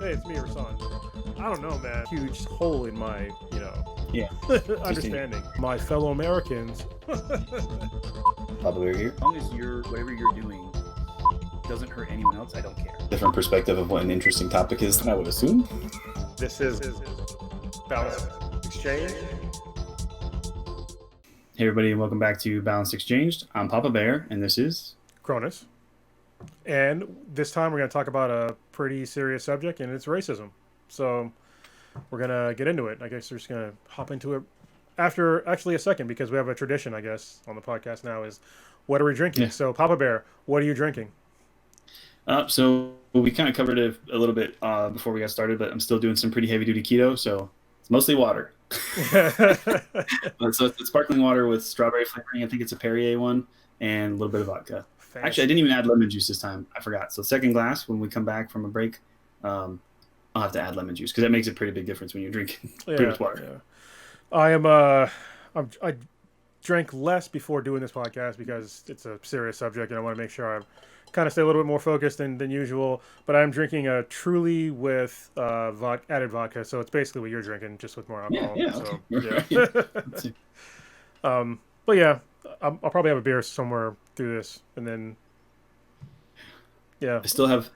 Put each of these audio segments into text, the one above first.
Hey, it's me, Rasan. I don't know, man. Huge hole in my, Yeah. understanding. My fellow Americans. Papa Bear here. As long as whatever you're doing doesn't hurt anyone else, I don't care. Different perspective of what an interesting topic is than I would assume. This is Balanced Exchange. Hey everybody, and welcome back to Balanced Exchanged. I'm Papa Bear, and this is Cronus. And this time we're going to talk about a pretty serious subject, and it's racism. So we're going to get into it. I guess we're just going to hop into it after actually a second, because we have a tradition, I guess, on the podcast now is, what are we drinking? Yeah. So Papa Bear, what are you drinking? So we kind of covered it a little bit before we got started, but I'm still doing some pretty heavy-duty keto, so it's mostly water. So it's sparkling water with strawberry flavoring. I think it's a Perrier one, and a little bit of vodka. Fancy. Actually, I didn't even add lemon juice this time. I forgot. So second glass, when we come back from a break, I'll have to add lemon juice because that makes a pretty big difference when you're drinking pretty much water. Yeah. I drank less before doing this podcast because it's a serious subject, and I want to make sure I kind of stay a little bit more focused than usual. But I'm drinking a Truly with added vodka, so it's basically what you're drinking, just with more alcohol. Yeah, so, okay. yeah. But yeah, I'll probably have a beer somewhere through this, and then yeah. I still have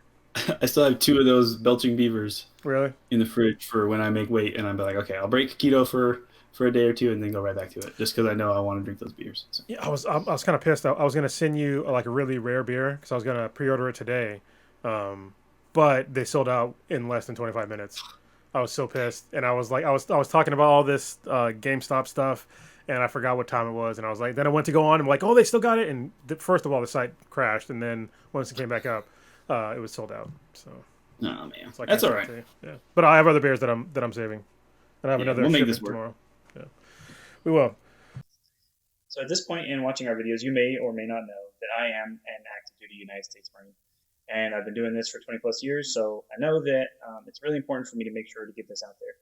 two of those belching beavers Really? in the fridge for when I make weight, and I'm like, okay, I'll break keto for a day or two and then go right back to it, just because I know I want to drink those beers. So. Yeah, I was kind of pissed. I was gonna send you like a really rare beer because I was gonna pre-order it today, but they sold out in less than 25 minutes. I was so pissed, and I was talking about all this GameStop stuff, and I forgot what time it was, and I was like, then I went to go on, and I'm like, oh, they still got it, and first of all, the site crashed, and then once it came back up, it was sold out. So, Oh man, like that's all right. Yeah, but I have other beers that I'm saving, and I have another we'll make shipment this work tomorrow. Yeah, we will. So at this point in watching our videos, you may or may not know that I am an active duty United States Marine. And I've been doing this for 20 plus years, so I know that it's really important for me to make sure to get this out there.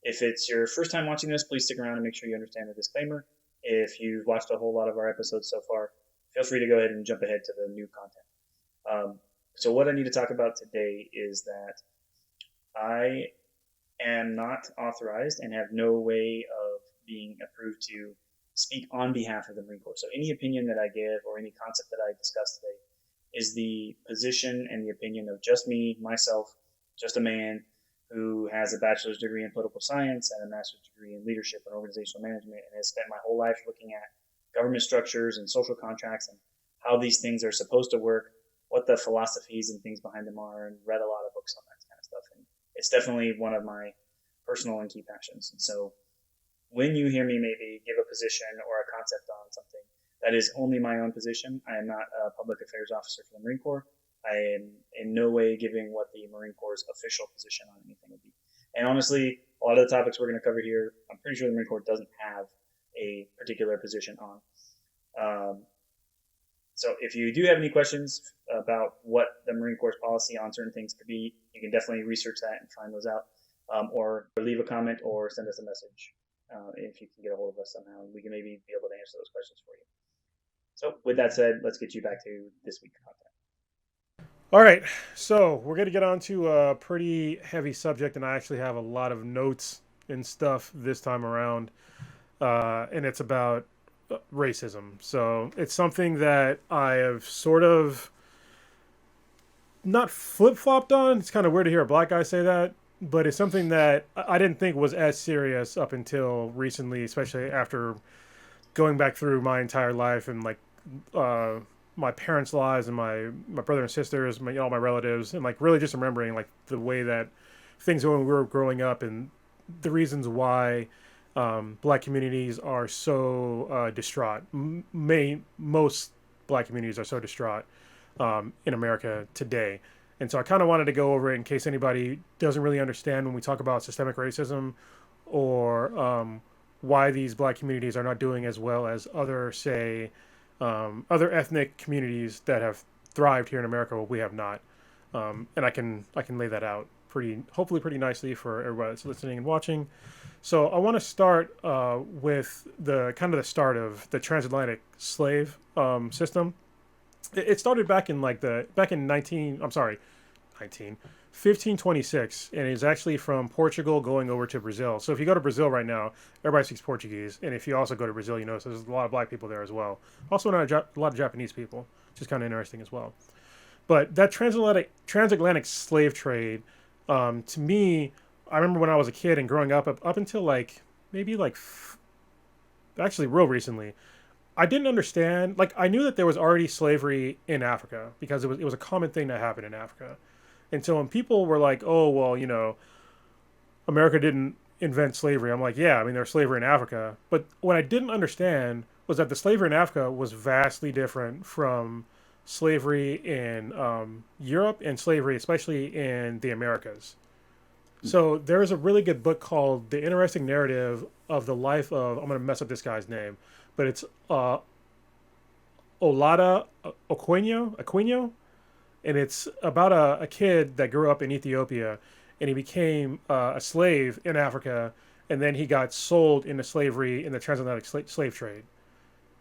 If it's your first time watching this, please stick around and make sure you understand the disclaimer. If you've watched a whole lot of our episodes so far, feel free to go ahead and jump ahead to the new content. So what I need to talk about today is that I am not authorized and have no way of being approved to speak on behalf of the Marine Corps. So any opinion that I give or any concept that I discuss today is the position and the opinion of just me, myself, just a man who has a bachelor's degree in political science and a master's degree in leadership and organizational management, and has spent my whole life looking at government structures and social contracts and how these things are supposed to work, what the philosophies and things behind them are, and read a lot of books on that kind of stuff. And it's definitely one of my personal and key passions. And so when you hear me maybe give a position or a concept on something, that is only my own position. I am not a public affairs officer for the Marine Corps. I am in no way giving what the Marine Corps' official position on anything would be. And honestly, a lot of the topics we're going to cover here, I'm pretty sure the Marine Corps doesn't have a particular position on. So if you do have any questions about what the Marine Corps' policy on certain things could be, you can definitely research that and find those out, or leave a comment or send us a message if you can get a hold of us somehow, and we can maybe be able to answer those questions for you. So with that said, let's get you back to this week's content. All right, so we're going to get on to a pretty heavy subject, and I actually have a lot of notes and stuff this time around, and it's about racism. So it's something that I have sort of not flip-flopped on. It's kind of weird to hear a black guy say that, but it's something that I didn't think was as serious up until recently, especially after going back through my entire life and like my parents' lives and my brother and sisters, all my relatives, and like really just remembering like the way that things were when we were growing up and the reasons why black communities are so distraught. Most black communities are so distraught in America today. And so I kind of wanted to go over it in case anybody doesn't really understand when we talk about systemic racism or why these black communities are not doing as well as other, say, other ethnic communities that have thrived here in America. Well, we have not. And I can lay that out hopefully pretty nicely for everybody that's listening and watching. So I want to start with the start of the transatlantic slave system. It started back in 1526, and he's actually from Portugal going over to Brazil. So if you go to Brazil right now, everybody speaks Portuguese, and if you also go to Brazil, you notice there's a lot of black people there as well. Also, a lot of Japanese people, which is kind of interesting as well. But that transatlantic slave trade, to me, I remember when I was a kid and growing up until like maybe like actually real recently, I didn't understand. Like I knew that there was already slavery in Africa because it was a common thing that happened in Africa. And so when people were like, "Oh, well, America didn't invent slavery," I'm like, "Yeah, I mean, there's slavery in Africa." But what I didn't understand was that the slavery in Africa was vastly different from slavery in Europe and slavery, especially in the Americas. So there is a really good book called "The Interesting Narrative of the Life of." I'm going to mess up this guy's name, but it's Olada Aquino, and it's about a kid that grew up in Ethiopia, and he became a slave in Africa, and then he got sold into slavery in the transatlantic slave trade.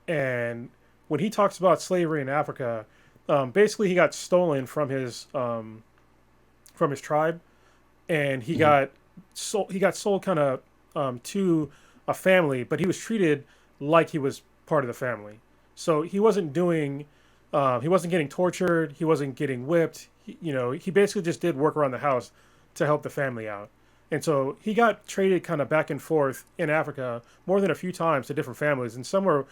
And when he talks about slavery in Africa, basically he got stolen from his tribe, and he got sold kind of to a family, but he was treated like he was part of the family. So he wasn't getting tortured, he wasn't getting whipped. He basically just did work around the house to help the family out. And so he got traded kind of back and forth in Africa more than a few times to different families, and some were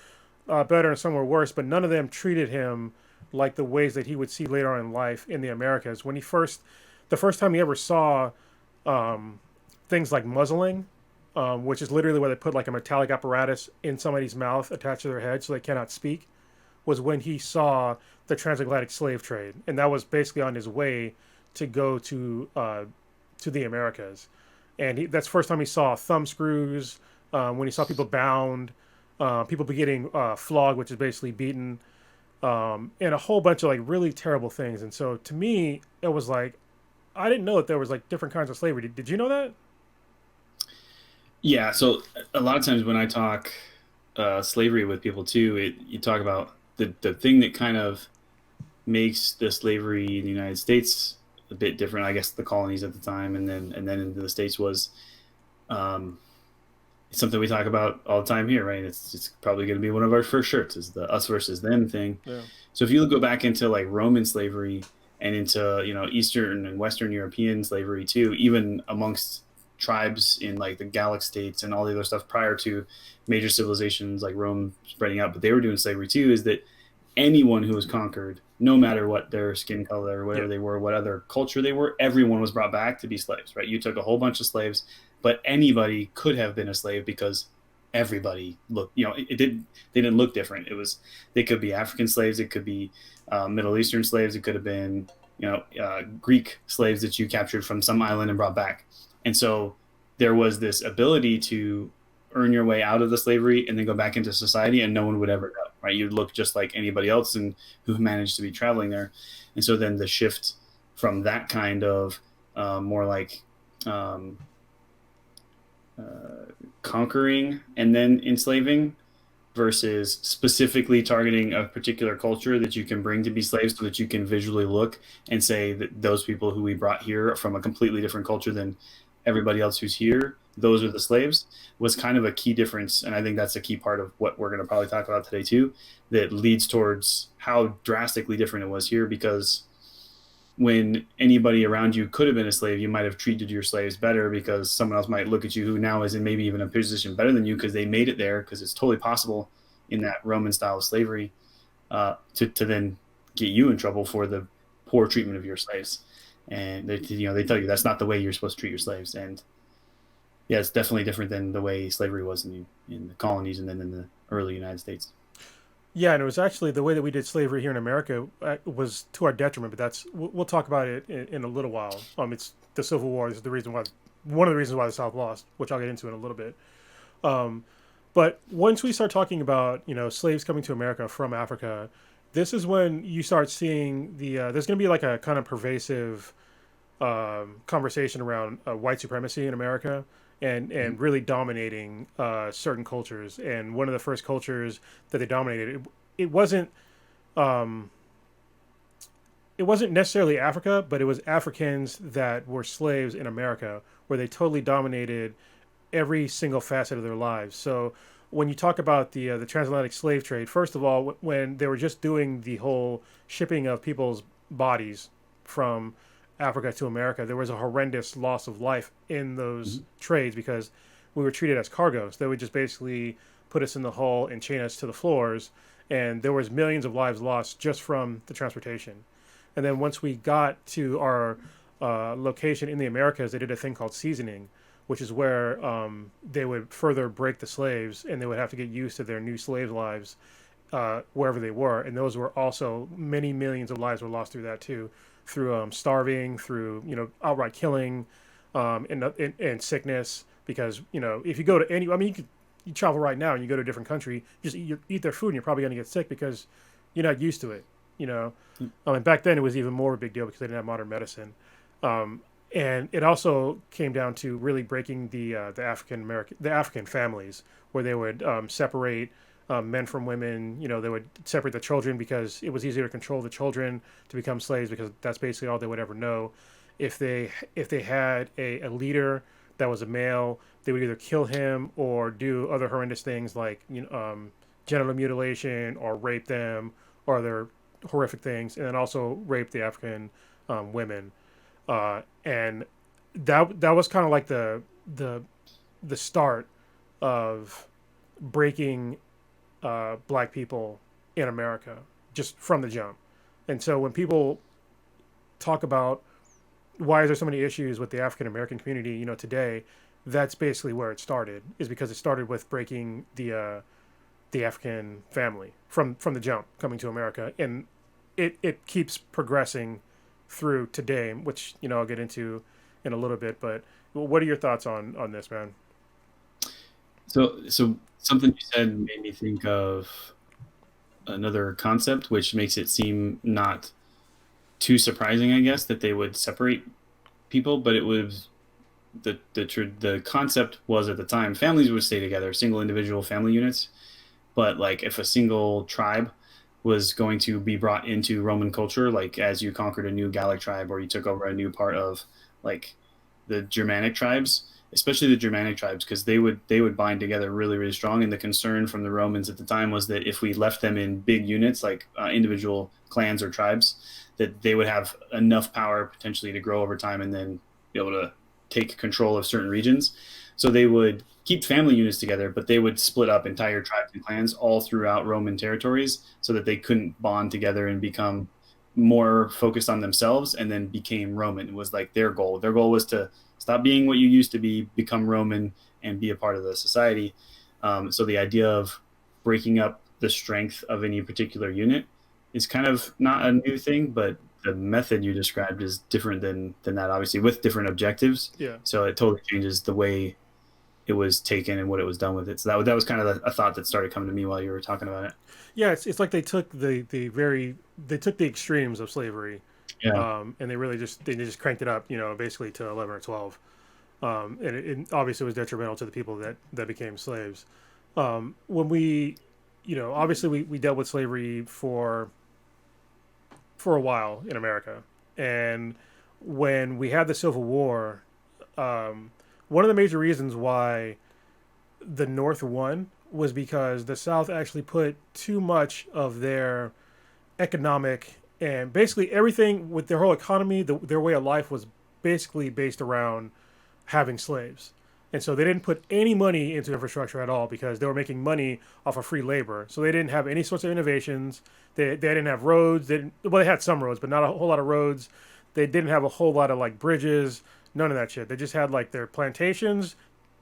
better and some were worse, but none of them treated him like the ways that he would see later on in life in the Americas. The first time he ever saw things like muzzling, which is literally where they put like a metallic apparatus in somebody's mouth attached to their head so they cannot speak, was when he saw the transatlantic slave trade, and that was basically on his way to go to the Americas. And that's the first time he saw thumb screws, when he saw people bound, people be getting flogged, which is basically beaten, and a whole bunch of like really terrible things. And so to me, it was like, I didn't know that there was like different kinds of slavery. Did you know that? Yeah, so a lot of times when I talk slavery with people too, you talk about the thing that kind of makes the slavery in the United States a bit different. I guess the colonies at the time, and then into the States was um, it's something we talk about all the time here, right? It's probably going to be one of our first shirts is the us versus them thing. Yeah. So if you go back into like Roman slavery and into Eastern and Western European slavery too, even amongst tribes in like the Gallic states and all the other stuff prior to major civilizations like Rome spreading out, but they were doing slavery too, is that anyone who was conquered, no matter what their skin color or whatever Yeah. they were, what other culture they were, everyone was brought back to be slaves, right? You took a whole bunch of slaves, but anybody could have been a slave because everybody looked, they didn't look different. They could be African slaves, it could be Middle Eastern slaves, it could have been, Greek slaves that you captured from some island and brought back. And so there was this ability to earn your way out of the slavery and then go back into society, and no one would ever know, right? You'd look just like anybody else and who managed to be traveling there. And so then the shift from that kind of more like conquering and then enslaving versus specifically targeting a particular culture that you can bring to be slaves so that you can visually look and say that those people who we brought here are from a completely different culture than everybody else who's here, those are the slaves, was kind of a key difference. And I think that's a key part of what we're going to probably talk about today too, that leads towards how drastically different it was here, because when anybody around you could have been a slave, you might have treated your slaves better because someone else might look at you who now is in maybe even a position better than you because they made it there, because it's totally possible in that Roman style of slavery to then get you in trouble for the poor treatment of your slaves. And they tell you that's not the way you're supposed to treat your slaves. And yeah, it's definitely different than the way slavery was in the colonies and then in the early United States. Yeah, and it was actually the way that we did slavery here in America was to our detriment. But we'll talk about it in a little while. It's the Civil War is one of the reasons why the South lost, which I'll get into in a little bit. But once we start talking about slaves coming to America from Africa, this is when you start seeing there's going to be like a kind of pervasive conversation around white supremacy in America and really dominating certain cultures. And one of the first cultures that they dominated, it wasn't it wasn't necessarily Africa, but it was Africans that were slaves in America, where they totally dominated every single facet of their lives. So when you talk about the transatlantic slave trade, first of all, when they were just doing the whole shipping of people's bodies from Africa to America, there was a horrendous loss of life in those trades because we were treated as cargoes. They would just basically put us in the hull and chain us to the floors, and there was millions of lives lost just from the transportation. And then once we got to our location in the Americas, they did a thing called seasoning, which is where they would further break the slaves, and they would have to get used to their new slave lives wherever they were. And those were also many millions of lives were lost through that too, through starving, through outright killing, and sickness. Because if you go to any, I mean, you travel right now and you go to a different country, just eat their food, and you're probably going to get sick because you're not used to it. And back then it was even more of a big deal because they didn't have modern medicine. And it also came down to really breaking the African families, where they would separate men from women. They would separate the children because it was easier to control the children to become slaves because that's basically all they would ever know. If they had a leader that was a male, they would either kill him or do other horrendous things like genital mutilation or rape them or other horrific things, and then also rape the African women. And that was kind of like the start of breaking black people in America just from the jump. And so when people talk about why is there so many issues with the African American community, today, that's basically where it started. Is because it started with breaking the African family from the jump coming to America, and it keeps progressing through today, which I'll get into in a little bit. But what are your thoughts on this, man? So something you said made me think of another concept, which makes it seem not too surprising, I guess, that they would separate people. But it was the concept was at the time families would stay together, single individual family units. But like if a single tribe was going to be brought into Roman culture, like as you conquered a new Gallic tribe or you took over a new part of like the Germanic tribes, especially the Germanic tribes, because they would bind together really, really strong. And the concern from the Romans at the time was that if we left them in big units, like individual clans or tribes, that they would have enough power potentially to grow over time and then be able to take control of certain regions. So they would keep family units together, but they would split up entire tribes and clans all throughout Roman territories so that they couldn't bond together and become more focused on themselves, and then became Roman. It was like their goal. Their goal was to stop being what you used to be, become Roman, and be a part of the society. So the idea of breaking up the strength of any particular unit is kind of not a new thing, but the method you described is different than that, obviously, with different objectives. Yeah. So it totally changes the way it was taken and what it was done with it. So that was kind of a thought that started coming to me while you were talking about it. Yeah, it's like they took they took the extremes of slavery, Yeah. and they just cranked it up, basically to 11 or 12, and it obviously was detrimental to the people that became slaves. When obviously we dealt with slavery for a while in America, and when we had the Civil War, one of the major reasons why the North won was because the South actually put too much of their economic and basically everything with their whole economy, their way of life was basically based around having slaves. And so they didn't put any money into infrastructure at all because they were making money off of free labor. So they didn't have any sorts of innovations. They didn't have roads. They had some roads, but not a whole lot of roads. They didn't have a whole lot of like bridges, none of that shit. They just had like their plantations.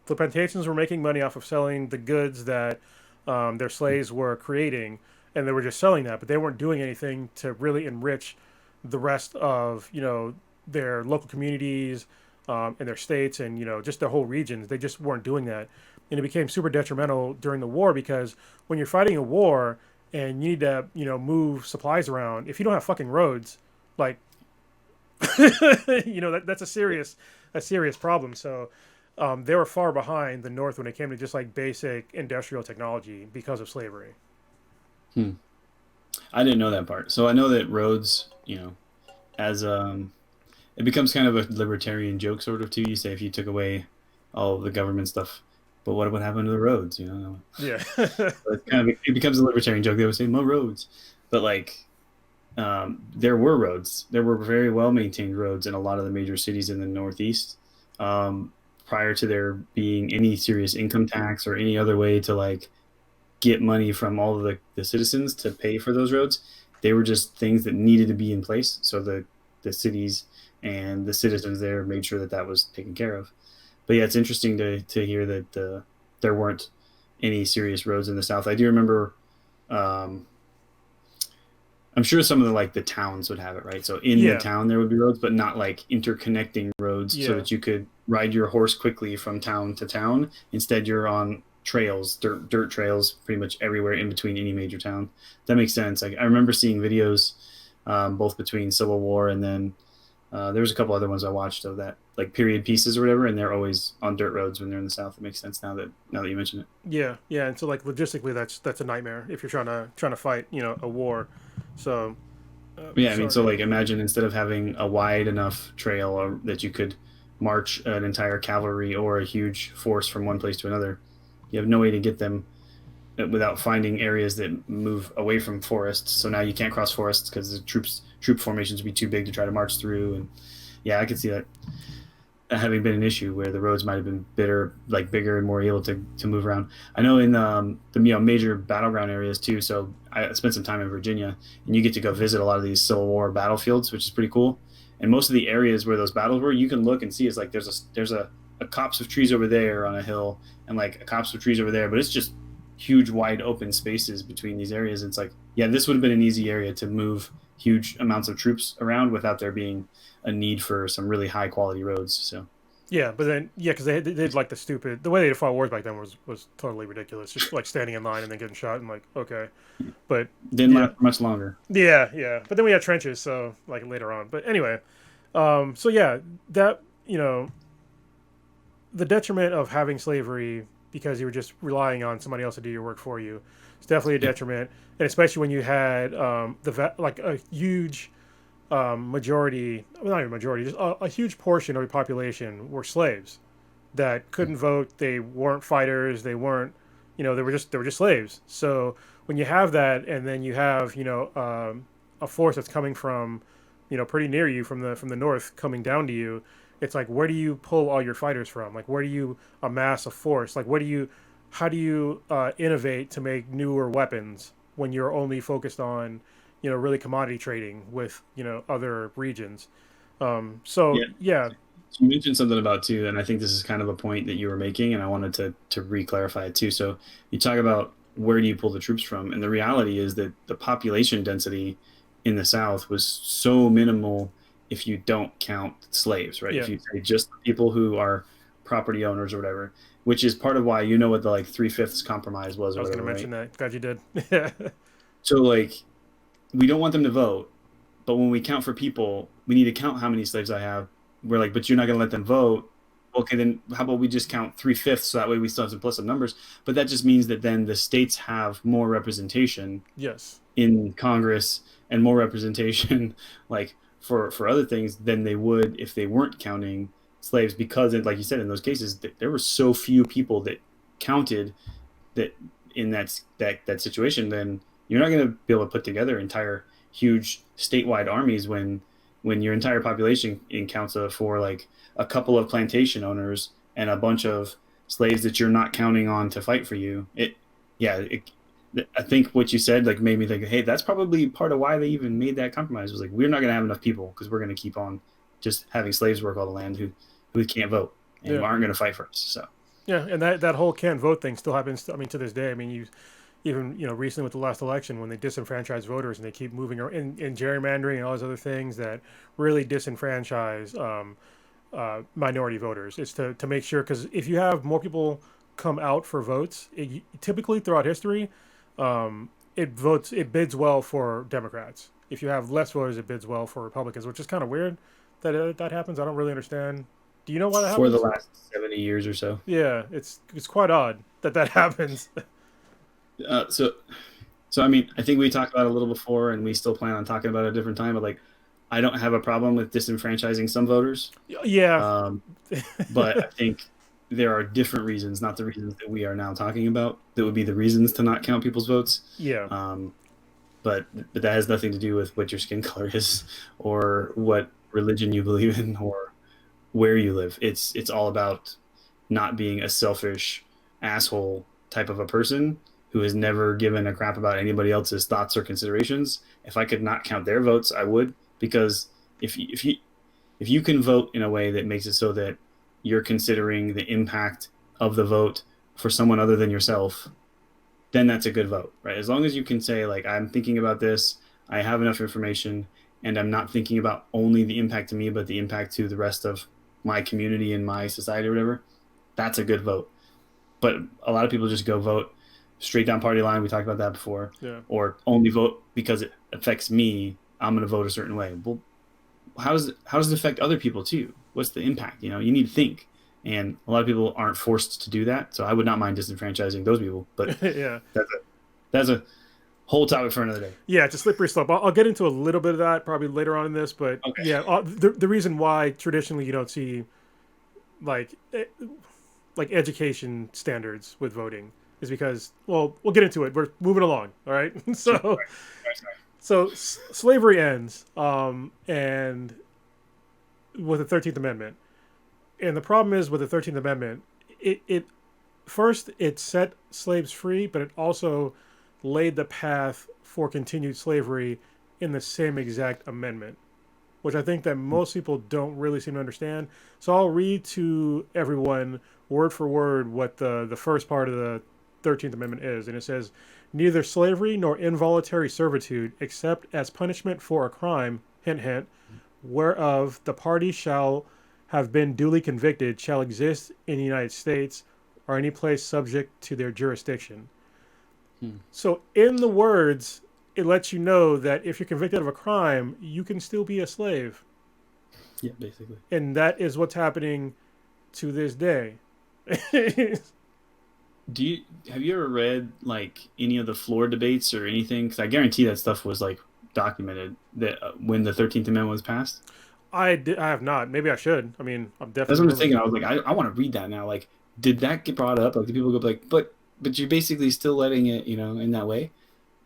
The plantations were making money off of selling the goods that their slaves were creating, and they were just selling that, but they weren't doing anything to really enrich the rest of their local communities and their states and just their whole regions. They just weren't doing that, and it became super detrimental during the war because when you're fighting a war and you need to move supplies around, if you don't have fucking roads, like that's a serious problem. So they were far behind the North when it came to just like basic industrial technology because of slavery. I didn't know that part. So I know that roads, as it becomes kind of a libertarian joke sort of too. You say if you took away all of the government stuff, but what would happen to the roads? You know, Yeah. so it's kind of, it becomes a libertarian joke. They would say more roads, but like there were roads. There were very well maintained roads in a lot of the major cities in the Northeast. Prior to there being any serious income tax or any other way to like get money from all of the citizens to pay for those roads, they were just things that needed to be in place. So the cities and the citizens there made sure that that was taken care of. But yeah, it's interesting to hear that there weren't any serious roads in the South. I do remember. Um, I'm sure some of the like the towns would have it, right? So in the Yeah. town there would be roads, but not like interconnecting roads so Yeah. that you could ride your horse quickly from town to town. Instead, you're on trails, dirt trails, pretty much everywhere in between any major town. That makes sense. I remember seeing videos both between Civil War and then there was a couple other ones I watched of that, like period pieces or whatever, and they're always on dirt roads when they're in the South. It makes sense now that you mention it. Yeah. Yeah. And so like logistically, that's a nightmare if you're trying to fight, a war. So, Yeah, I mean, so sorry. like imagine instead of having a wide enough trail that you could march an entire cavalry or a huge force from one place to another, you have no way to get them without finding areas that move away from forests. So now you can't cross forests because the troop formations would be too big to try to march through. And yeah, I could see that having been an issue where the roads might have been bigger and more able to move around. I know in the major battleground areas too. So I spent some time in Virginia, and you get to go visit a lot of these Civil War battlefields, which is pretty cool. And most of the areas where those battles were, you can look and see is like there's a copse of trees over there on a hill, and like a copse of trees over there, but it's just huge wide open spaces between these areas. It's like yeah, this would have been an easy area to move huge amounts of troops around without there being a need for some really high quality roads. So Yeah, but then yeah, because they did like the way they fought wars back then was totally ridiculous. Just like standing in line and then getting shot and like okay, but didn't yeah, last much longer. yeah, yeah. But then we had trenches, so like later on. But anyway, so yeah, that the detriment of having slavery because you were just relying on somebody else to do your work for you, it's definitely a Yeah, detriment, and especially when you had like a huge majority, well, not even majority, just a huge portion of your population were slaves that couldn't vote. They weren't fighters. They weren't, they were just slaves. So when you have that, and then you have, a force that's coming from, pretty near you from the north coming down to you, it's like where do you pull all your fighters from? Like where do you amass a force? Like how do you innovate to make newer weapons when you're only focused on really commodity trading with other regions. So yeah. yeah, You mentioned something about too, and I think this is kind of a point that you were making, and I wanted to re-clarify it too. So you talk about where do you pull the troops from, and the reality is that the population density in the South was so minimal if you don't count slaves, right? yeah, If you say just the people who are property owners or whatever, which is part of why you know what the like 3/5 compromise was I or was gonna whatever, right? mention that. Glad you did. Yeah, So like we don't want them to vote, but when we count for people, we need to count how many slaves I have. We're like, but you're not going to let them vote. Okay, then how about we just count 3/5 so that way we still have some plus some numbers. But that just means that then the states have more representation yes, in Congress and more representation like for other things than they would if they weren't counting slaves because like you said in those cases there were so few people that counted that in that situation, then you're not going to be able to put together entire huge statewide armies when your entire population accounts for like a couple of plantation owners and a bunch of slaves that you're not counting on to fight for you. Yeah, I think what you said like made me think, hey, that's probably part of why they even made that compromise was like we're not going to have enough people because we're going to keep on just having slaves work all the land who can't vote and yeah, aren't going to fight for us. So yeah. And that whole can't vote thing still happens. I mean, to this day. I mean, you even recently with the last election when they disenfranchise voters and they keep moving in gerrymandering and all those other things that really disenfranchise minority voters. It's to make sure because if you have more people come out for votes, typically throughout history, it bids well for Democrats. If you have less voters, it bids well for Republicans, which is kind of weird that happens. I don't really understand. Do you know why that for the happens? last 70 years or so. Yeah, it's quite odd that happens. Uh, so, so I mean, I think we talked about it a little before, and we still plan on talking about it a different time. But like, I don't have a problem with disenfranchising some voters, Yeah. um, but I think there are different reasons, not the reasons that we are now talking about, that would be the reasons to not count people's votes. Yeah. Um, but that has nothing to do with what your skin color is or what religion you believe in or where you live. It's all about not being a selfish asshole type of a person who has never given a crap about anybody else's thoughts or considerations. If I could not count their votes, I would, because if you can vote in a way that makes it so that you're considering the impact of the vote for someone other than yourself, then that's a good vote, right? As long as you can say, like, I'm thinking about this, I have enough information, and I'm not thinking about only the impact to me, but the impact to the rest of my community and my society or whatever, that's a good vote. But a lot of people just go vote straight down party line. We talked about that before. Yeah. Or only vote because it affects me. I'm going to vote a certain way. Well, how does it affect other people too? What's the impact? You need to think. And a lot of people aren't forced to do that. So I would not mind disenfranchising those people. But Yeah. that's a whole topic for another day. Yeah, it's a slippery slope. I'll get into a little bit of that probably later on in this, but Okay. yeah, the reason why traditionally you don't see like education standards with voting is because, well, we'll get into it. We're moving along, all right? So Right. so slavery ends, and with the 13th Amendment, and the problem is with the 13th Amendment, it first it set slaves free, but it also laid the path for continued slavery in the same exact amendment, which I think that most people don't really seem to understand. So I'll read to everyone word for word what the first part of the 13th Amendment is. And it says, neither slavery nor involuntary servitude, except as punishment for a crime, hint, hint, whereof the party shall have been duly convicted, shall exist in the United States or any place subject to their jurisdiction. So in the words, it lets you know that if you're convicted of a crime, you can still be a slave. Yeah, basically. And that is what's happening to this day. Have you ever read like any of the floor debates or anything? Because I guarantee that stuff was like documented that when the 13th Amendment was passed. I have not. Maybe I should. I mean, I'm That's definitely. what I'm thinking. I was like, I want to read that now. Like, did that get brought up? Like, do people go like, but you're basically still letting it, in that way?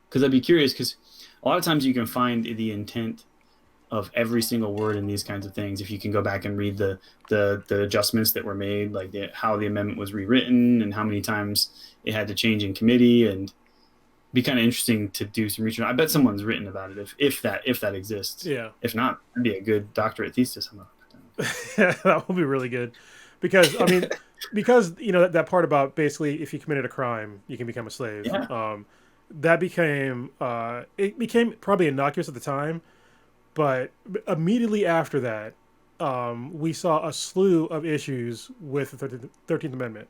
Because I'd be curious. Because a lot of times you can find the intent of every single word in these kinds of things if you can go back and read the adjustments that were made, like how the amendment was rewritten and how many times it had to change in committee, and be kind of interesting to do some research. I bet someone's written about it if that exists. Yeah. If not, it'd be a good doctorate thesis. Yeah, that would be really good, because I mean, because that part about basically if you committed a crime, you can become a slave. Yeah. That became it became probably innocuous at the time, but immediately after that, we saw a slew of issues with the 13th Amendment.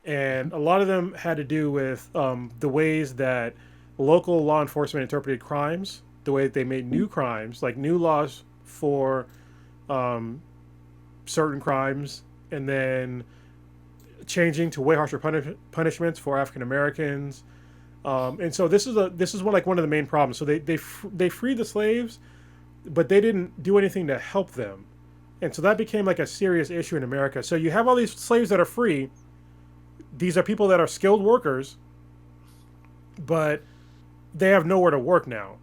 And a lot of them had to do with the ways that local law enforcement interpreted crimes, the way that they made new crimes, like new laws for certain crimes, and then changing to way harsher punishments for African Americans. And so this is one of the main problems. So they freed the slaves, but they didn't do anything to help them, and so that became like a serious issue in America. So you have all these slaves that are free. These are people that are skilled workers, but they have nowhere to work now,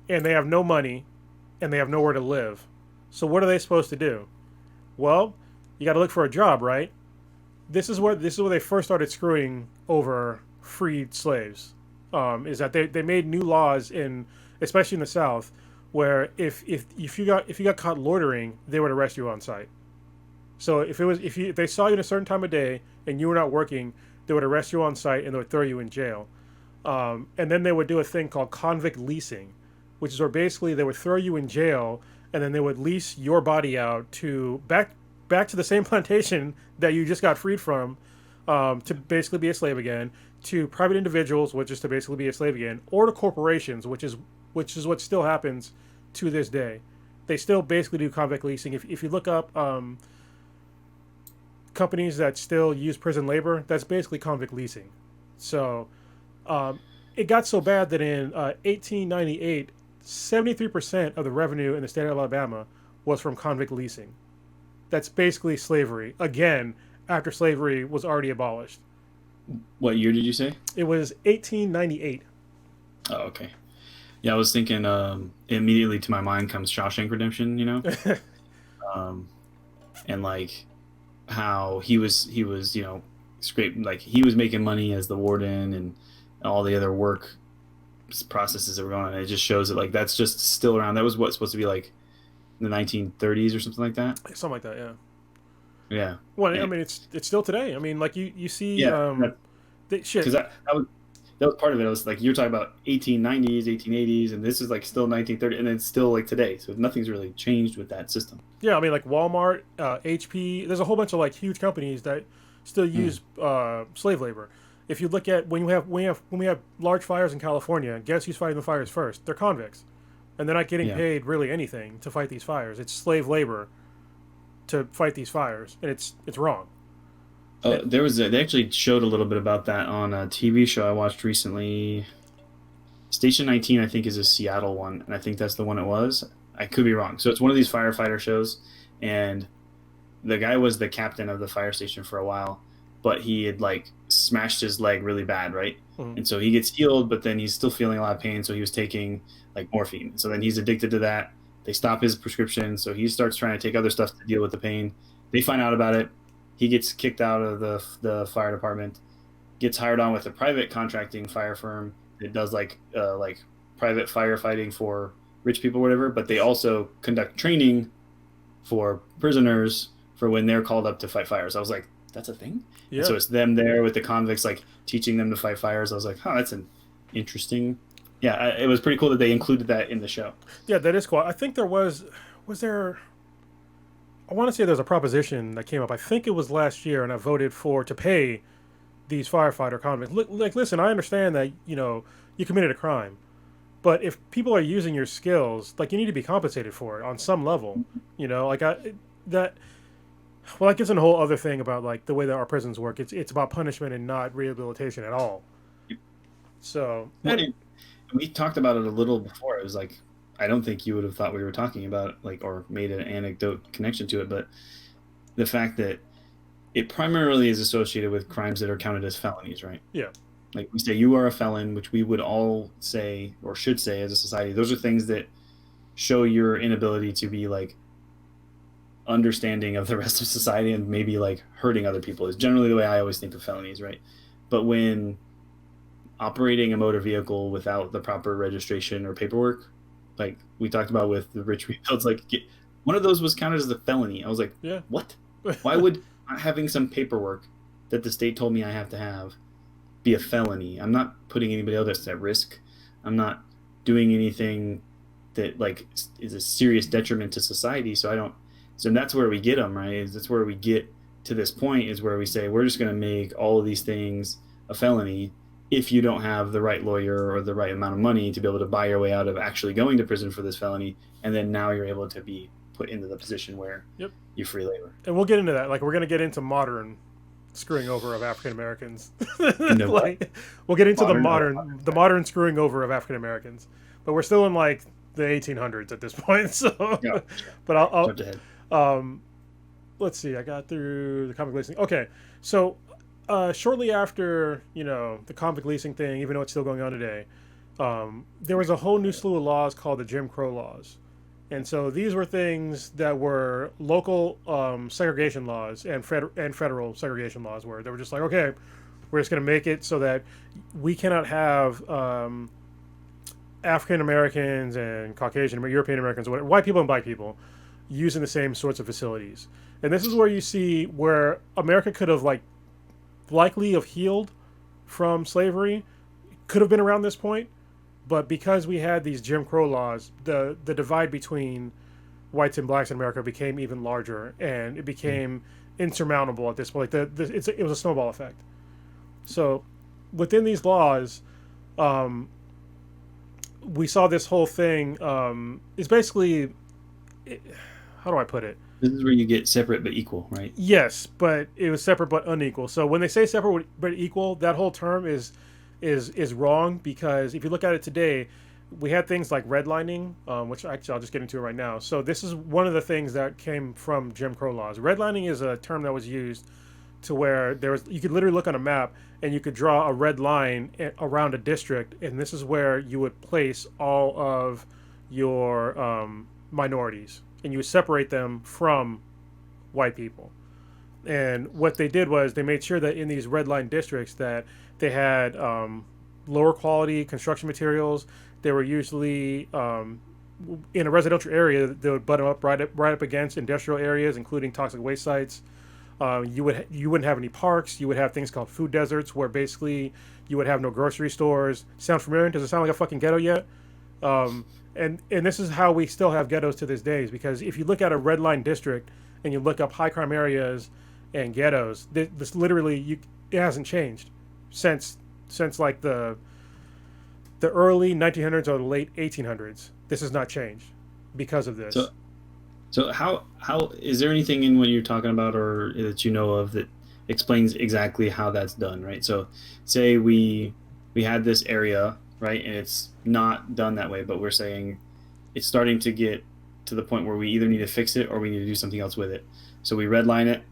and they have no money, and they have nowhere to live. So what are they supposed to do? Well, you got to look for a job, right? This is where they first started screwing over freed slaves. Is that they made new laws especially in the South, where if you got caught loitering, they would arrest you on sight. So if they saw you in a certain time of day and you were not working, they would arrest you on site and they would throw you in jail. And then they would do a thing called convict leasing, which is where basically they would throw you in jail and then they would lease your body out to back to the same plantation that you just got freed from, to basically be a slave again, to private individuals, which is to basically be a slave again, or to corporations, which is what still happens to this day. They still basically do convict leasing. If you look up companies that still use prison labor, that's basically convict leasing. So it got so bad that in 1898, 73% of the revenue in the state of Alabama was from convict leasing. That's basically slavery. Again, after slavery was already abolished. What year did you say? It was 1898. Oh, okay. Yeah, I was thinking. Immediately to my mind comes Shawshank Redemption. Um, and like how he was scrape like he was making money as the warden and all the other work processes that were going on. And it just shows that like that's just still around. That was what's supposed to be like in the 1930s or something like that. Something like that, yeah. Yeah. Well, I And, mean, it's still today. I mean, like you see, yeah. shit. Because that was part of it. I was like, you're talking about 1890s, 1880s, and this is like still 1930, and it's still like today. So nothing's really changed with that system. Yeah, I mean, like Walmart, HP. There's a whole bunch of like huge companies that still use slave labor. If you look at when we have large fires in California, guess who's fighting the fires first? They're convicts, and they're not getting paid really anything to fight these fires. It's slave labor to fight these fires, and it's wrong. They actually showed a little bit about that on a TV show I watched recently. Station 19, I think, is a Seattle one, and I think that's the one it was. I could be wrong. So it's one of these firefighter shows, and the guy was the captain of the fire station for a while, but he had like smashed his leg really bad, right? Mhm. And so he gets healed, but then he's still feeling a lot of pain, so he was taking like morphine. So then he's addicted to that. They stop his prescription, so he starts trying to take other stuff to deal with the pain. They find out about it. He gets kicked out of the fire department, gets hired on with a private contracting fire firm that does like private firefighting for rich people, or whatever. But they also conduct training for prisoners for when they're called up to fight fires. I was like, that's a thing. Yeah. And so it's them there with the convicts, like teaching them to fight fires. I was like, oh, that's an interesting. Yeah, it was pretty cool that they included that in the show. Yeah, that is cool. I think there was there. I want to say there's a proposition that came up. I think it was last year, and I voted to pay these firefighter convicts. Like, listen, I understand that you committed a crime, but if people are using your skills, like you need to be compensated for it on some level. Like that. Well, that gets in a whole other thing about like the way that our prisons work. It's about punishment and not rehabilitation at all. So we talked about it a little before. It was like, I don't think you would have thought we were talking about like or made an anecdote connection to it, but the fact that it primarily is associated with crimes that are counted as felonies, right? Yeah. Like we say you are a felon, which we would all say or should say as a society. Those are things that show your inability to be like understanding of the rest of society and maybe like hurting other people is generally the way I always think of felonies, right? But when operating a motor vehicle without the proper registration or paperwork, like we talked about with the rich rebuilds, like one of those was counted as a felony. I was like, yeah. What? Why would having some paperwork that the state told me I have to have be a felony? I'm not putting anybody else at risk. I'm not doing anything that like is a serious detriment to society. So that's where we get them, right? That's where we get to this point is where we say we're just going to make all of these things a felony if you don't have the right lawyer or the right amount of money to be able to buy your way out of actually going to prison for this felony. And then now you're able to be put into the position where you free labor. And we'll get into that. Like we're going to get into modern screwing over of African Americans. We'll get into the modern screwing over of African Americans. But we're still in like the 1800s at this point. So, Yeah. But I'll let's see. I got through the convict leasing. Okay, so shortly after the convict leasing thing, even though it's still going on today, there was a whole new slew of laws called the Jim Crow laws, and so these were things that were local segregation laws and federal segregation laws, where they were just like, okay, we're just going to make it so that we cannot have African Americans and Caucasian, European Americans, whatever, white people and black people using the same sorts of facilities. And this is where you see where America could have likely have healed from slavery, could have been around this point, but because we had these Jim Crow laws, the divide between whites and blacks in America became even larger, and it became insurmountable at this point. It was a snowball effect. So within these laws, we saw this whole thing. It's basically, how do I put it? This is where you get separate but equal, right? Yes, but it was separate but unequal. So when they say separate but equal, that whole term is wrong, because if you look at it today, we had things like redlining, which actually I'll just get into it right now. So this is one of the things that came from Jim Crow laws. Redlining is a term that was used to where there was you could literally look on a map and you could draw a red line around a district, and this is where you would place all of your minorities, and you would separate them from white people. And what they did was they made sure that in these red line districts that they had lower quality construction materials. They were usually in a residential area. They would butt them up right up against industrial areas, including toxic waste sites. You wouldn't have any parks. You would have things called food deserts, where basically you would have no grocery stores. Sound familiar? Does it sound like a fucking ghetto yet? And this is how we still have ghettos to this day, is because if you look at a red line district and you look up high crime areas and ghettos, this literally it hasn't changed since like the early 1900s or the late 1800s. This has not changed because of this. So how is there anything in what you're talking about or that you know of that explains exactly how that's done, right? So say we had this area, right, and it's not done that way, but we're saying it's starting to get to the point where we either need to fix it or we need to do something else with it. So we redline it,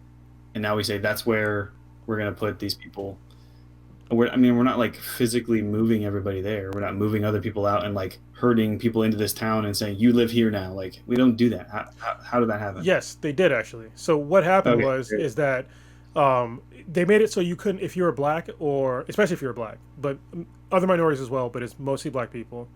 and now we say that's where we're going to put these people. We're not like physically moving everybody there. We're not moving other people out and like herding people into this town and saying you live here now. Like we don't do that. How did that happen? Yes, they did actually. So what happened Okay, was great. is that they made it so you couldn't, if you were black, or especially if you were black, but other minorities as well, but it's mostly black people.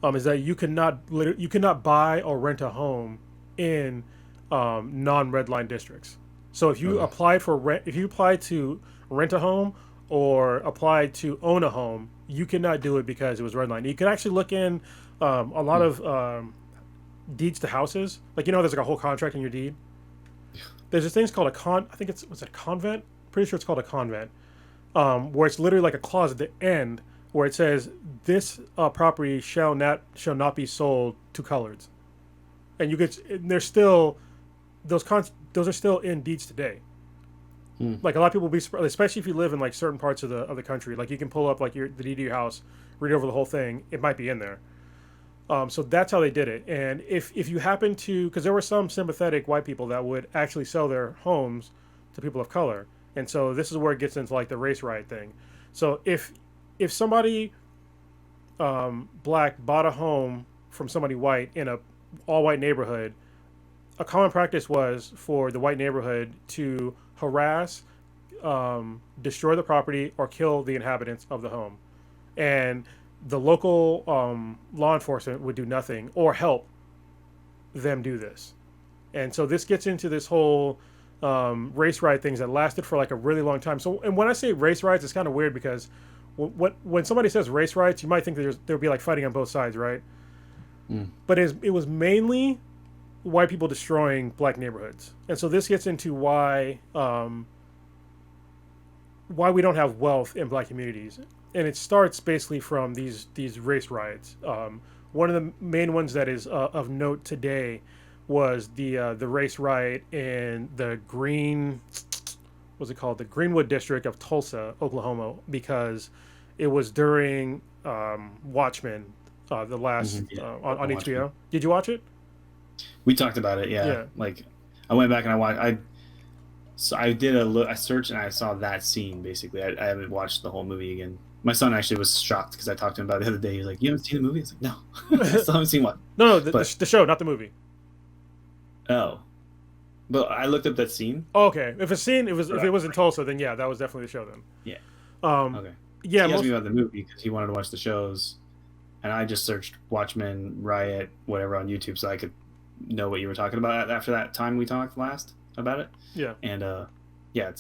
Is that you cannot buy or rent a home in non-red line districts. So if you applied for rent, if you applied to rent a home or applied to own a home, you cannot do it because it was redlined. You can actually look in a lot of deeds to houses. Like, there's like a whole contract in your deed. There's this thing called I think was it a convent? Pretty sure it's called a convent, where it's literally like a clause at the end where it says this property shall not be sold to coloreds, and there's still those are still in deeds today. Like a lot of people will be surprised, especially if you live in like certain parts of the country. Like you can pull up like the deed to your house, read over the whole thing. It might be in there. So that's how they did it. And if you happen to, because there were some sympathetic white people that would actually sell their homes to people of color, and so this is where it gets into like the race riot thing. So if somebody black bought a home from somebody white in a all white neighborhood, a common practice was for the white neighborhood to harass, destroy the property, or kill the inhabitants of the home, and the local law enforcement would do nothing or help them do this. And so this gets into this whole race riot things that lasted for like a really long time. So, and when I say race riots, it's kind of weird because when somebody says race riots, you might think that there'll be like fighting on both sides, right? But it was mainly white people destroying black neighborhoods. And so this gets into why we don't have wealth in black communities. And it starts basically from these race riots. One of the main ones that is of note today was the race riot in the what's it called? The Greenwood district of Tulsa, Oklahoma, because it was during Watchmen, the last on HBO. Did you watch it? We talked about it, yeah. Like I went back and I did a search and I saw that scene basically. I haven't watched the whole movie again. My son actually was shocked because I talked to him about it the other day. He was like, "You haven't seen the movie?" I was like, "No, I still haven't seen one." No, the show, not the movie. Oh, but I looked up that scene. Oh, okay, if it was in Tulsa, then yeah, that was definitely the show then. Yeah. Okay. Yeah. He asked me about the movie because he wanted to watch the shows, and I just searched Watchmen, Riot, whatever on YouTube, so I could know what you were talking about after that time we talked last about it. Yeah. And yeah,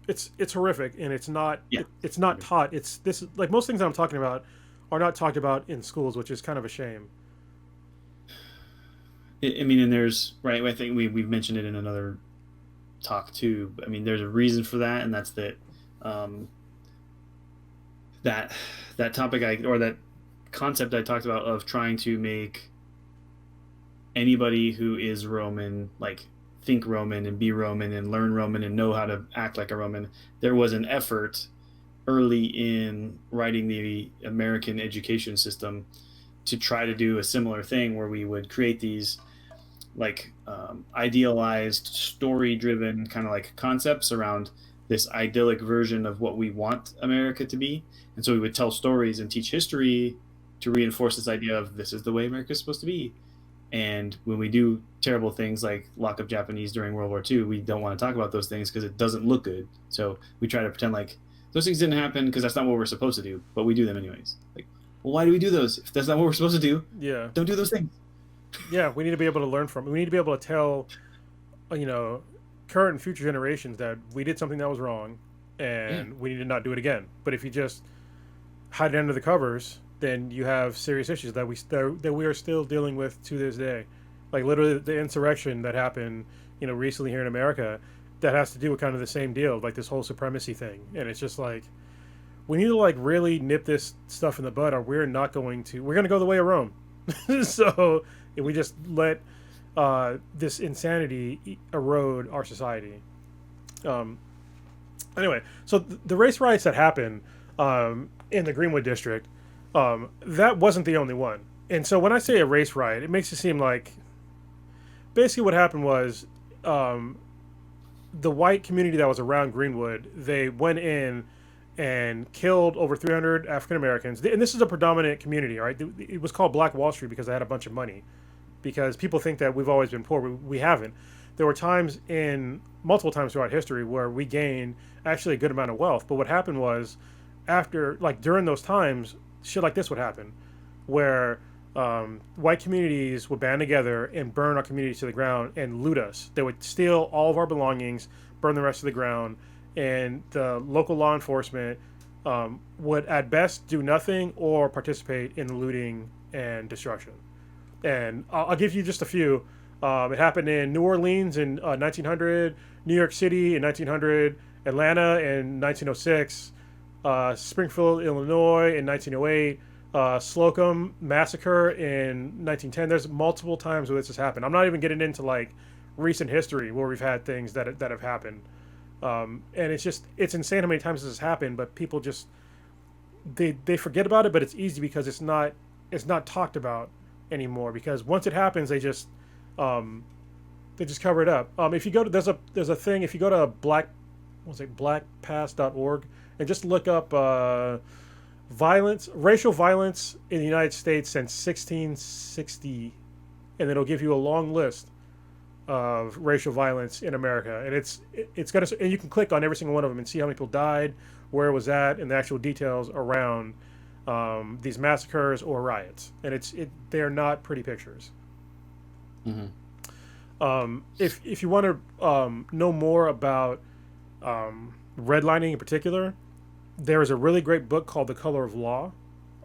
it's horrific, and it's not Yeah. taught. This like most things that I'm talking about are not talked about in schools, which is kind of a shame. I mean, and there's right. I think we've mentioned it in another talk too. I mean, there's a reason for that, and that's that that topic or that concept I talked about of trying to make anybody who is Roman like think Roman and be Roman and learn Roman and know how to act like a Roman. There was an effort early in writing the American education system to try to do a similar thing where we would create these like idealized story driven kind of like concepts around this idyllic version of what we want America to be. And so we would tell stories and teach history to reinforce this idea of this is the way America is supposed to be. And when we do terrible things like lock up Japanese during World War II, we don't want to talk about those things because it doesn't look good. So we try to pretend like those things didn't happen because that's not what we're supposed to do, but we do them anyways. Like, well, why do we do those? If that's not what we're supposed to do, Yeah. don't do those things. Yeah, we need to be able to learn from. We need to be able to tell, you know, current and future generations that we did something that was wrong, and we need to not do it again. But if you just hide it under the covers, then you have serious issues that we are still dealing with to this day. Like literally the insurrection that happened, recently here in America, that has to do with kind of the same deal, like this whole supremacy thing. And it's just like we need to like really nip this stuff in the bud, or we're going to go the way of Rome. So if we just let this insanity erode our society. Anyway, so the race riots that happened in the Greenwood district, that wasn't the only one. And so when I say a race riot, it makes it seem like basically what happened was the white community that was around Greenwood, they went in and killed over 300 African Americans. And this is a predominant community, all right? It was called Black Wall Street because they had a bunch of money. Because people think that we've always been poor. We haven't. There were multiple times throughout history where we gained actually a good amount of wealth. But what happened was during those times, shit like this would happen, where white communities would band together and burn our communities to the ground and loot us. They would steal all of our belongings, burn the rest of the ground, and the local law enforcement would at best do nothing or participate in the looting and destruction. And I'll give you just a few. It happened in New Orleans in 1900, New York City in 1900, Atlanta in 1906, Springfield, Illinois in 1908, Slocum Massacre in 1910. There's multiple times where this has happened. I'm not even getting into like recent history where we've had things that have happened. And it's insane how many times this has happened, but people just they forget about it. But it's easy because it's not talked about anymore, because once it happens they just cover it up. If you go to there's a thing, if you go to blackpast.org and just look up racial violence in the United States since 1660, and it'll give you a long list of racial violence in America, and it's gonna, and you can click on every single one of them and see how many people died, where it was at, and the actual details around these massacres or riots. And they're not pretty pictures. Mm-hmm. If you want to know more about redlining in particular, there is a really great book called The Color of Law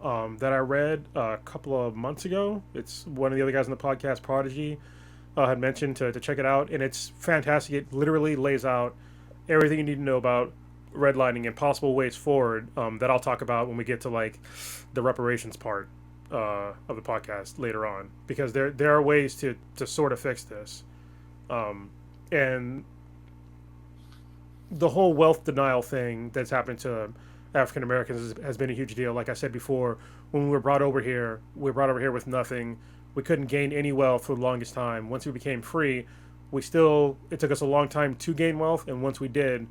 that I read a couple of months ago. It's one of the other guys on the podcast, Prodigy, had mentioned to check it out, and it's fantastic. It literally lays out everything you need to know about redlining and possible ways forward that I'll talk about when we get to like the reparations part of the podcast later on, because there are ways to sort of fix this, and the whole wealth denial thing that's happened to African Americans has been a huge deal. Like I said before, when we were brought over here with nothing. We couldn't gain any wealth for the longest time. Once we became free, it took us a long time to gain wealth, and once we did,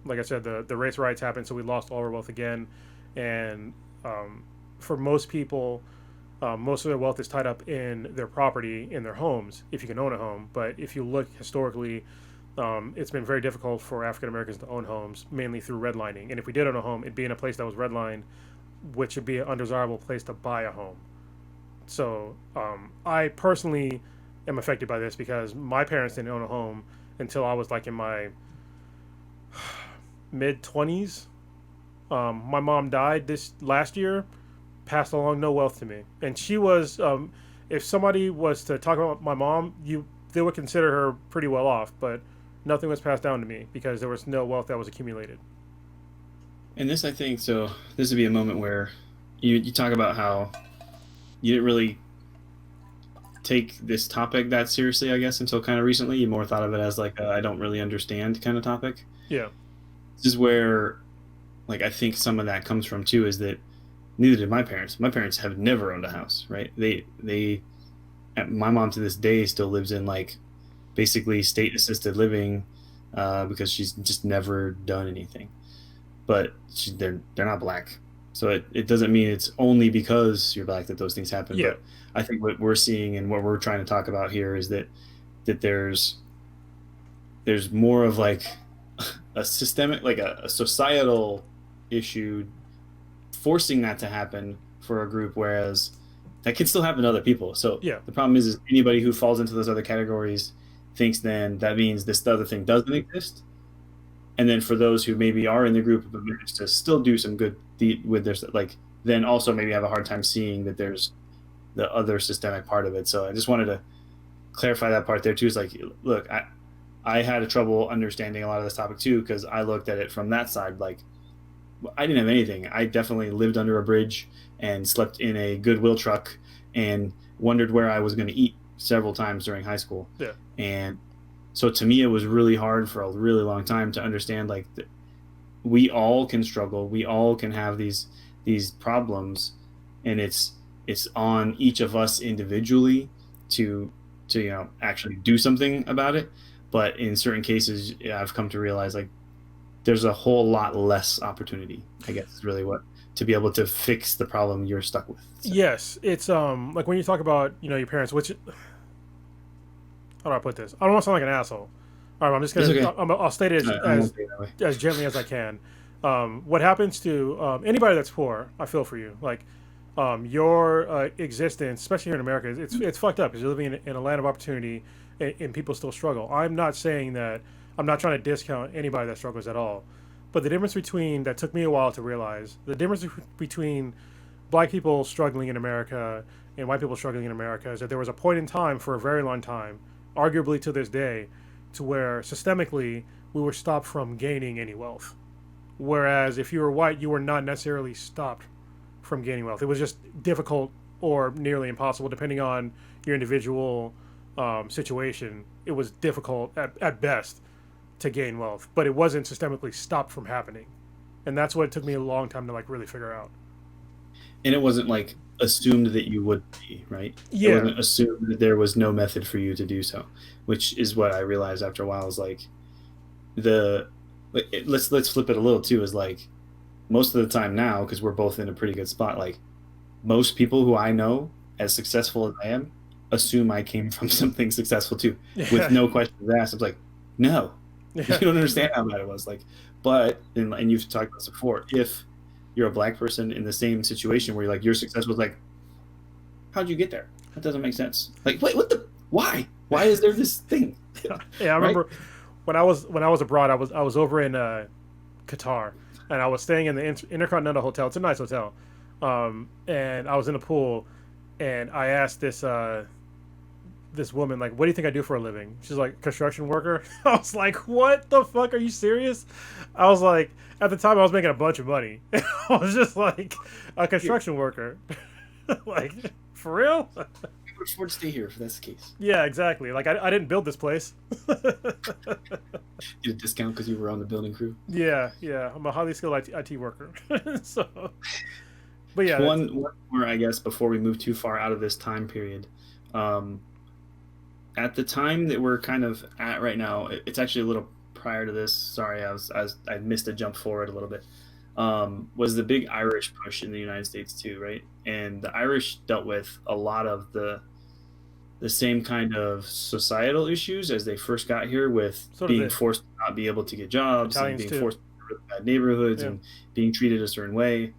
like I said, the race riots happened, so we lost all our wealth again. And for most people, most of their wealth is tied up in their property, in their homes, if you can own a home. But if you look historically, it's been very difficult for African Americans to own homes, mainly through redlining. And if we did own a home, it'd be in a place that was redlined, which would be an undesirable place to buy a home. So I personally am affected by this because my parents didn't own a home until I was like in my mid-20s. My mom died this last year, passed along no wealth to me. And she was, if somebody was to talk about my mom, they would consider her pretty well off, but nothing was passed down to me because there was no wealth that was accumulated. And this, I think, so this would be a moment where you talk about how you didn't really take this topic that seriously, I guess, until kind of recently. You more thought of it as like I don't really understand kind of topic. Yeah. This is where like I think some of that comes from too is that neither did my parents. My parents have never owned a house, right? They my mom to this day still lives in like basically state assisted living because she's just never done anything. But they're not black, so it doesn't mean it's only because you're black that those things happen. Yeah. But I think what we're seeing and what we're trying to talk about here is that there's more of like a systemic, like a societal issue forcing that to happen for a group, whereas that can still happen to other people. So Yeah. the problem is anybody who falls into those other categories thinks then that means this other thing doesn't exist. And then for those who maybe are in the group but manage to still do some good with their, like, then also maybe have a hard time seeing that there's the other systemic part of it. So I just wanted to clarify that part there too. Is like, look, I had a trouble understanding a lot of this topic too because I looked at it from that side. Like, I didn't have anything. I definitely lived under a bridge and slept in a Goodwill truck and wondered where I was going to eat several times during high school. Yeah. And so to me, it was really hard for a really long time to understand like we all can struggle. We all can have these problems, and it's on each of us individually to actually do something about it. But in certain cases, I've come to realize like there's a whole lot less opportunity, I guess, is really what, to be able to fix the problem you're stuck with. So. Yes, it's like when you talk about your parents, which how do I put this? I don't want to sound like an asshole. All right, I'm just gonna Okay. I'll state it as gently as I can. What happens to anybody that's poor? I feel for you. Like your existence, especially here in America, it's fucked up because you're living in a land of opportunity, and people still struggle. I'm not saying that. I'm not trying to discount anybody that struggles at all. But the difference between that took me a while to realize the difference between black people struggling in America and white people struggling in America is that there was a point in time for a very long time, arguably to this day, to where systemically we were stopped from gaining any wealth. Whereas if you were white, you were not necessarily stopped from gaining wealth. It was just difficult or nearly impossible, depending on your individual situation. It was difficult at best to gain wealth, but it wasn't systemically stopped from happening. And that's what it took me a long time to like really figure out. And it wasn't like assumed that you would be, right? Yeah. It wasn't assumed that there was no method for you to do so, which is what I realized after a while is like let's flip it a little too, is like most of the time now, because we're both in a pretty good spot, like most people who I know, as successful as I am, assume I came from something successful too, with no questions asked. I'm like, no, you don't understand how bad it was. Like, but and you've talked about this before, if you're a black person in the same situation where you're like, you're successful, it's like, how'd you get there? That doesn't make sense. Like, wait, why is there this thing? Yeah, I remember when I was abroad, I was over in Qatar, and I was staying in the Intercontinental Hotel. It's a nice hotel, and I was in the pool, and I asked this woman, like, what do you think I do for a living? She's like, construction worker. I was like, what the fuck? Are you serious? I was like, at the time I was making a bunch of money. I was just like, a construction worker. Like, for real? I would afford to stay here if that's the case. Yeah, exactly. Like, I didn't build this place. Get a discount because you were on the building crew. Yeah. I'm a highly skilled IT worker. So, but yeah. One more, I guess, before we move too far out of this time period. At the time that we're kind of at right now, it's actually a little prior to this. Sorry, I missed a jump forward a little bit. Was the big Irish push in the United States too, right? And the Irish dealt with a lot of the same kind of societal issues as they first got here, with being forced to not be able to get jobs, Italians and being too. forced to live in bad neighborhoods, and being treated a certain way.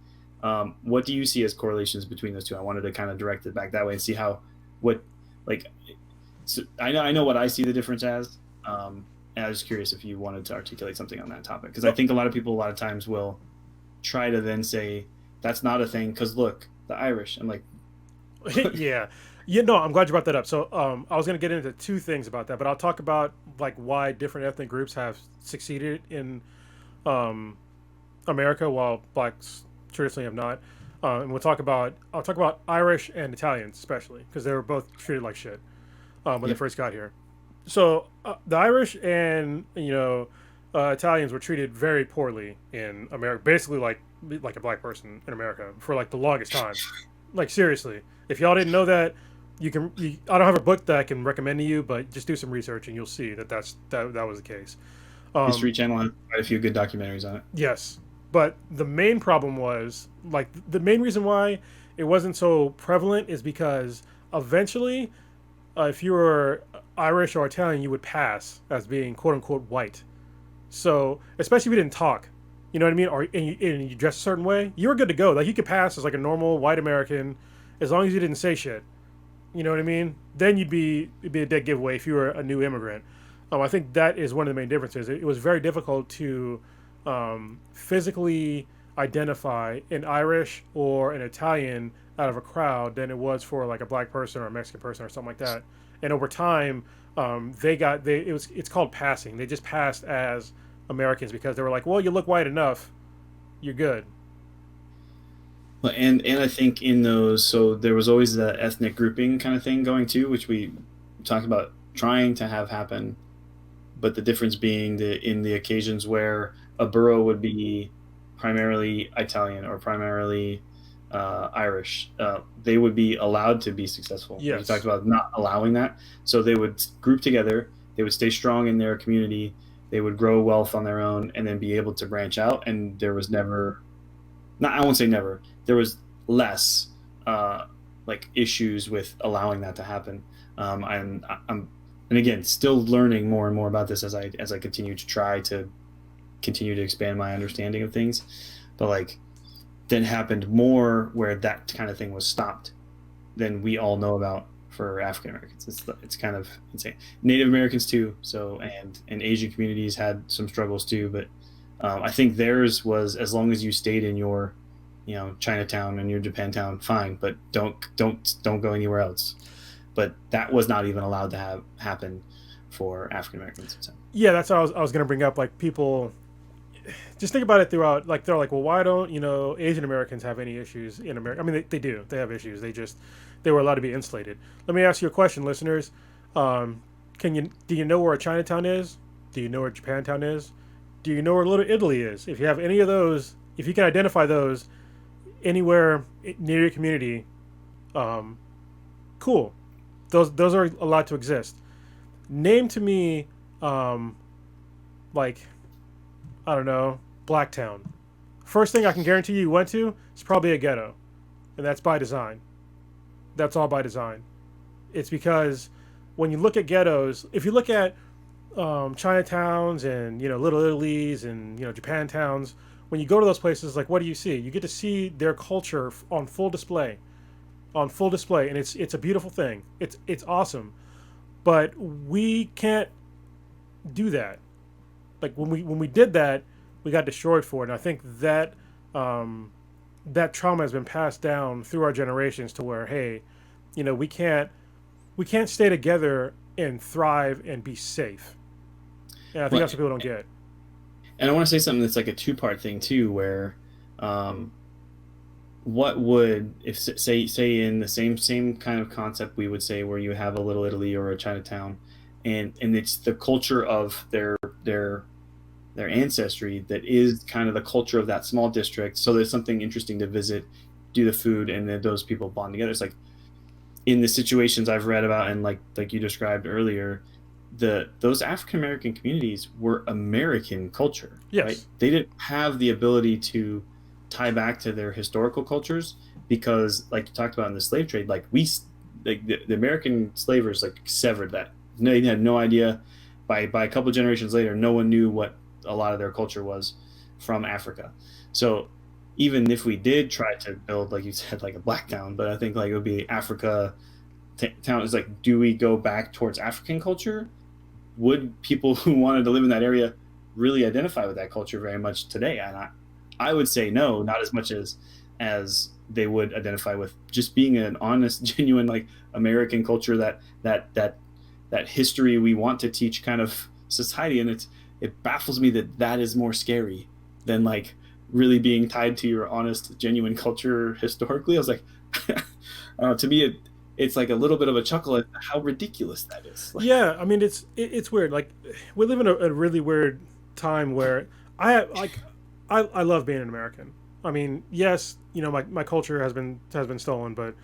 What do you see as correlations between those two? I wanted to kind of direct it back that way and see so I know what I see the difference as, and I was curious if you wanted to articulate something on that topic, because I think a lot of people a lot of times will try to then say that's not a thing because look, the Irish. I'm like, yeah. No, I'm glad you brought that up. So I was going to get into two things about that, but I'll talk about like why different ethnic groups have succeeded in America while blacks traditionally have not. And I'll talk about Irish and Italians especially, because they were both treated like shit when they first got here. So the Irish and Italians were treated very poorly in America, basically like a black person in America for like the longest time. Like seriously, if y'all didn't know that, I don't have a book that I can recommend to you, but just do some research and you'll see that was the case. History Channel has quite a few good documentaries on it. Yes, but the main problem was like the main reason why it wasn't so prevalent is because eventually, if you were Irish or Italian, you would pass as being quote unquote white. So especially if you didn't talk, you know what I mean, or and you dress a certain way, you were good to go. Like you could pass as like a normal white American, as long as you didn't say shit. You know what I mean? Then it'd be a dead giveaway if you were a new immigrant. I think that is one of the main differences. It was very difficult to physically identify an Irish or an Italian out of a crowd than it was for like a black person or a Mexican person or something like that. And over time, it's called passing. They just passed as Americans because they were like, well, you look white enough, you're good. Well, and I think in those, so there was always the ethnic grouping kind of thing going too, which we talked about trying to have happen, but the difference being that in the occasions where a borough would be primarily Italian or primarily Irish, they would be allowed to be successful. Like you Yes. talked about not allowing that, so they would group together, they would stay strong in their community, they would grow wealth on their own, and then be able to branch out. And there was never, not I won't say never, there was less uh, like issues with allowing that to happen. I'm and again still learning more and more about this as I continue to try to continue to expand my understanding of things. But like then happened more where that kind of thing was stopped than we all know about for African Americans. It's kind of insane. Native Americans too. So and Asian communities had some struggles too. But I think theirs was as long as you stayed in your Chinatown and your Japantown, fine, but don't go anywhere else. But that was not even allowed to have happen for African Americans. So. Yeah, that's what I was going to bring up. Like people, just think about it throughout. Like they're like, well, why don't Asian Americans have any issues in America? I mean, they do. They have issues. They were allowed to be insulated. Let me ask you a question, listeners. Um, do you know where Chinatown is? Do you know where Japantown is? Do you know where Little Italy is? If you have any of those, if you can identify those anywhere near your community, um, cool. Those are allowed to exist. Name to me, um, like I don't know, Blacktown. First thing I can guarantee you went to is probably a ghetto, and that's by design. That's all by design. It's because when you look at ghettos, if you look at Chinatowns and Little Italy's and Japantowns, when you go to those places, like what do you see? You get to see their culture on full display, and it's a beautiful thing. It's awesome, but we can't do that. Like when we did that, we got destroyed for it. And I think that um, that trauma has been passed down through our generations to where hey, we can't stay together and thrive and be safe. And I think Well, that's what people don't get. and I want to say something that's like a two-part thing too, where um, what would if say in the same kind of concept we would say where you have a Little Italy or a Chinatown, and it's the culture of their their ancestry that is kind of the culture of that small district. So there's something interesting to visit, do the food, and then those people bond together. It's like in the situations I've read about and like you described earlier, those African American communities were American culture, right? Yes. They didn't have the ability to tie back to their historical cultures because, like you talked about in the slave trade, like the American slavers like severed that. They had no idea. By a couple of generations later, no one knew what a lot of their culture was from Africa. So even if we did try to build, like you said, like a black town, but I think like it would be Africa town is like, do we go back towards African culture? Would people who wanted to live in that area really identify with that culture very much today? And I would say no, not as much as they would identify with just being an honest, genuine like American culture that history we want to teach kind of society. And it baffles me that that is more scary than like really being tied to your honest, genuine culture historically. I was like, to me, it's like a little bit of a chuckle at how ridiculous that is. Like, Yeah, I mean it's weird. Like we live in a really weird time where like I love being an American. I mean, yes, my culture has been stolen, but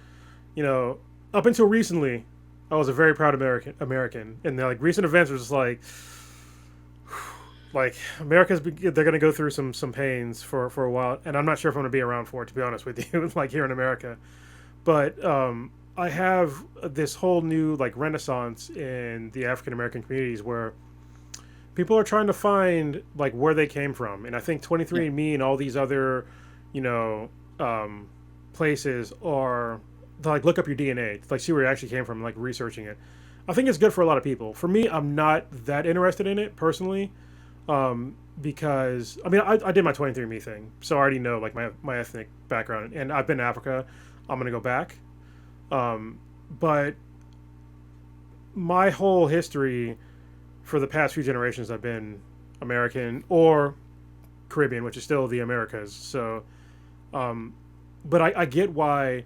up until recently, I was a very proud American, and like recent events were just like they're gonna go through some pains for a while, and I'm not sure if I'm gonna be around for it, to be honest with you, like here in America. But I have this whole new like renaissance in the African American communities where people are trying to find like where they came from, and I think 23andMe and all these other, you know, places are to, like look up your DNA, to, like see where it actually came from, like researching it. I think it's good for a lot of people. For me, I'm not that interested in it personally, because I mean I did my 23andMe thing, so I already know like my ethnic background, and I've been to Africa. I'm gonna go back, but my whole history for the past few generations I've been American or Caribbean, which is still the Americas. So, but I get why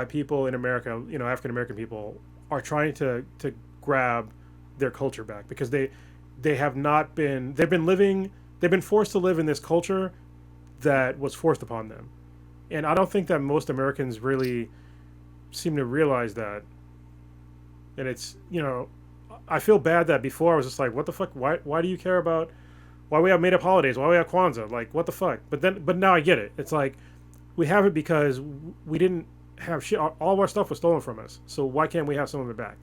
people in America, African American people, are trying to grab their culture back, because they have not been they've been forced to live in this culture that was forced upon them, and I don't think that most Americans really seem to realize that. And it's I feel bad that before I was just like, what the fuck? Why do you care about why we have made up holidays? Why we have Kwanzaa? Like, what the fuck? But now I get it. It's like we have it because we didn't have shit. All of our stuff was stolen from us. So why can't we have some of it back?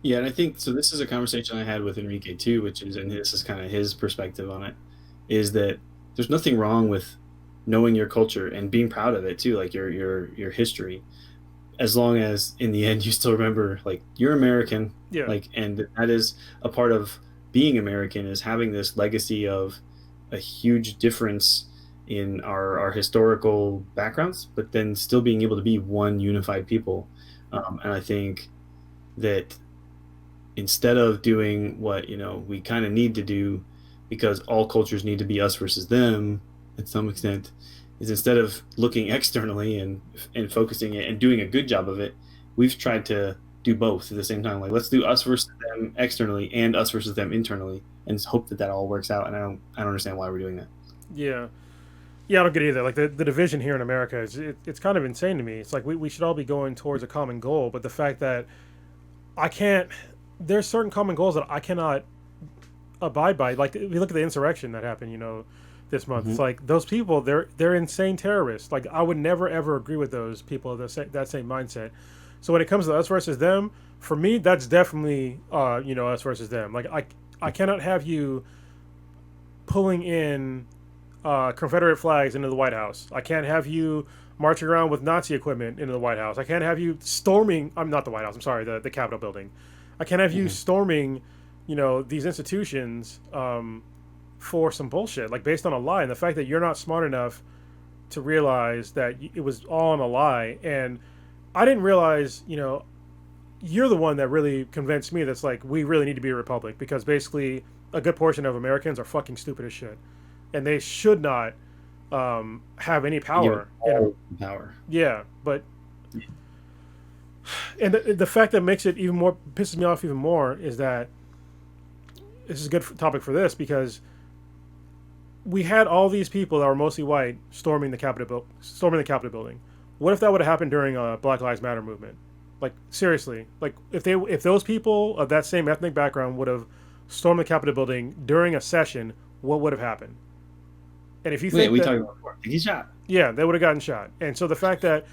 Yeah, and I think so. This is a conversation I had with Enrique too, which is, and this is kind of his perspective on it, is that there's nothing wrong with knowing your culture and being proud of it too, like your history, as long as in the end you still remember like you're American, Yeah, like, and that is a part of being American, is having this legacy of a huge difference in our historical backgrounds, but then still being able to be one unified people. And I think that instead of doing what we kind of need to do, because all cultures need to be us versus them at some extent, is instead of looking externally and focusing it and doing a good job of it, we've tried to do both at the same time. Like, let's do us versus them externally and us versus them internally, and just hope that that all works out. And I don't understand why we're doing that. yeah, yeah. I don't get it either. Like the division here in America it's kind of insane to me. It's like we should all be going towards a common goal, but the fact that I can't, there's certain common goals that I cannot abide by. Like if you look at the insurrection that happened, this month. Hmm. It's like those people, they're insane terrorists. Like I would never ever agree with those people that same mindset. So when it comes to us versus them, for me, that's definitely us versus them. Like I cannot have you pulling in Confederate flags into the White House. I can't have you marching around with Nazi equipment into the White House. I can't have you storming. I'm not the White House. I'm sorry, the Capitol building. I can't have you Hmm. storming, these institutions for some bullshit, like based on a lie. And the fact that you're not smart enough to realize that it was all on a lie, and I didn't realize, you're the one that really convinced me that's like we really need to be a republic, because basically a good portion of Americans are fucking stupid as shit, and they should not have any Give it power. all power. Yeah, but and the fact that makes it even more pisses me off even more is that this is a good topic for this, because we had all these people that were mostly white storming the Capitol building. What if that would have happened during a Black Lives Matter movement? Like seriously, like if those people of that same ethnic background would have stormed the Capitol building during a session, what would have happened? And if you Wait, think we that, talked about before. He shot. yeah, they would have gotten shot. And so the fact that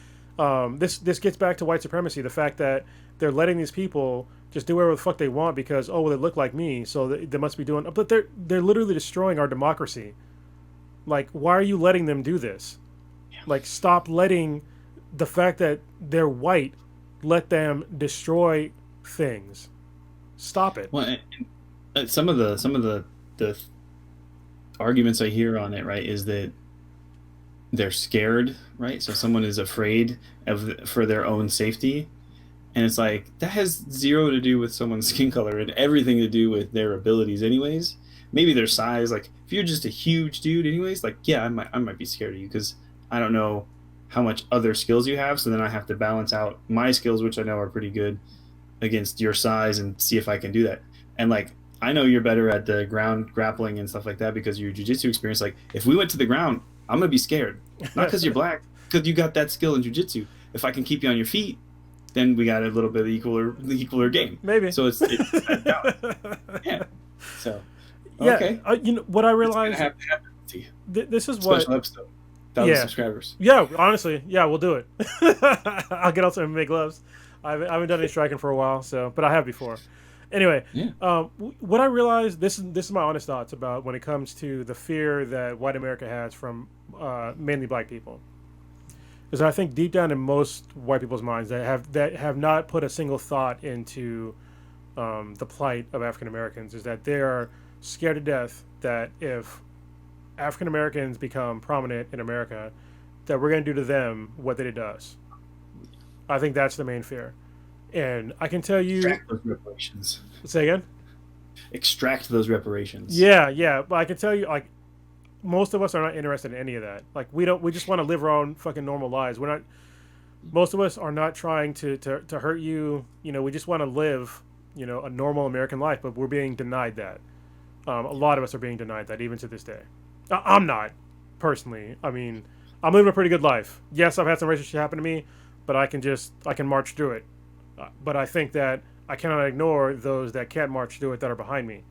this gets back to white supremacy, the fact that they're letting these people just do whatever the fuck they want because, oh, well, they look like me, so they must be doing. But they're literally destroying our democracy. Like, why are you letting them do this? Like, stop letting the fact that they're white let them destroy things. Stop it. Well, some of the arguments I hear on it, right, is that they're scared, right? So someone is afraid for their own safety, and it's like that has zero to do with someone's skin color and everything to do with their abilities, anyways. Maybe their size. Like if you're just a huge dude, anyways, like yeah, I might be scared of you because I don't know how much other skills you have. So then I have to balance out my skills, which I know are pretty good, against your size and see if I can do that. And like I know you're better at the ground grappling and stuff like that because of your jujitsu experience. Like, if we went to the ground, I'm gonna be scared, not because you're black, because you got that skill in jujitsu. If I can keep you on your feet, then we got a little bit of equaler game. Maybe. So it's yeah. So Yeah, okay, you know what I it's gonna realized. have to happen to you. This is what. Special episode, 1,000 Yeah. subscribers. Yeah, honestly, yeah, we'll do it. I'll get out some and make gloves. I haven't done any striking for a while, so but I have before. Anyway, Yeah. what I realized, this is my honest thoughts about when it comes to the fear that white America has from mainly black people, is I think deep down in most white people's minds that have not put a single thought into the plight of African Americans is that they are scared to death that if African Americans become prominent in America, that we're going to do to them what they did to us. I think that's the main fear. And I can tell you. Extract those reparations. Say again? Extract those reparations. Yeah. But I can tell you, like, most of us are not interested in any of that. Like, we just want to live our own fucking normal lives. Most of us are not trying to hurt you. You know, we just want to live, you know, a normal American life, but we're being denied that. A lot of us are being denied that even to this day. I'm not, personally. I mean, I'm living a pretty good life. Yes, I've had some racist shit happen to me, but I can march through it. But I think that I cannot ignore those that can't march through it that are behind me.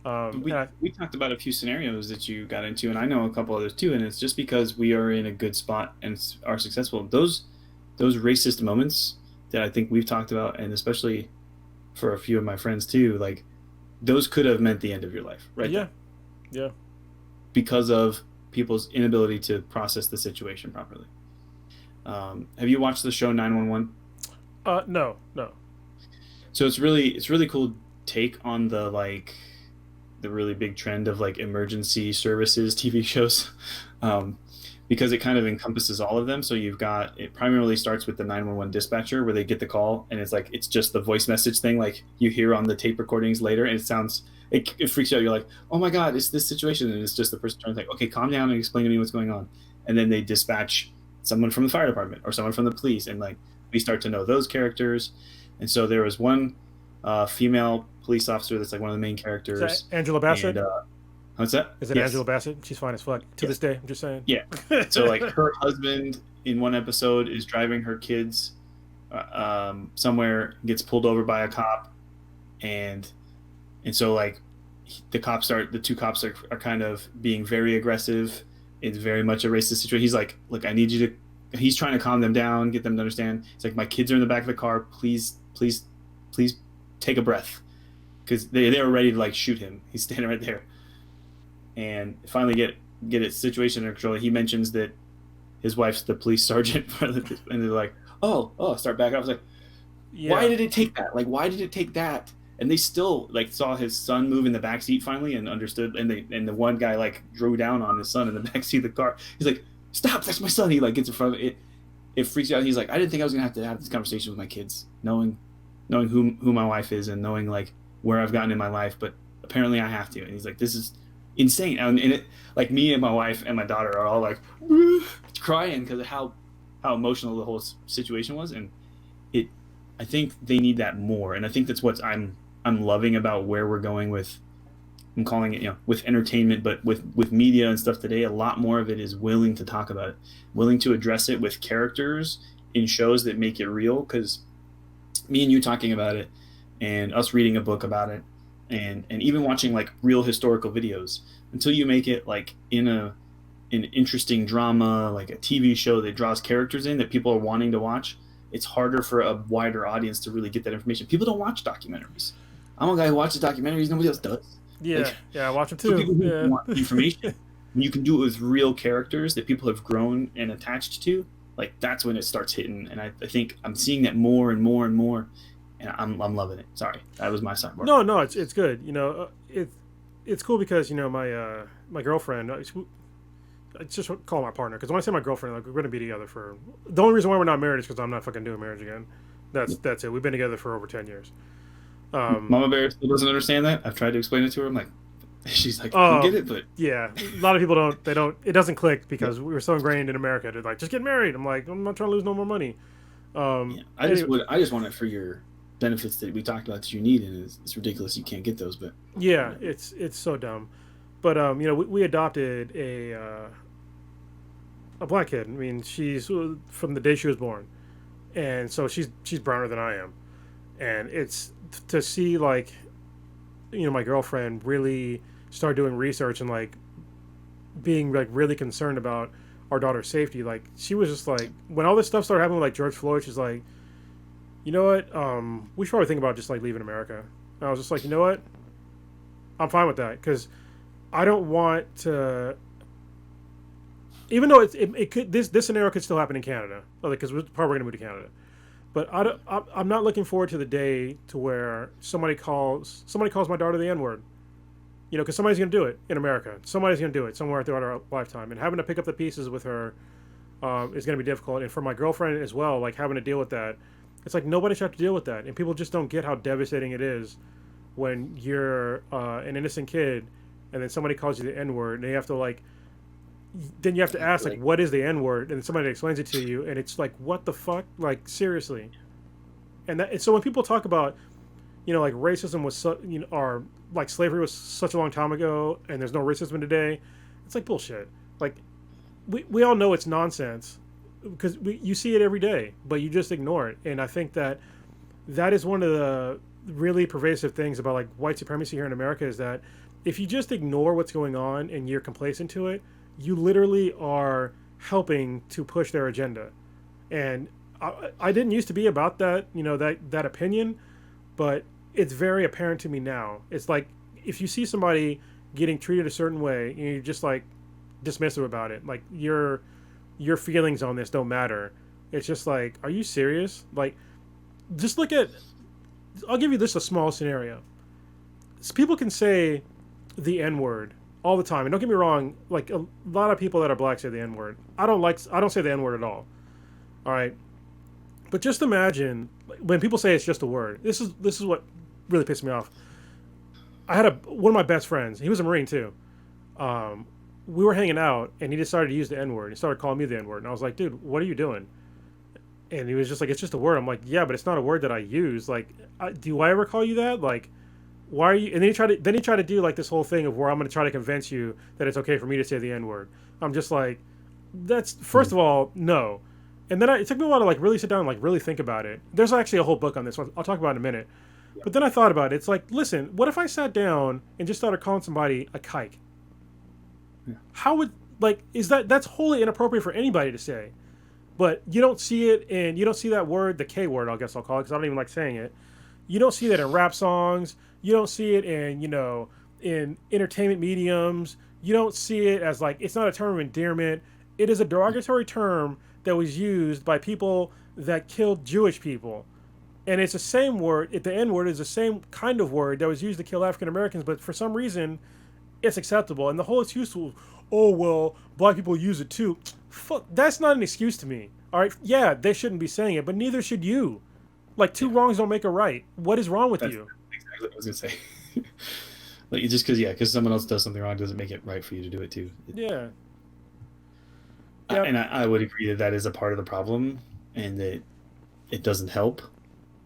We talked about a few scenarios that you got into, and I know a couple others too. And it's just because we are in a good spot and are successful. Those racist moments that I think we've talked about, and especially for a few of my friends too, like those could have meant the end of your life, right? Yeah, there. yeah. Because of people's inability to process the situation properly. Have you watched the show 911? No. So it's really cool take on the really big trend of like emergency services TV shows, because it kind of encompasses all of them. So it primarily starts with the 911 dispatcher where they get the call and it's just the voice message thing like you hear on the tape recordings later, and it freaks you out. You're like, oh my god, it's this situation, and it's just the person trying to think, okay, calm down and explain to me what's going on, and then they dispatch someone from the fire department or someone from the police, and like we start to know those characters. And so there was one female police officer that's like one of the main characters. Is that Angela Bassett? And, what's that? Is it Yes. Angela Bassett? She's fine as fuck to this day. I'm just saying. Yeah. So like her husband in one episode is driving her kids somewhere, gets pulled over by a cop, and so like the two cops are kind of being very aggressive. It's very much a racist situation. He's like, look, I need you to. He's trying to calm them down, get them to understand. It's like, my kids are in the back of the car. Please take a breath, because they were ready to like shoot him. He's standing right there, and finally get it situation under control. He mentions that his wife's the police sergeant, and they're like, oh, start backing up. I was like, Yeah. why did it take that? Like, why did it take that? And they still like saw his son move in the back seat finally and understood. And the one guy like drew down on his son in the back seat of the car. He's like, stop, that's my son. He like gets in front of it. It freaks you out. He's like, I didn't think I was gonna have to have this conversation with my kids, knowing who my wife is and knowing like where I've gotten in my life, but apparently I have to. And he's like, this is insane. And it, like, me and my wife and my daughter are all like crying because of how emotional the whole situation was. And I think they need that more. And I think that's what I'm loving about where we're going with, I'm calling it, with entertainment, but with media and stuff today. A lot more of it is willing to talk about it, willing to address it with characters in shows that make it real. Because me and you talking about it, and us reading a book about it, and even watching like real historical videos, until you make it like in an interesting drama, like a TV show that draws characters in that people are wanting to watch, it's harder for a wider audience to really get that information. People don't watch documentaries. I'm a guy who watches documentaries. Nobody else does. Yeah, I watch them So too. people who Yeah. want information, when you can do it with real characters that people have grown and attached to, like that's when it starts hitting. And I think I'm seeing that more and more and more, and I'm loving it. Sorry, that was my sidebar. No, it's good. It's cool because my girlfriend. I just call my partner, because when I say my girlfriend, like, we're going to be together for. The only reason why we're not married is because I'm not fucking doing marriage again. That's it. We've been together for over 10 years. Mama Bear still doesn't understand that. I've tried to explain it to her. I'm like, she's like, Oh, I get it, but Yeah, a lot of people don't. They don't. It doesn't click because we were so ingrained in America to like just get married. I'm like, I'm not trying to lose no more money. I just want it for your benefits that we talked about that you need, and it's ridiculous you can't get those. But Yeah, it's so dumb. But you know, we adopted a black kid. I mean, she's from the day she was born, and so she's browner than I am, and it's to see like, you know, my girlfriend really start doing research and like being like really concerned about our daughter's safety. Like she was just like when all this stuff started happening with like George Floyd, she's like, you know what, we should probably think about just like leaving America. And I was just like, you know what, I'm fine with that because I don't want to. Even though it could this scenario could still happen in Canada, because we're probably going to move to Canada. But I'm not looking forward to the day to where somebody calls my daughter the N word. You know, because somebody's going to do it in America. Somebody's going to do it somewhere throughout our lifetime, and having to pick up the pieces with her is going to be difficult. And for my girlfriend as well, like having to deal with that, it's like nobody should have to deal with that, and people just don't get how devastating it is when you're an innocent kid, and then somebody calls you the N word, and you have to like then you have to ask like what is the N word, and somebody explains it to you, and it's like what the fuck, like seriously. And so when people talk about, you know, like racism was you know, or like slavery was such a long time ago and there's no racism today, it's like bullshit. Like we all know it's nonsense because you see it every day, but you just ignore it. And I think that is one of the really pervasive things about like white supremacy here in America, is that if you just ignore what's going on and you're complacent to it, you literally are helping to push their agenda. And I didn't used to be about that, you know, that opinion, but it's very apparent to me now. It's like if you see somebody getting treated a certain way, and you're just like dismissive about it, like your feelings on this don't matter. It's just like, are you serious? Like, just look at. I'll give you this a small scenario. So people can say the N word all the time, and don't get me wrong. Like a lot of people that are black say the N word. I don't say the N word at all. All right. But just imagine when people say it's just a word. This is what really pissed me off. I had one of my best friends. He was a Marine too. We were hanging out, and he decided to use the N word. He started calling me the N word, and I was like, "Dude, what are you doing?" And he was just like, "It's just a word." I'm like, "Yeah, but it's not a word that I use. Like, do I ever call you that? Like, why are you?" And then he tried to do like this whole thing of where I'm going to try to convince you that it's okay for me to say the N word. I'm just like, that's first of all, no. And then it took me a while to like really sit down and like really think about it. There's actually a whole book on this one. I'll talk about it in a minute. But then I thought about it. It's like, listen, what if I sat down and just started calling somebody a kike? Yeah. How would like that's wholly inappropriate for anybody to say. But you don't see it, and you don't see that word, the K word, I guess I'll call it, because I don't even like saying it. You don't see that in rap songs. You don't see it in, you know, in entertainment mediums. You don't see it as like, it's not a term of endearment. It is a derogatory term that was used by people that killed Jewish people. And it's the same word, the N word is the same kind of word that was used to kill African Americans, but for some reason, it's acceptable. And the whole excuse was, oh, well, black people use it too. Fuck, that's not an excuse to me. All right, yeah, they shouldn't be saying it, but neither should you. Like, two wrongs don't make a right. What is wrong with you? Exactly what I was gonna say. Like, just because someone else does something wrong doesn't make it right for you to do it too. Yeah. And I would agree that is a part of the problem, and that it doesn't help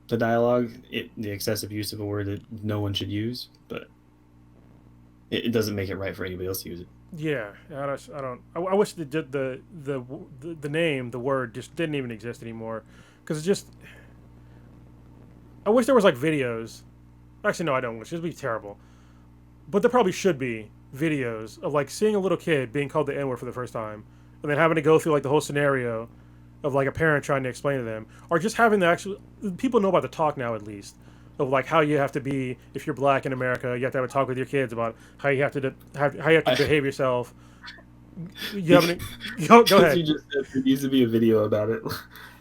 the dialogue. The excessive use of a word that no one should use, but it doesn't make it right for anybody else to use it. Yeah, I don't. I wish the name, the word, just didn't even exist anymore, because it just. I wish there was like videos. Actually, no, I don't wish. It'd be terrible. But there probably should be videos of like seeing a little kid being called the N word for the first time, and then having to go through like the whole scenario of like a parent trying to explain to them, or just having the actual people know about the talk now at least of like how you have to be if you're black in America. You have to have a talk with your kids about how you have to behave yourself. You haven't go ahead. You just said there needs to be a video about it,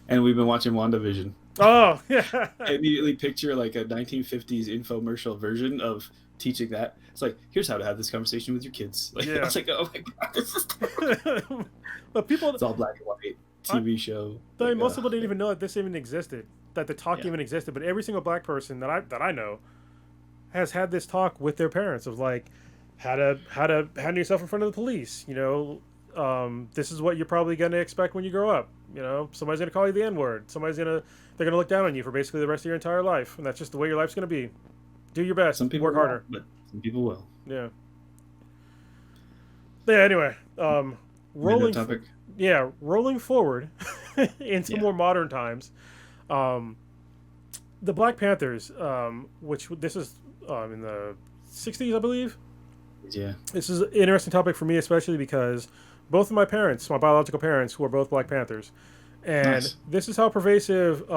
and we've been watching WandaVision. Oh yeah. I immediately picture like a 1950s infomercial version of teaching that. It's like, here's how to have this conversation with your kids. Like, Yeah. I was like, oh my god, this is But people, it's all black and white TV show. I mean, Like, most people didn't even know that this even existed, that the talk Yeah. even existed. But every single black person that I know has had this talk with their parents of like how to handle yourself in front of the police. You know, this is what you're probably going to expect when you grow up. You know, somebody's gonna call you the N-word. They're gonna look down on you for basically the rest of your entire life, and that's just the way your life's gonna be. Do your best. Some people Work harder. won't, but some people will. Yeah. Yeah. Anyway, Random rolling. topic. Rolling forward into Yeah. more modern times. The Black Panthers, which this is in the '60s, I believe. Yeah. This is an interesting topic for me, especially because both of my parents, my biological parents, were both Black Panthers, and Nice. this is how pervasive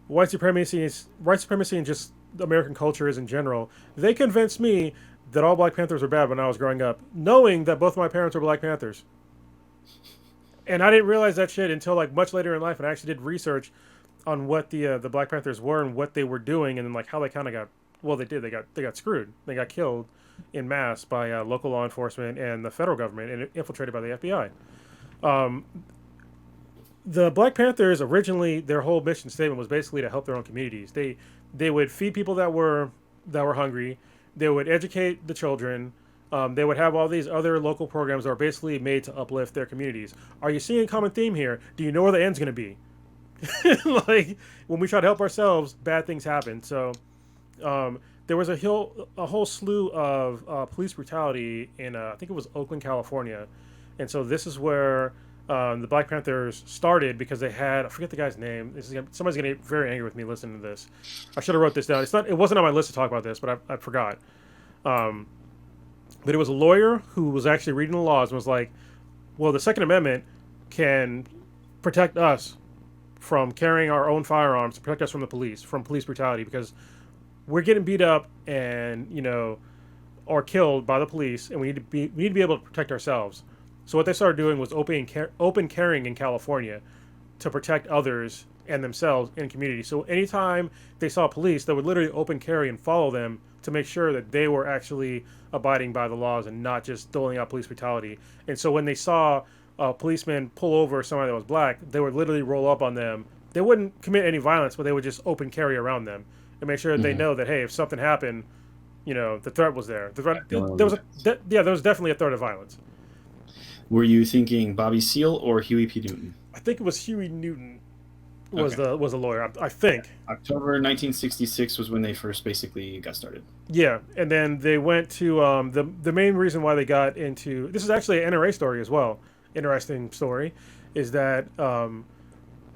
white supremacy, and just American culture is in general. They convinced me that all Black Panthers were bad when I was growing up, knowing that both of my parents were Black Panthers, and I didn't realize that shit until like much later in life, and I actually did research on what the Black Panthers were and what they were doing, and then like how they kind of got they got screwed. They got killed in mass by local law enforcement and the federal government, and infiltrated by the FBI. Um, the Black Panthers originally, their whole mission statement was basically to help their own communities. They would feed people that were hungry. They would educate the children. They would have all these other local programs that are basically made to uplift their communities. Are you seeing a common theme here? Do you know where the end's going to be? Like when we try to help ourselves, bad things happen. So there was a whole slew of police brutality in I think it was Oakland, California, and so this is where the Black Panthers started because they had, I forget the guy's name. Somebody's gonna get very angry with me listening to this. I should have wrote this down. It wasn't on my list to talk about this, but I forgot. Um, but it was a lawyer who was actually reading the laws and was like, well, the Second Amendment can protect us from carrying our own firearms, to protect us from the police, from police brutality, because we're getting beat up and or killed by the police, and we need to be able to protect ourselves. So what they started doing was open carrying in California to protect others and themselves in community. So anytime they saw police, they would literally open carry and follow them to make sure that they were actually abiding by the laws and not just doling out police brutality. And so when they saw a policeman pull over somebody that was black, they would literally roll up on them. They wouldn't commit any violence, but they would just open carry around them and make sure that they know that, hey, if something happened, the threat was there. There was definitely a threat of violence. Were you thinking Bobby Seale or Huey P. Newton? I think it was Huey Newton was the lawyer. I think. October 1966 was when they first basically got started. Yeah, and then they went to the main reason why they got into this is actually an NRA story as well. Interesting story is that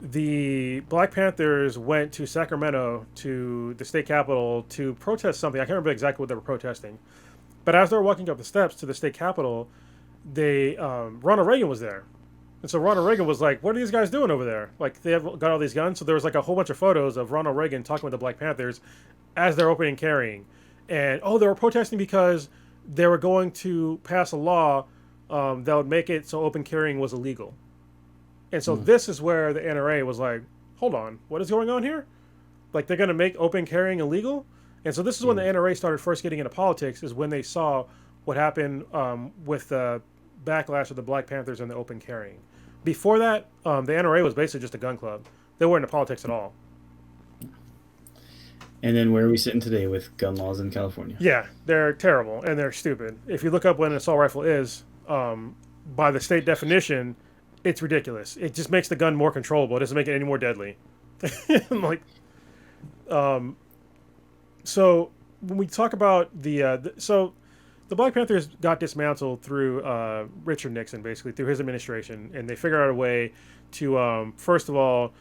the Black Panthers went to Sacramento, to the state capitol, to protest something. I can't remember exactly what they were protesting, but as they were walking up the steps to the state capitol, Ronald Reagan was there. And so Ronald Reagan was like, what are these guys doing over there? Like, they have got all these guns. So there was like a whole bunch of photos of Ronald Reagan talking with the Black Panthers as they're opening carrying. And, they were protesting because they were going to pass a law that would make it so open carrying was illegal. And so this is where the NRA was like, hold on, what is going on here? Like, they're going to make open carrying illegal? And so this is when the NRA started first getting into politics, is when they saw what happened with the backlash of the Black Panthers and the open carrying. Before that, the NRA was basically just a gun club. They weren't into politics at all. And then where are we sitting today with gun laws in California? Yeah, they're terrible and they're stupid. If you look up what an assault rifle is, by the state definition, it's ridiculous. It just makes the gun more controllable. It doesn't make it any more deadly. So when we talk about the Black Panthers got dismantled through Richard Nixon, basically through his administration, and they figured out a way to first of all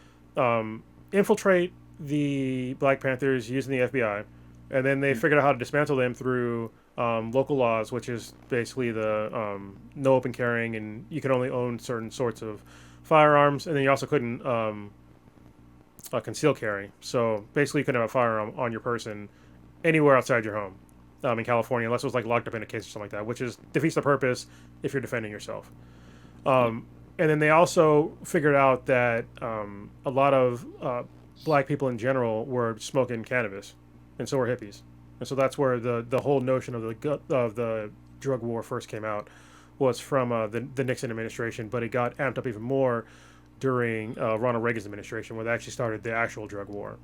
infiltrate the Black Panthers using the FBI, and then they figured out how to dismantle them through local laws, which is basically the no open carrying, and you could only own certain sorts of firearms, and then you also couldn't conceal carry. So basically, you couldn't have a firearm on your person anywhere outside your home in California, unless it was like locked up in a case or something like that, which defeats the purpose if you're defending yourself. And then they also figured out that a lot of black people in general were smoking cannabis, and so were hippies. And so that's where the whole notion of the drug war first came out, was from the Nixon administration, but it got amped up even more during Ronald Reagan's administration, where they actually started the actual drug war,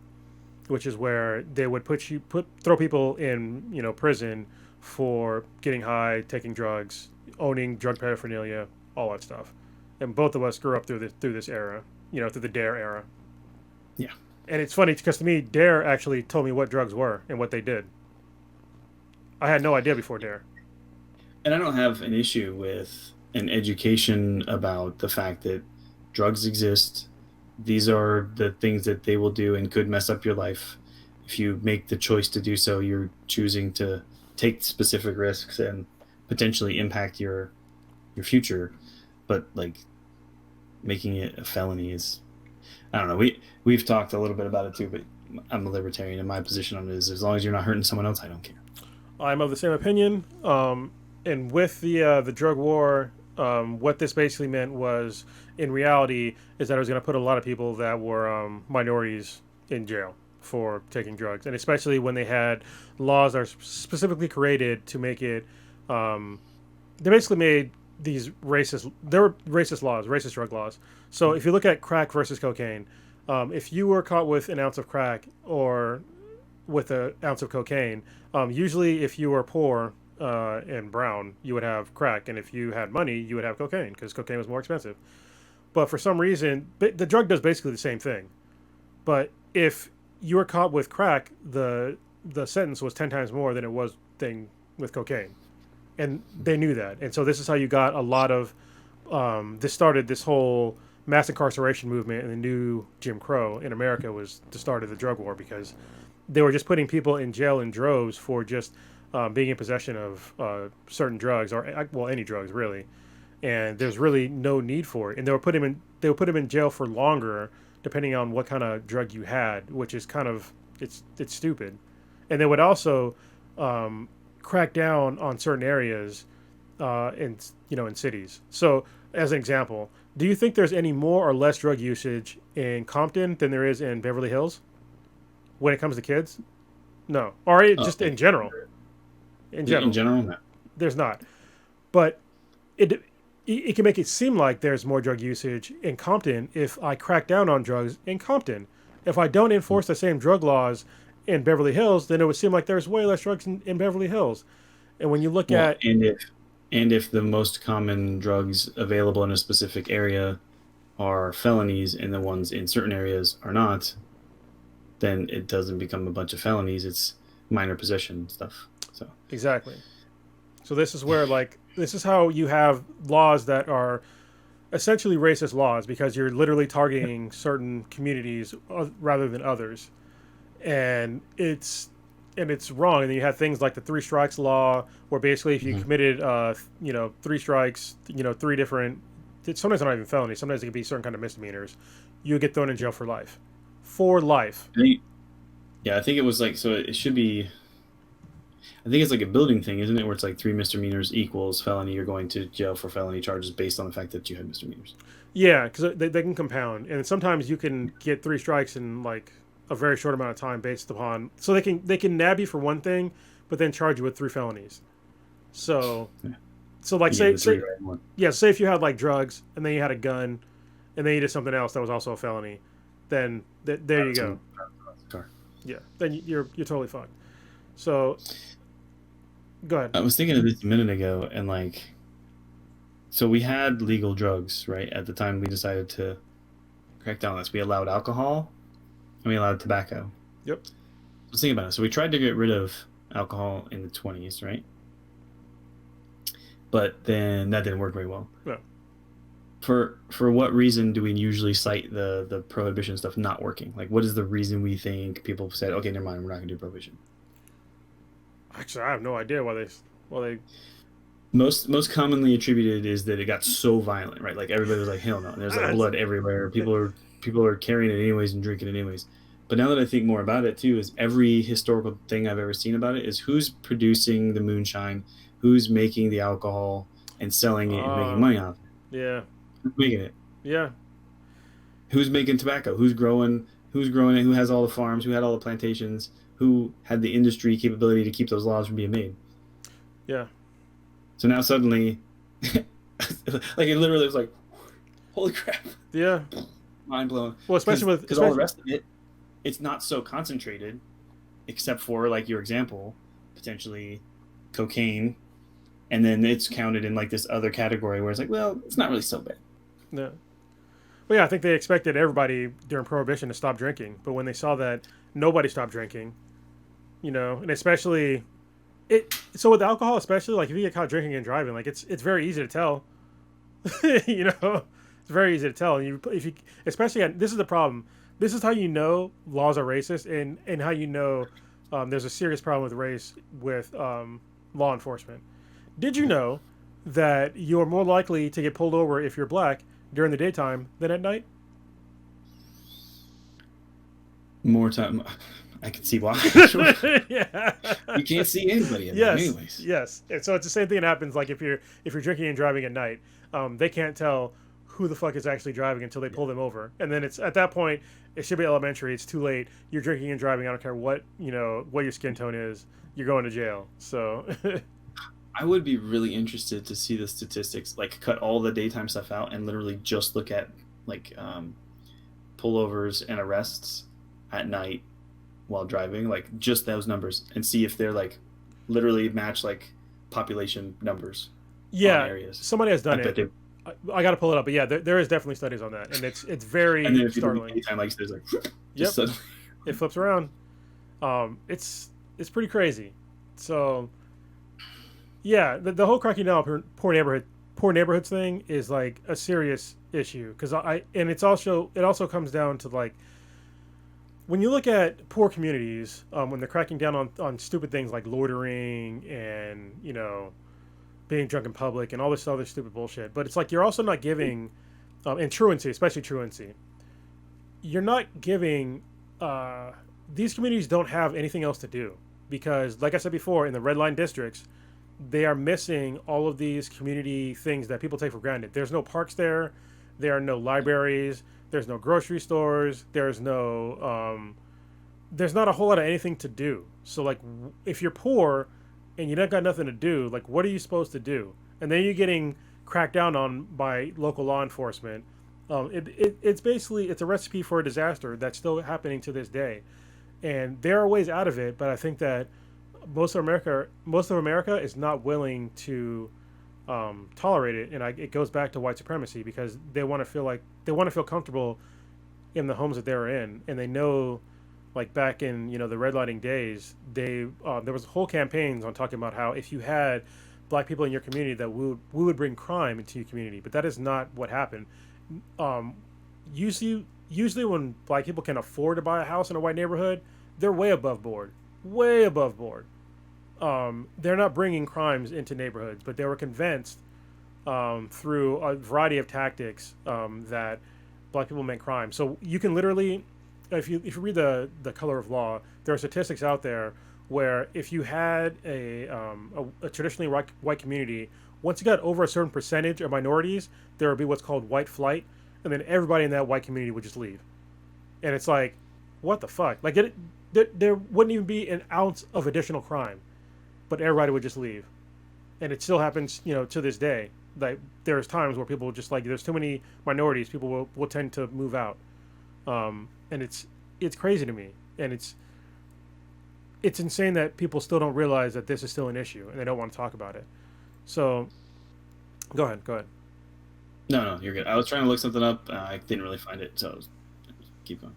which is where they would throw people in prison for getting high, taking drugs, owning drug paraphernalia, all that stuff. and both of us grew up through this era, through the Dare era. Yeah. And it's funny because to me, Dare actually told me what drugs were and what they did. I had no idea before Dare. And I don't have an issue with an education about the fact that drugs exist. These are the things that they will do and could mess up your life. If you make the choice to do so, you're choosing to take specific risks and potentially impact your future. But like making it a felony is, I don't know. We've talked a little bit about it too, but I'm a libertarian, and my position on it is as long as you're not hurting someone else, I don't care. I'm of the same opinion. And with the drug war, what this basically meant was, in reality, is that it was going to put a lot of people that were minorities in jail for taking drugs, and especially when they had laws that are specifically created to make it. They basically made these racist. There were racist laws, racist drug laws. So if you look at crack versus cocaine, if you were caught with an ounce of crack or with an ounce of cocaine, usually if you were poor and brown, you would have crack, and if you had money, you would have cocaine because cocaine was more expensive. But for some reason, the drug does basically the same thing. But if you were caught with crack, the sentence was 10 times more than it was thing with cocaine, and they knew that. And so this is how you got a lot of this started this whole mass incarceration movement, and the new Jim Crow in America was the start of the drug war because they were just putting people in jail in droves for just being in possession of certain drugs or well any drugs really, and there's really no need for it. And they would put him in jail for longer depending on what kind of drug you had, which is kind of it's stupid. And they would also crack down on certain areas in cities. So as an example, do you think there's any more or less drug usage in Compton than there is in Beverly Hills when it comes to kids? No, or just in general. In general, No. there's not. But it can make it seem like there's more drug usage in Compton if I crack down on drugs in Compton. If I don't enforce the same drug laws in Beverly Hills, then it would seem like there's way less drugs in Beverly Hills. And when you look at and if the most common drugs available in a specific area are felonies and the ones in certain areas are not, then it doesn't become a bunch of felonies. It's minor possession stuff. So exactly. So this is where this is how you have laws that are essentially racist laws because you're literally targeting certain communities rather than others, and it's wrong. And then you have things like the three strikes law, where basically if you committed three strikes, three different, sometimes not even felonies, sometimes it could be certain kind of misdemeanors, you would get thrown in jail for life. I think it was like, so it should be, I think it's like a building thing, isn't it? Where it's like 3 misdemeanors equals felony. You're going to jail for felony charges based on the fact that you had misdemeanors. Yeah, because they can compound, and sometimes you can get 3 strikes in like a very short amount of time based upon. So they can nab you for one thing, but then charge you with 3 felonies. So, so like say if you had like drugs and then you had a gun, and then you did something else that was also a felony, then there you go. Yeah, then you're totally fucked. So, go ahead. I was thinking of this a minute ago, and like, so we had legal drugs, right? At the time we decided to crack down on this. We allowed alcohol, and we allowed tobacco. Yep. I was thinking about it. So we tried to get rid of alcohol in the 20s, right? But then that didn't work very well. Yeah. For what reason do we usually cite the prohibition stuff not working? Like, what is the reason we think people said, okay, never mind, we're not going to do prohibition? Actually, I have no idea why they. Most commonly attributed is that it got so violent, right? Like everybody was like, hell no. And there's like blood everywhere. People are carrying it anyways and drinking it anyways. But now that I think more about it too, is every historical thing I've ever seen about it is who's producing the moonshine, who's making the alcohol and selling it and making money off it. Yeah. Who's making it? Yeah. Who's making tobacco? Who's growing it? Who has all the farms? Who had all the plantations? Who had the industry capability to keep those laws from being made? Yeah. So now suddenly, like it literally was like, holy crap. Yeah. Mind blown. Well, especially because all the rest of it, it's not so concentrated, except for like your example, potentially cocaine, and then it's counted in like this other category where it's like, well, it's not really so bad. No. Well, yeah, I think they expected everybody during Prohibition to stop drinking, but when they saw that nobody stopped drinking, and especially it. So with alcohol, especially like if you get caught drinking and driving, like it's very easy to tell. It's very easy to tell. And if you, especially this is the problem. This is how you know laws are racist, and how you know there's a serious problem with race with law enforcement. Did you know that you are more likely to get pulled over if you're black during the daytime than at night? More time. I can see why. Yeah. You can't see anybody at night Yes. anyways. Yes. And so it's the same thing that happens like if you're drinking and driving at night. They can't tell who the fuck is actually driving until they pull them over. And then it's at that point it should be elementary. It's too late. You're drinking and driving. I don't care what what your skin tone is. You're going to jail. So I would be really interested to see the statistics, like cut all the daytime stuff out and literally just look at like pullovers and arrests at night while driving, like just those numbers, and see if they're like literally match like population numbers. yeah, Areas. somebody has done I bet it. they, I got to pull it up, but yeah, there is definitely studies on that, and it's very and then if you look at startling. daytime, like there's like Yep, just suddenly. it flips around. It's pretty crazy. So yeah, the whole cracking down on poor neighborhoods thing is like a serious issue because it also comes down to like when you look at poor communities when they're cracking down on stupid things like loitering and being drunk in public and all this other stupid bullshit, but it's like you're also not giving and truancy, especially truancy, you're not giving these communities don't have anything else to do because like I said before, in the red line districts they are missing all of these community things that people take for granted. There's no parks there. There are no libraries. There's no grocery stores. There's not a whole lot of anything to do. So like, if you're poor and you don't got nothing to do, like, what are you supposed to do? And then you're getting cracked down on by local law enforcement. It's basically it's a recipe for a disaster that's still happening to this day. And there are ways out of it, but I think that most of America is not willing to tolerate it, and it goes back to white supremacy because they want to feel comfortable in the homes that they're in, and they know, like back in the redlining days, there was whole campaigns on talking about how if you had black people in your community that we would bring crime into your community, but that is not what happened. Usually when black people can afford to buy a house in a white neighborhood, they're way above board, way above board. They're not bringing crimes into neighborhoods, but they were convinced through a variety of tactics that black people meant crime. So you can literally, if you read the Color of Law, there are statistics out there where if you had a traditionally white community, once you got over a certain percentage of minorities, there would be what's called white flight, and then everybody in that white community would just leave. And it's like, what the fuck? Like there wouldn't even be an ounce of additional crime, but everybody would just leave. And it still happens, to this day. Like there's times where people just like there's too many minorities, people will tend to move out. And it's crazy to me, and it's insane that people still don't realize that this is still an issue and they don't want to talk about it. So go ahead. No, you're good. I was trying to look something up. I didn't really find it, so keep going.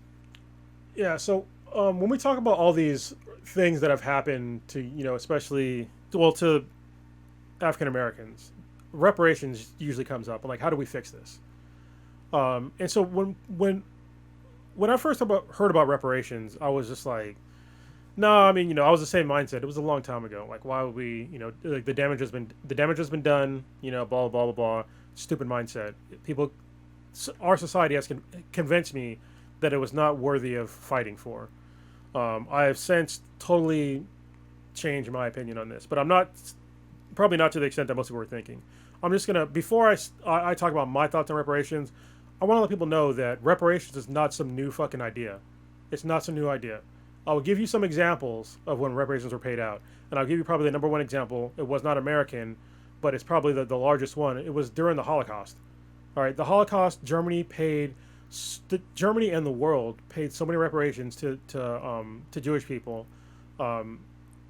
Yeah. So when we talk about all these things that have happened to especially to African Americans, reparations usually comes up. And like, how do we fix this? And so when I first heard about reparations, I was just like, no, I mean, I was the same mindset. It was a long time ago. Like, why would we, like the damage has been done, blah, blah, blah, blah. Stupid mindset. Our society has convinced me that it was not worthy of fighting for. I have since totally changed my opinion on this, but I'm probably not to the extent that most people were thinking. I'm just gonna, before I talk about my thoughts on reparations, I want to let people know that reparations is not some new fucking idea. It's not some new idea. I'll give you some examples of when reparations were paid out, and I'll give you probably the number one example. It was not American, but it's probably the largest one. It was during the Holocaust. All right, the Holocaust, Germany and the world paid so many reparations to Jewish people.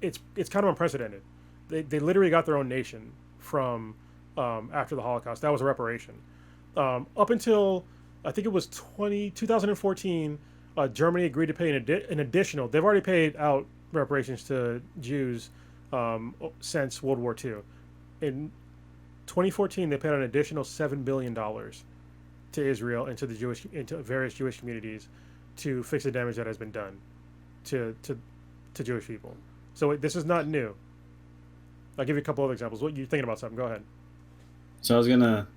It's kind of unprecedented. They literally got their own nation from after the Holocaust. That was a reparation. Up until I think it was 2014, Germany agreed to pay an additional. They've already paid out reparations to Jews since World War II. In 2014, they paid out an additional $7 billion to Israel and to the into various Jewish communities to fix the damage that has been done to Jewish people. So this is not new. I'll give you a couple other examples. What you thinking about something? Go ahead. So I was gonna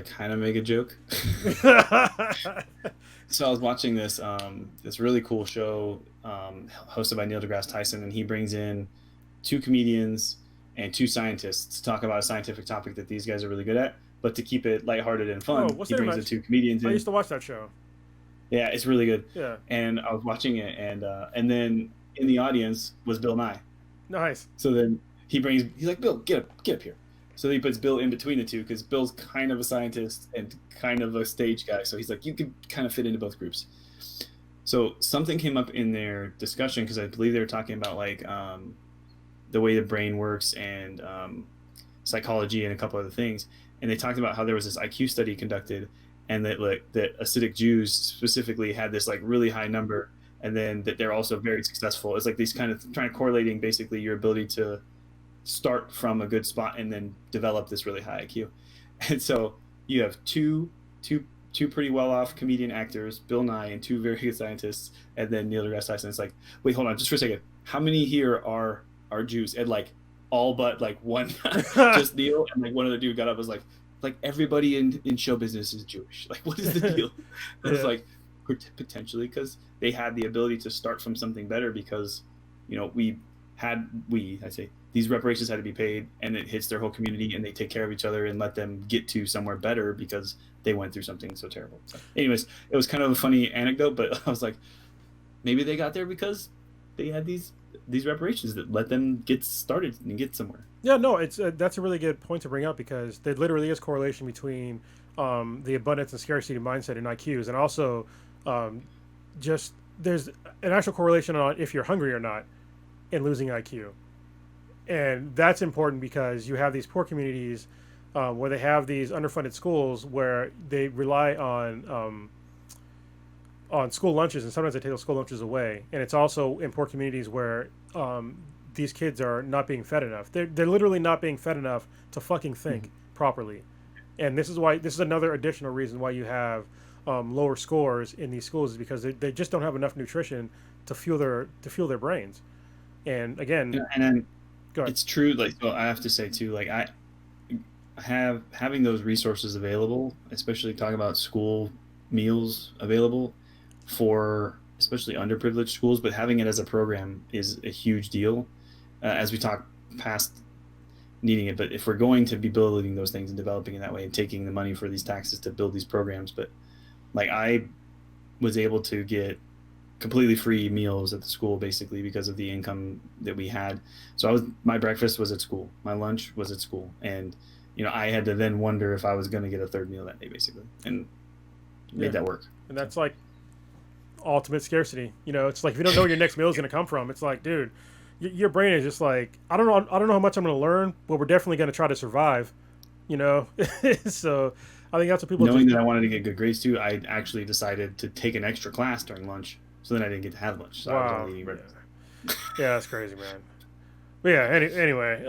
kind of make a joke. So I was watching this really cool show hosted by Neil deGrasse Tyson, and he brings in two comedians and two scientists to talk about a scientific topic that these guys are really good at. But to keep it lighthearted and fun, what's he their brings the match? two comedians I in. used to watch that show. Yeah, it's really good. Yeah, And I was watching it, and then in the audience was Bill Nye. nice. So then he's like, Bill, get up here. So he puts Bill in between the two because Bill's kind of a scientist and kind of a stage guy. So he's like, you could kind of fit into both groups. So something came up in their discussion because I believe they were talking about like the way the brain works and psychology and a couple other things. And they talked about how there was this IQ study conducted, and that that Hasidic Jews specifically had this like really high number, and then that they're also very successful. It's like these kind of trying to correlating basically your ability to start from a good spot and then develop this really high IQ. And so you have two pretty well off comedian actors, Bill Nye, and two very good scientists, and then Neil deGrasse Tyson. It's like, wait, hold on, just for a second. How many here are Jews? And like all but like one, just Neil, and like one other dude got up and was like everybody in show business is Jewish. Like, what is the deal? Yeah. It's like potentially because they had the ability to start from something better because, you know, I say these reparations had to be paid, and it hits their whole community, and they take care of each other and let them get to somewhere better because they went through something so terrible. So anyways, it was kind of a funny anecdote, but I was like, maybe they got there because they had these reparations that let them get started and get somewhere. Yeah, no, it's that's a really good point to bring up because there literally is correlation between the abundance and scarcity mindset and IQs, and also just there's an actual correlation on if you're hungry or not in losing IQ, and that's important because you have these poor communities where they have these underfunded schools where they rely on school lunches, and sometimes they take those school lunches away. And it's also in poor communities where these kids are not being fed enough. They're literally not being fed enough to fucking think properly. And this is another additional reason why you have lower scores in these schools is because they just don't have enough nutrition to fuel their brains. And again, And then go ahead. it's true. Like, so I have to say too, like having those resources available, especially talking about school meals available for especially underprivileged schools, but having it as a program is a huge deal. As we talk past needing it, but if we're going to be building those things and developing it that way and taking the money for these taxes to build these programs, but like I was able to get completely free meals at the school basically because of the income that we had. So my breakfast was at school, my lunch was at school, and you know I had to then wonder if I was going to get a third meal that day basically, and made that work. And that's like ultimate scarcity. You know, it's like if you don't know where your next meal is going to come from, it's like, dude, your brain is just like, I don't know how much I'm going to learn, but we're definitely going to try to survive. You know, so I think that's what people knowing that I wanted to get good grades too. I actually decided to take an extra class during lunch, so then I didn't get to have lunch. So I was only eating breakfast. Yeah, that's crazy, man. But yeah, anyway,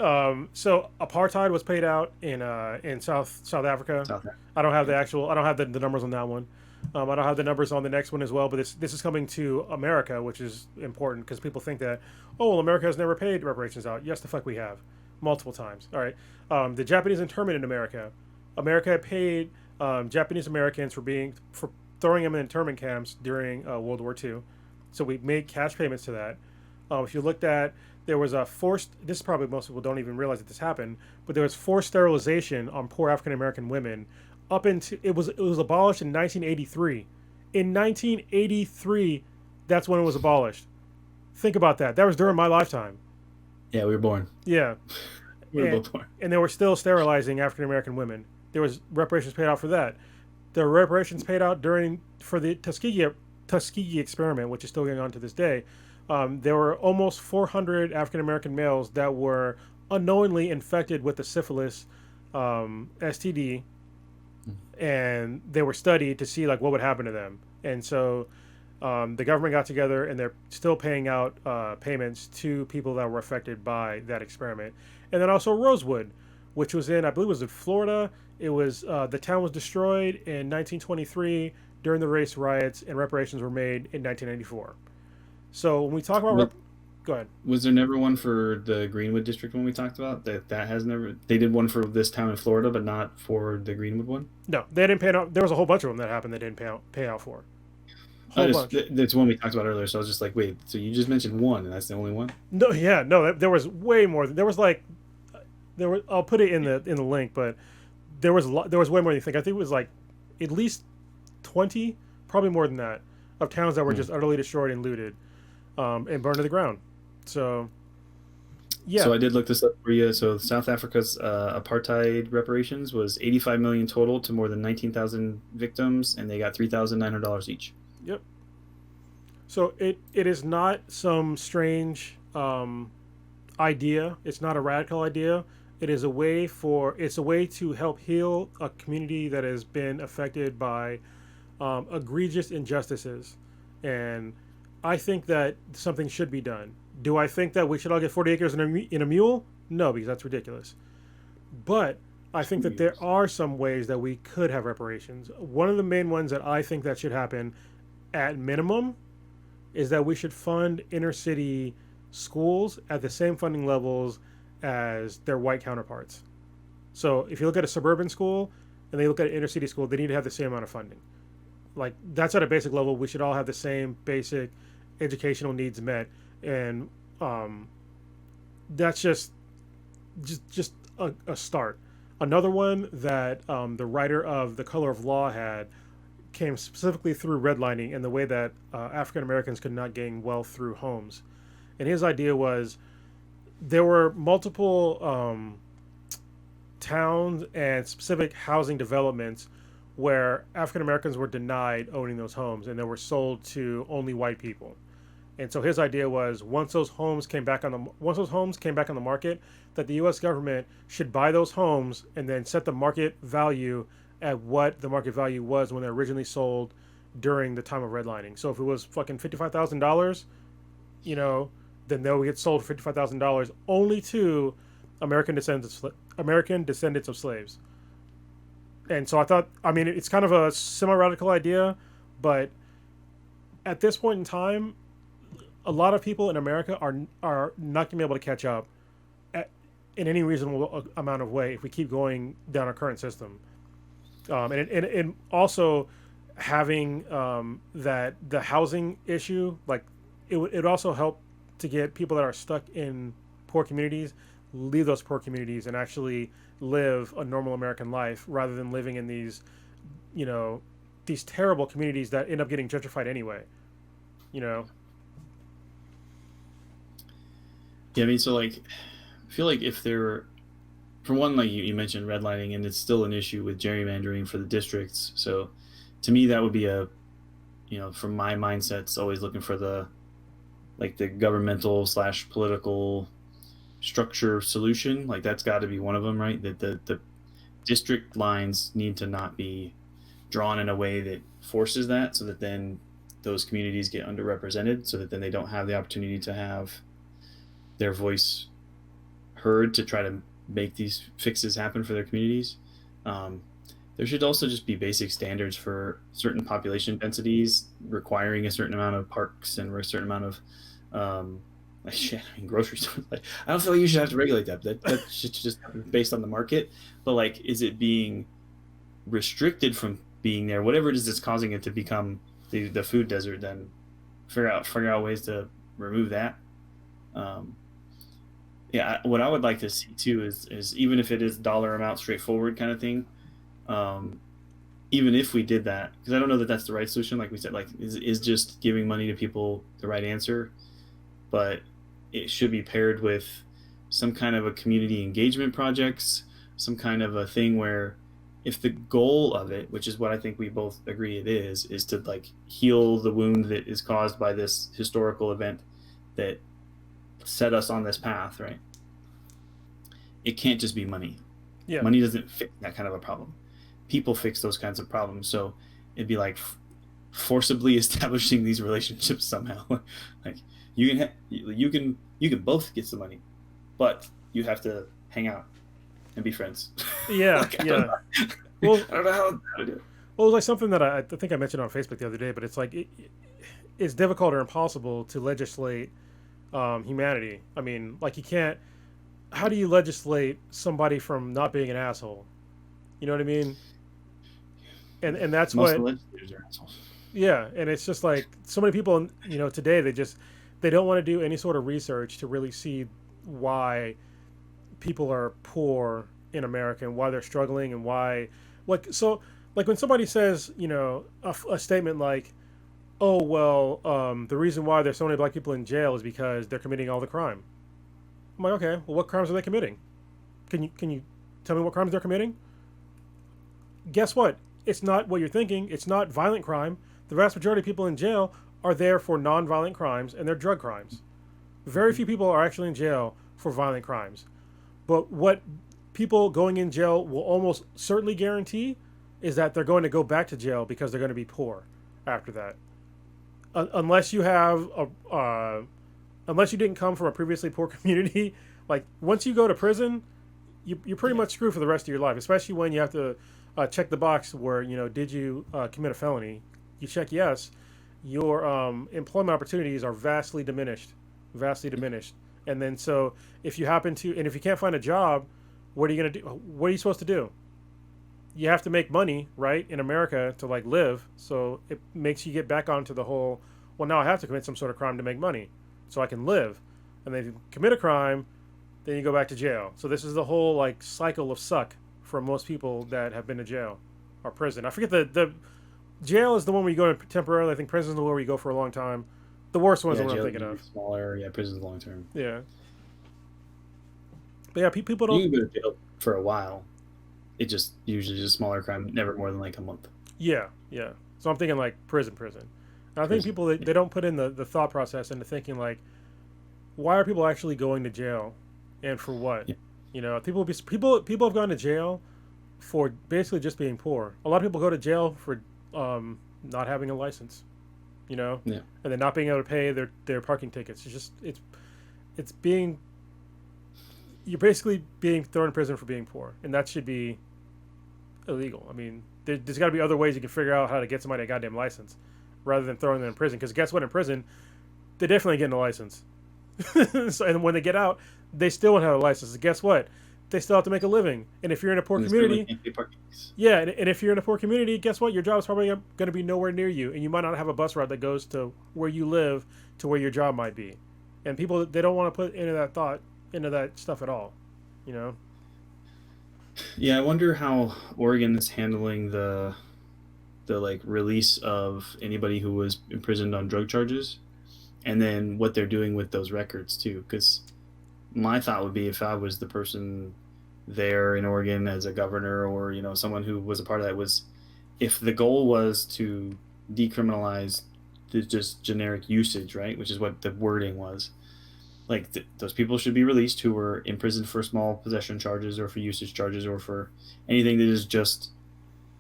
so apartheid was paid out in South Africa. I don't have the numbers on that one. I don't have the numbers on the next one as well, but this is coming to America, which is important because people think that, oh, well, America has never paid reparations out. Yes, the fuck we have, multiple times. All right, the Japanese internment in America. America paid Japanese Americans for throwing them in internment camps during World War II. So we made cash payments to that. If you looked at, there was a forced. This is probably most people don't even realize that this happened, but there was forced sterilization on poor African American women. Up into it was abolished in 1983. In 1983, that's when it was abolished. Think about that. That was during my lifetime. Yeah, we were born. Yeah, we were both born. And they were still sterilizing African American women. There was reparations paid out for that. There were reparations paid out for the Tuskegee experiment, which is still going on to this day. There were almost 400 African American males that were unknowingly infected with the syphilis STD. and they were studied to see like what would happen to them. And so the government got together and they're still paying out payments to people that were affected by that experiment. And then also Rosewood, which was in, I believe it was in Florida. It was, the town was destroyed in 1923 during the race riots, and reparations were made in 1994. So when we talk about, go ahead. Was there never one for the Greenwood district when we talked about that has never, they did one for this town in Florida, but not for the Greenwood one? No, they didn't pay out. There was a whole bunch of them that happened they didn't pay out for. That's one we talked about earlier. So I was just like, wait, so you just mentioned one, and that's the only one? No, yeah, no, there was way more. There was like, there were. I'll put it in the link, but there was a lot. There was way more than you think. I think it was like at least 20, probably more than that, of towns that were just utterly destroyed and looted, and burned to the ground. So, yeah. So I did look this up for you. So South Africa's apartheid reparations was 85 million total to more than 19,000 victims, and they got $3,900 each. Yep. So it is not some strange idea. It's not a radical idea. It is a way to help heal a community that has been affected by egregious injustices, and I think that something should be done. Do I think that we should all get 40 acres in a mule? No, because that's ridiculous. But I think that there are some ways that we could have reparations. One of the main ones that I think that should happen at minimum is that we should fund inner city schools at the same funding levels as their white counterparts. So if you look at a suburban school and they look at an inner city school, they need to have the same amount of funding. Like, that's at a basic level. We should all have the same basic educational needs met, and that's just a start. Another one that the writer of The Color of Law had came specifically through redlining and the way that African Americans could not gain wealth through homes. And his idea was there were multiple towns and specific housing developments where African Americans were denied owning those homes, and they were sold to only white people. And so his idea was once those homes came back on the market, that the U.S. government should buy those homes and then set the market value at what the market value was when they originally sold during the time of redlining. So if it was fucking $55,000, then they would get sold for $55,000 only to American descendants of slaves. And so I thought, it's kind of a semi-radical idea, but at this point in time, a lot of people in America are not going to be able to catch up in any reasonable amount of way if we keep going down our current system. And also having that the housing issue, like it would also help to get people that are stuck in poor communities leave those poor communities and actually live a normal American life rather than living in these terrible communities that end up getting gentrified anyway. Yeah, so like, I feel like if there were, for one, like you mentioned redlining, and it's still an issue with gerrymandering for the districts. So to me, that would be from my mindset, it's always looking for the governmental / political structure solution. Like, that's got to be one of them, right? That the district lines need to not be drawn in a way that forces that, so that then those communities get underrepresented, so that then they don't have the opportunity to have their voice heard to try to make these fixes happen for their communities. There should also just be basic standards for certain population densities, requiring a certain amount of parks and a certain amount of grocery stores. Like, I don't feel like you should have to regulate that. That should just be based on the market. But like, is it being restricted from being there? Whatever it is that's causing it to become the food desert, then figure out ways to remove that. What I would like to see too is even if it is dollar amount straightforward kind of thing, even if we did that, because I don't know that that's the right solution. Like we said, like is just giving money to people the right answer, but it should be paired with some kind of a community engagement projects, some kind of a thing where if the goal of it, which is what I think we both agree it is to like heal the wound that is caused by this historical event that set us on this path, right? It can't just be money. Yeah. Money doesn't fix that kind of a problem. people fix those kinds of problems. So it'd be like forcibly establishing these relationships somehow. Like you can both get some money, but you have to hang out and be friends. Yeah, Like, yeah. Well, I don't know how to do it. well, it was like something that I think I mentioned on Facebook the other day, but it's like it's difficult or impossible to legislate humanity. I mean, like you can't. How do you legislate somebody from not being an asshole? You know what I mean? And that's Most of what. the legislators are assholes. Yeah, and it's just like so many people, today they don't want to do any sort of research to really see why people are poor in America and why they're struggling and why, like when somebody says, a statement like, "Oh well, the reason why there's so many black people in jail is because they're committing all the crime." I'm like, okay, well, what crimes are they committing? Can you tell me what crimes they're committing? Guess what? It's not what you're thinking. It's not violent crime. The vast majority of people in jail are there for non-violent crimes and they're drug crimes. Very few people are actually in jail for violent crimes. But what people going in jail will almost certainly guarantee is that they're going to go back to jail because they're going to be poor after that. Unless you have unless you didn't come from a previously poor community, like once you go to prison, you're pretty much screwed for the rest of your life. Especially when you have to check the box where did you commit a felony? You check yes, your employment opportunities are vastly diminished, and then so if you happen to, and if you can't find a job, what are you gonna do? What are you supposed to do? You have to make money, right, in America to like live. So it makes you get back onto the whole. Well, now I have to commit some sort of crime to make money, so I can live, and then you commit a crime, then you go back to jail. So this is the whole like cycle of suck for most people that have been to jail or prison. I forget the jail is the one where you go to temporarily. I think prison is the one where you go for a long time. The worst one is Yeah, the one I'm jail thinking of. smaller. Yeah, prison's long term. Yeah, but yeah, people don't. You can go to jail for a while. It just usually just smaller crime, never more than like a month. Yeah, yeah. So I'm thinking like prison. And I think Prison, people they don't put in the thought process into thinking like, why are people actually going to jail, and for what? Yeah. People have gone to jail for basically just being poor. A lot of people go to jail for not having a license, Yeah. and then not being able to pay their parking tickets. It's being you're basically being thrown in prison for being poor, and that should be illegal. I mean, there's got to be other ways you can figure out how to get somebody a goddamn license, rather than throwing them in prison. Because guess what? In prison, they're definitely getting a license. So, and when they get out, they still won't have a license. And guess what? They still have to make a living. And if you're in a poor And they still, like, community, can't pay parking fees. yeah, and if you're in a poor community, guess what? Your job is probably going to be nowhere near you, and you might not have a bus route that goes to where you live to where your job might be. And people they don't want to put into that thought into that stuff at all, you know. Yeah, I wonder how Oregon is handling the like release of anybody who was imprisoned on drug charges, and then what they're doing with those records too. Because my thought would be if I was the person there in Oregon as a governor or someone who was a part of that was if the goal was to decriminalize the just generic usage, right, which is what the wording was. Like those people should be released who were imprisoned for small possession charges or for usage charges or for anything that is just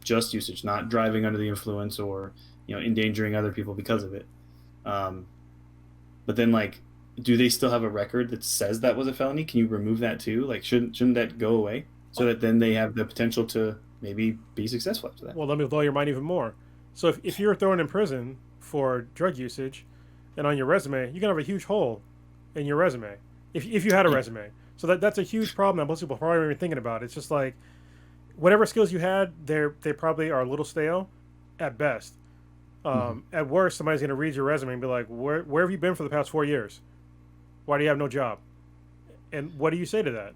usage, not driving under the influence or endangering other people because of it. But then like, do they still have a record that says that was a felony? Can you remove that too? Like, shouldn't that go away so that then they have the potential to maybe be successful after that? Well, let me blow your mind even more. So if you're thrown in prison for drug usage, and on your resume, you can have a huge hole in your resume if you had a resume. So that's a huge problem that most people probably aren't even thinking about. It's just like whatever skills you had, they probably are a little stale at best. At worst, somebody's going to read your resume and be like, where have you been for the past 4 years? Why do you have no job? And what do you say to that?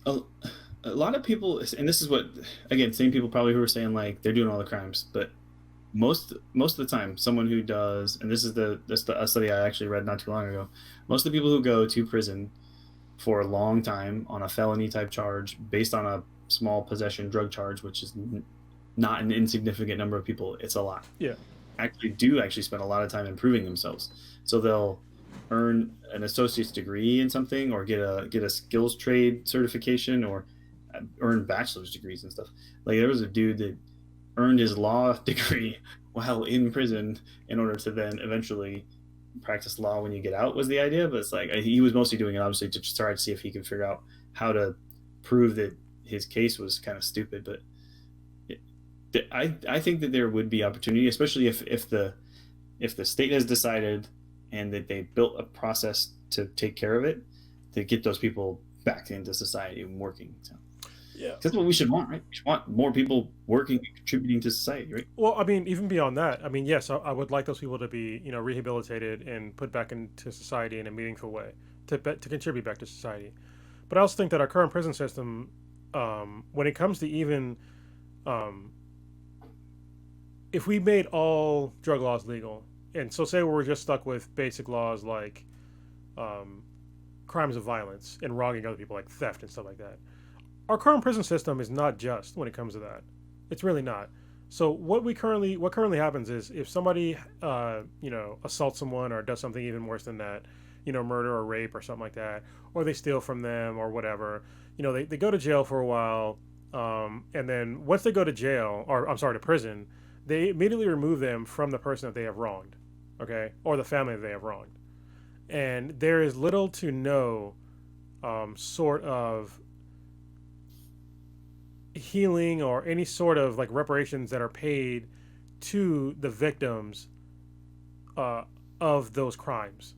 A lot of people, and this is what, again, same people probably who are saying like they're doing all the crimes, but most of the time, someone who does, and this is a study I actually read not too long ago. Most of the people who go to prison for a long time on a felony type charge based on a small possession drug charge, which is not an insignificant number of people, it's a lot. Yeah. Actually spend a lot of time improving themselves. So they'll earn an associate's degree in something or get a skills trade certification or earned bachelor's degrees and stuff. Like there was a dude that earned his law degree while in prison in order to then eventually practice law when you get out was the idea. But it's like he was mostly doing it obviously to try to see if he could figure out how to prove that his case was kind of stupid. But I think that there would be opportunity, especially if the state has decided and that they built a process to take care of it, to get those people back into society and working. So Yeah. that's what we should want, right? We should want more people working and contributing to society, right? Well, I mean, even beyond that, I mean, yes, I would like those people to be, rehabilitated and put back into society in a meaningful way to contribute back to society. But I also think that our current prison system, when it comes to even, if we made all drug laws legal, and so say we're just stuck with basic laws like crimes of violence and wronging other people, like theft and stuff like that, our current prison system is not just when it comes to that. It's really not. So what currently happens is if somebody assaults someone or does something even worse than that, murder or rape or something like that, or they steal from them or whatever, they go to jail for a while, and then once they go to jail, or I'm sorry, to prison, they immediately remove them from the person that they have wronged, okay, or the family that they have wronged, and there is little to no sort of healing or any sort of like reparations that are paid to the victims of those crimes.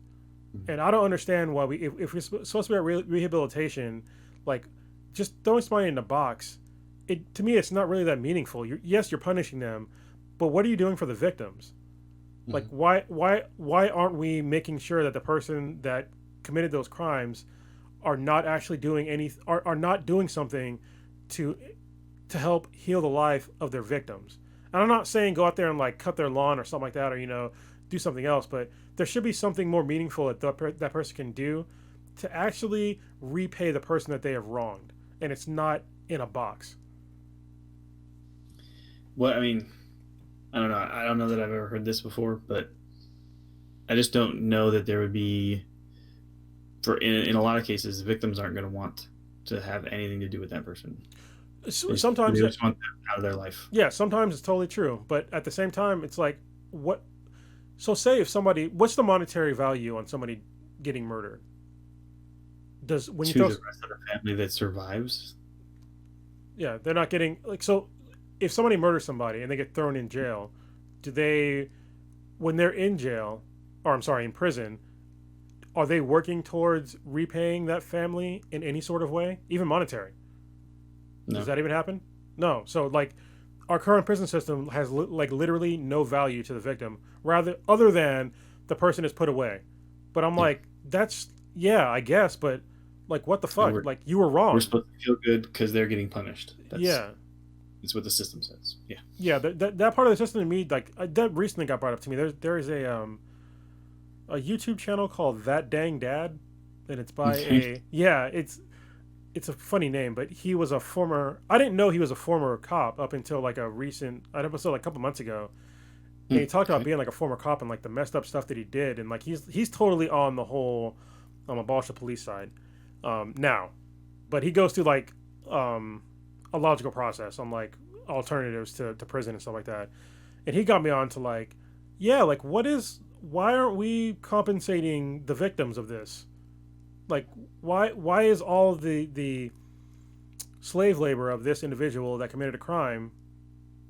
And I don't understand why if we're supposed to be at rehabilitation, like just throwing somebody in a box, to me it's not really that meaningful. Yes, you're punishing them, but what are you doing for the victims? Like why aren't we making sure that the person that committed those crimes are not actually doing are not doing something to help heal the life of their victims? And I'm not saying go out there and like cut their lawn or something like that, or do something else, but there should be something more meaningful that that person can do to actually repay the person that they have wronged, and it's not in a box. Well, I mean, I don't know. I don't know that I've ever heard this before, but I just don't know that there would be, in a lot of cases, victims aren't going to want to have anything to do with that person. Sometimes they just want them out of their life. Yeah, sometimes it's totally true, but at the same time, it's like what. So say if somebody, what's the monetary value on somebody getting murdered? When you to the rest of the family that survives? Yeah, they're not getting like so. If somebody murders somebody and they get thrown in jail, do they, when they're in jail, or I'm sorry, in prison, are they working towards repaying that family in any sort of way, even monetary? No. Does that even happen? No. So like, our current prison system has like literally no value to the victim, other than the person is put away. But I'm like, that's I guess, but like, what the fuck? Like, you were wrong. We're supposed to feel good because they're getting punished. It's what the system says. Yeah. Yeah. That part of the system to me, like that recently got brought up to me. There is a YouTube channel called That Dang Dad, and it's by it's a funny name, but he was a former. I didn't know he was a former cop up until like an episode like a couple months ago. And he talked about being like a former cop and like the messed up stuff that he did, and like he's totally on the whole abolish the police side now, but he goes through like a logical process on like alternatives to prison and stuff like that, and he got me on to like why aren't we compensating the victims of this? Like, why is all the slave labor of this individual that committed a crime,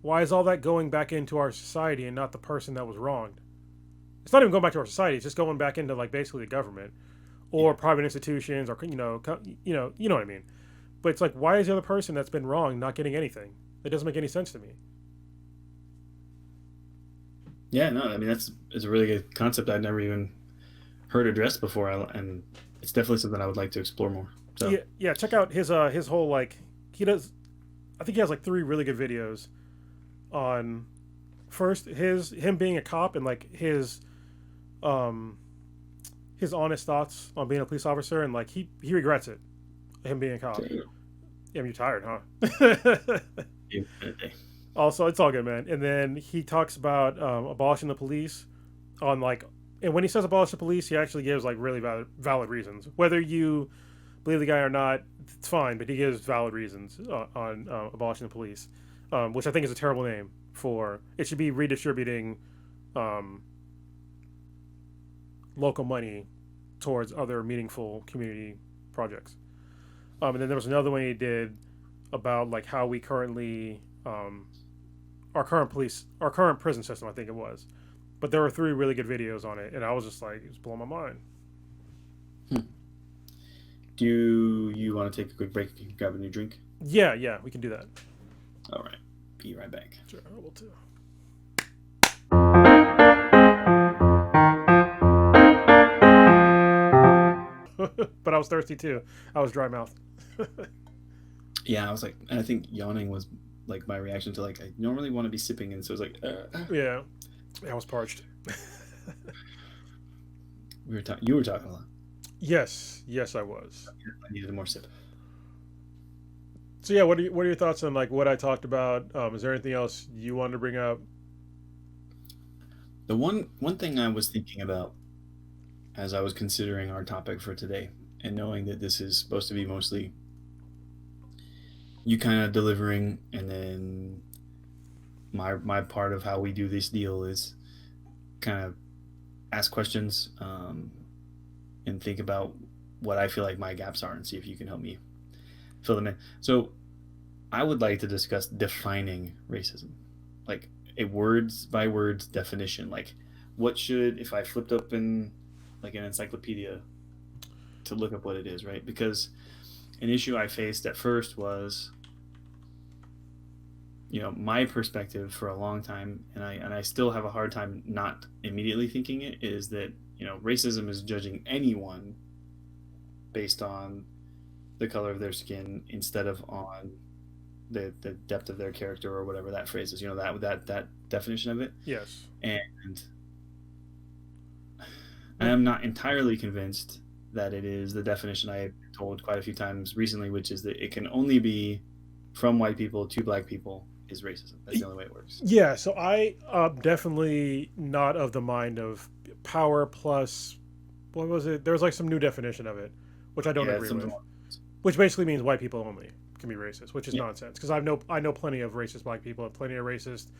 why is all that going back into our society and not the person that was wronged? It's not even going back to our society. It's just going back into like basically the government or private institutions, or you know what I mean. But it's like, why is the other person that's been wronged not getting anything? It doesn't make any sense to me. Yeah, no, I mean it's a really good concept I'd never even heard addressed before, and it's definitely something I would like to explore more. So yeah, check out his whole like he does. I think he has like 3 really good videos on first him being a cop and like his honest thoughts on being a police officer, and like he regrets it, him being a cop. Yeah, you're tired, huh? Also, it's all good, man. And then he talks about abolishing the police and when he says abolish the police, he actually gives like really valid reasons. Whether you believe the guy or not, it's fine, but he gives valid reasons on abolishing the police, which I think is a terrible name for. It should be redistributing local money towards other meaningful community projects. And then there was another one he did about like how we currently our current prison system, I think it was. But there were 3 really good videos on it, and I was just like, it was blowing my mind. Do you want to take a quick break and grab a new drink? Yeah, we can do that. All right. Be right back. Sure, I will too. But I was thirsty too. I was dry mouthed. Yeah, I was like, and I think yawning was like my reaction to like I normally want to be sipping, and so it was like, Yeah, I was parched. You were talking a lot. Yes, I was. I needed more sip. So yeah, what are your thoughts on like what I talked about? Is there anything else you wanted to bring up? The one thing I was thinking about as I was considering our topic for today, and knowing that this is supposed to be mostly you kind of delivering, and then my part of how we do this deal is kind of ask questions and think about what I feel like my gaps are and see if you can help me fill them in. So I would like to discuss defining racism, like a words by words definition. Like what should, if I flipped up in like an encyclopedia to look up what it is, right? Because an issue I faced at first was, my perspective for a long time, and I still have a hard time not immediately thinking it, is that racism is judging anyone based on the color of their skin instead of on the depth of their character, or whatever that phrase is. That definition of it. Yes. And I'm not entirely convinced that it is the definition I have told quite a few times recently, which is that it can only be from white people to black people is racism. That's the only way it works. Yeah, so I definitely not of the mind of power plus, what was it? There was like some new definition of it, which I don't agree with. Which basically means white people only can be racist, which is nonsense. Because I know plenty of racist black people, plenty of racist,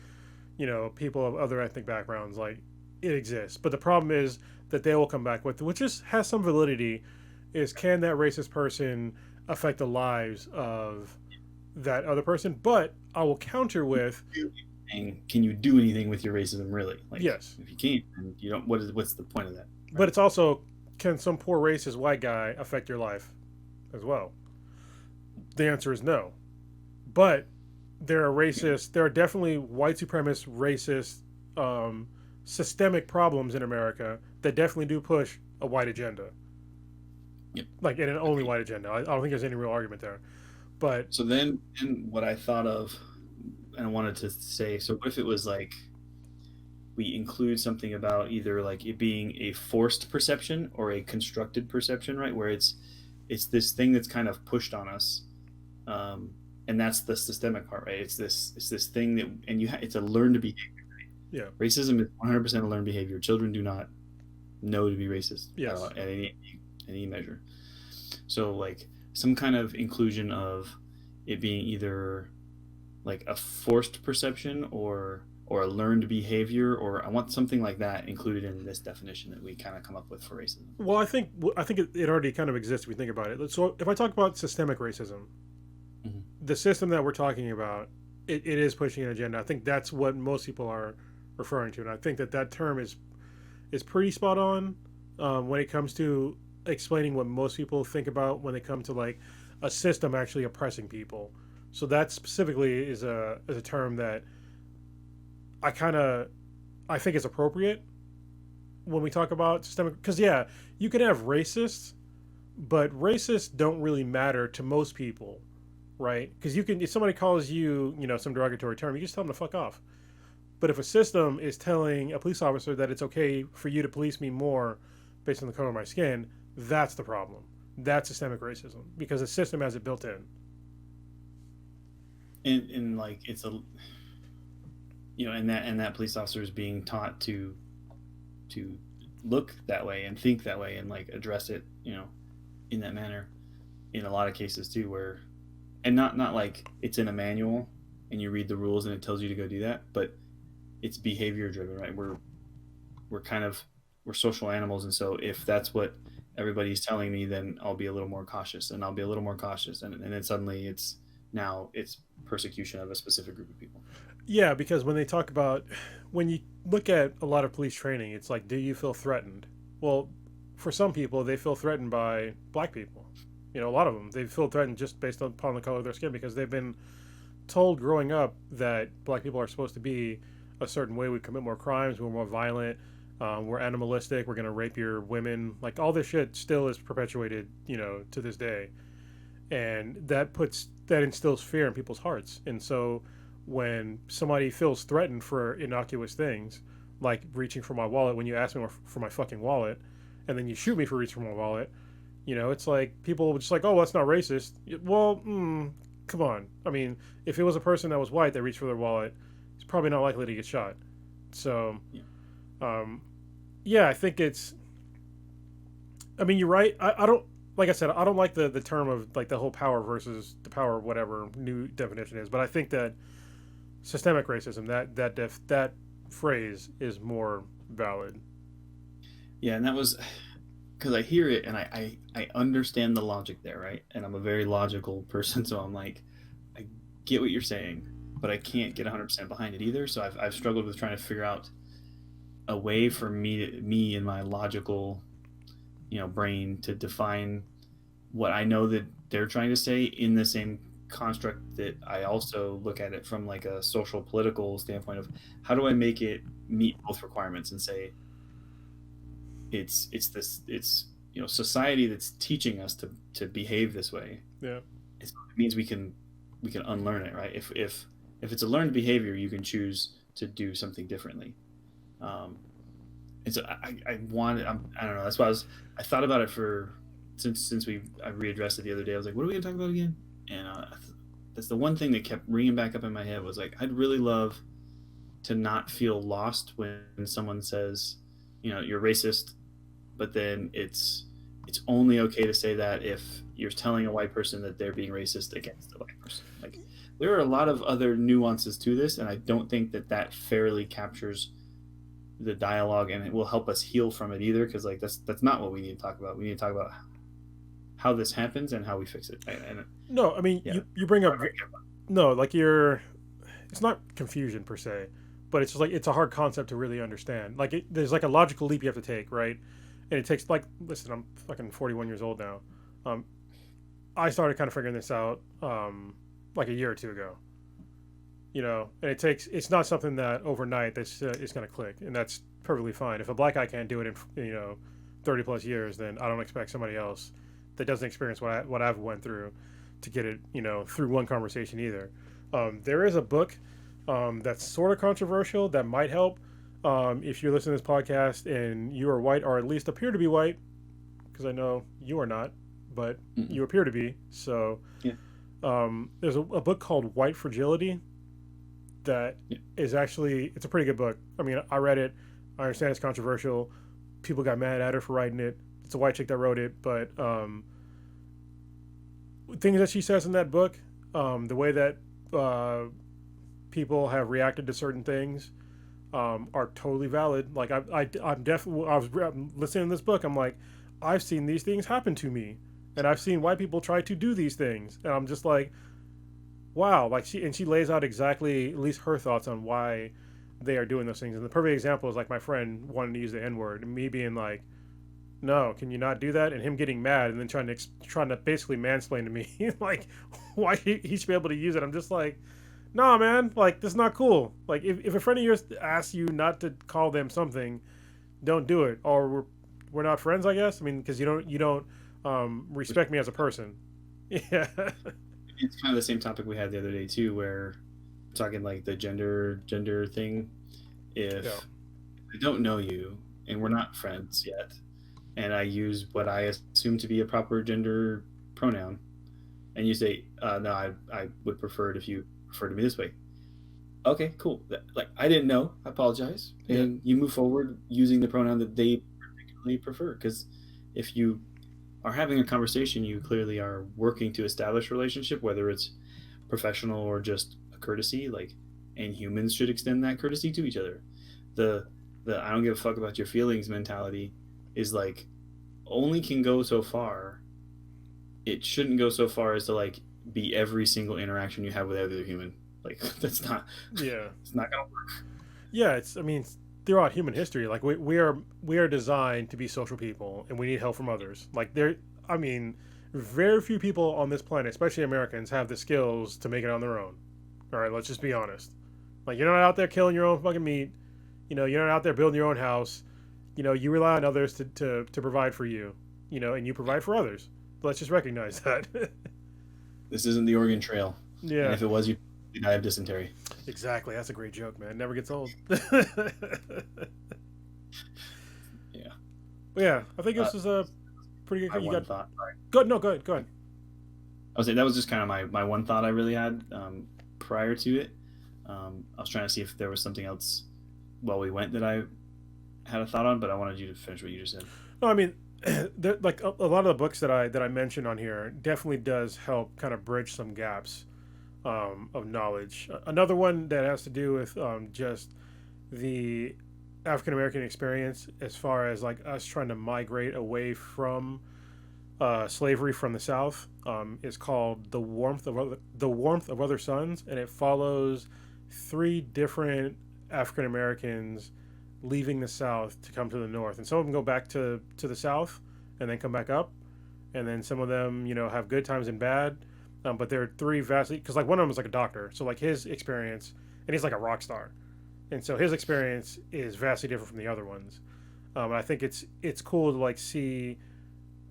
people of other ethnic backgrounds. Like it exists, but the problem is that they will come back with, which has some validity, is can that racist person affect the lives of that other person? But I will counter with, can you do anything with your racism, really? Like, yes. If you can't, then you don't. What's the point of that? Right? But it's also, can some poor racist white guy affect your life as well? The answer is no. But there are definitely white supremacist, racist, systemic problems in America that definitely do push a white agenda. Yep. Like in an only white agenda. I don't think there's any real argument there. But so then what I thought of, and I wanted to say, so what if it was like we include something about either like it being a forced perception or a constructed perception, right? Where it's this thing that's kind of pushed on us, and that's the systemic part, right? It's this thing that, and it's a learned behavior. Right? Yeah, racism is 100% a learned behavior. Children do not know to be racist. Yes. At any measure. So like some kind of inclusion of it being either like a forced perception or a learned behavior, or I want something like that included in this definition that we kind of come up with for racism. Well, I think it already kind of exists if we think about it. So if I talk about systemic racism, mm-hmm. the system that we're talking about, it is pushing an agenda. I think that's what most people are referring to, and I think that term is pretty spot on when it comes to explaining what most people think about when they come to like a system actually oppressing people. So that specifically is a term that I think is appropriate when we talk about systemic, because yeah, you can have racists, but racists don't really matter to most people, right? Because if somebody calls you, some derogatory term, you just tell them to fuck off. But if a system is telling a police officer that it's okay for you to police me more based on the color of my skin, that's the problem. That's systemic racism, because the system has it built in. And like it's a, and that police officer is being taught to look that way and think that way and like address it, in that manner. in a lot of cases too, where, and not like it's in a manual and you read the rules and it tells you to go do that, but it's behavior driven, right? We're kind of, we're social animals, and so if that's what everybody's telling me, then I'll be a little more cautious, and I'll be a little more cautious, and then suddenly it's persecution of a specific group of people. Yeah, because when they talk about, when you look at a lot of police training, it's like, do you feel threatened? Well, for some people, they feel threatened by black people. You know, a lot of them, they feel threatened just based upon the color of their skin because they've been told growing up that black people are supposed to be a certain way. We commit more crimes, we're more violent, we're animalistic, we're going to rape your women. Like, all this shit still is perpetuated, you know, to this day. And that instills fear in people's hearts. And so when somebody feels threatened for innocuous things, like reaching for my wallet when you ask me for my fucking wallet, and then you shoot me for reaching for my wallet, you know, it's like people just like, oh, well, that's not racist. Well, come on. I mean, if it was a person that was white that reached for their wallet, it's probably not likely to get shot. So, um, yeah, I think it's. I mean, you're right. I don't. Like I said, I don't like the term of like the whole power versus the power, whatever new definition is. But I think that systemic racism, that phrase is more valid. Yeah, and that was because I hear it and I understand the logic there, right? And I'm a very logical person, so I'm like, I get what you're saying, but I can't get 100% behind it either. So I've struggled with trying to figure out a way for me and my logical, brain to define what I know that they're trying to say in the same construct that I also look at it from like a social political standpoint of how do I make it meet both requirements and say it's society that's teaching us to behave this way. Yeah. It means we can unlearn it, right? If it's a learned behavior, you can choose to do something differently. And so I don't know. That's why I thought about it for since I readdressed it the other day. I was like, what are we gonna talk about again? And that's the one thing that kept ringing back up in my head was like, I'd really love to not feel lost when someone says, you're racist, but then it's only okay to say that if you're telling a white person that they're being racist against a white person. Like, there are a lot of other nuances to this, and I don't think that fairly captures the dialogue, and it will help us heal from it either. Because like that's not what we need to talk about. We need to talk about how this happens and how we fix it. And No, I mean, yeah. you bring up no, like it's not confusion per se, but it's just like it's a hard concept to really understand. Like there's like a logical leap you have to take, right? And it takes like, listen, I'm fucking 41 years old now. I started kind of figuring this out like a year or two ago. And it's not something that overnight that's is going to click, and that's perfectly fine. If a black guy can't do it in 30 plus years, then I don't expect somebody else that doesn't experience what I've went through to get it through one conversation either. There is a book that's sort of controversial that might help if you're listening to this podcast and you are white or at least appear to be white, because I know you are not, but you appear to be. So yeah. There's a book called White Fragility that is actually, it's a pretty good book. I mean, I read it. I understand it's controversial. People got mad at her for writing it. It's a white chick that wrote it, but things that she says in that book, the way that people have reacted to certain things are totally valid. Like I'm definitely, I'm listening to this book. I'm like, I've seen these things happen to me, and I've seen white people try to do these things, and I'm just like, wow. Like she lays out exactly at least her thoughts on why they are doing those things. And the perfect example is like my friend wanting to use the N-word, and me being like, no, can you not do that? And him getting mad and then trying to basically mansplain to me like why he should be able to use it. I'm just like, nah, man, like that's not cool. Like if a friend of yours asks you not to call them something, don't do it. Or we're not friends, I guess. I mean, because you don't respect me as a person. Yeah. It's kind of the same topic we had the other day too, where we're talking like the gender thing. If I don't know you and we're not friends yet, and I use what I assume to be a proper gender pronoun, and you say, no, I would prefer it if you refer to me this way. Okay, cool. Like, I didn't know. I apologize. And you move forward using the pronoun that they particularly prefer. Because if you are having a conversation, you clearly are working to establish a relationship, whether it's professional or just a courtesy. Like, and humans should extend that courtesy to each other. The I don't give a fuck about your feelings mentality is like only can go so far. It shouldn't go so far as to like be every single interaction you have with other human. Like that's not. Yeah. It's not gonna work. Yeah, I mean, throughout human history, like we are designed to be social people, and we need help from others. Like I mean, very few people on this planet, especially Americans, have the skills to make it on their own. All right, let's just be honest. Like, you're not out there killing your own fucking meat. You're not out there building your own house. You rely on others to provide for you. And you provide for others. Let's just recognize that. This isn't the Oregon Trail. Yeah. And if it was, you'd die of dysentery. Exactly. That's a great joke, man. It never gets old. Yeah. But yeah, I think this is a pretty good. My one thought. Sorry. Good. No, go ahead. I was saying that was just kind of my one thought I really had prior to it. I was trying to see if there was something else while we went that I had a thought on, but I wanted you to finish what you just said. No, I mean, like a lot of the books that I mentioned on here definitely does help kind of bridge some gaps of knowledge. Another one that has to do with just the African American experience, as far as like us trying to migrate away from slavery from the South, is called the warmth of other suns, and it follows 3 different African Americans leaving the South to come to the North, and some of them go back to the South and then come back up, and then some of them have good times and bad, but there are 3 vastly, because like one of them is like a doctor, so like his experience, and he's like a rock star, and so his experience is vastly different from the other ones. And I think it's cool to like see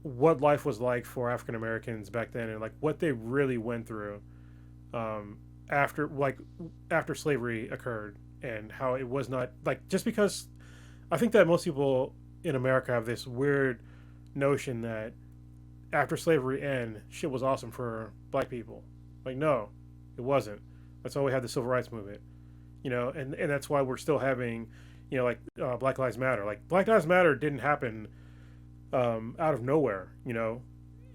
what life was like for African Americans back then, and like what they really went through after slavery occurred, and how it was not like, just because I think that most people in America have this weird notion that after slavery ended, shit was awesome for black people. Like, no, it wasn't. That's why we had the civil rights movement, and that's why we're still having, Black Lives Matter. Like, Black Lives Matter didn't happen out of nowhere.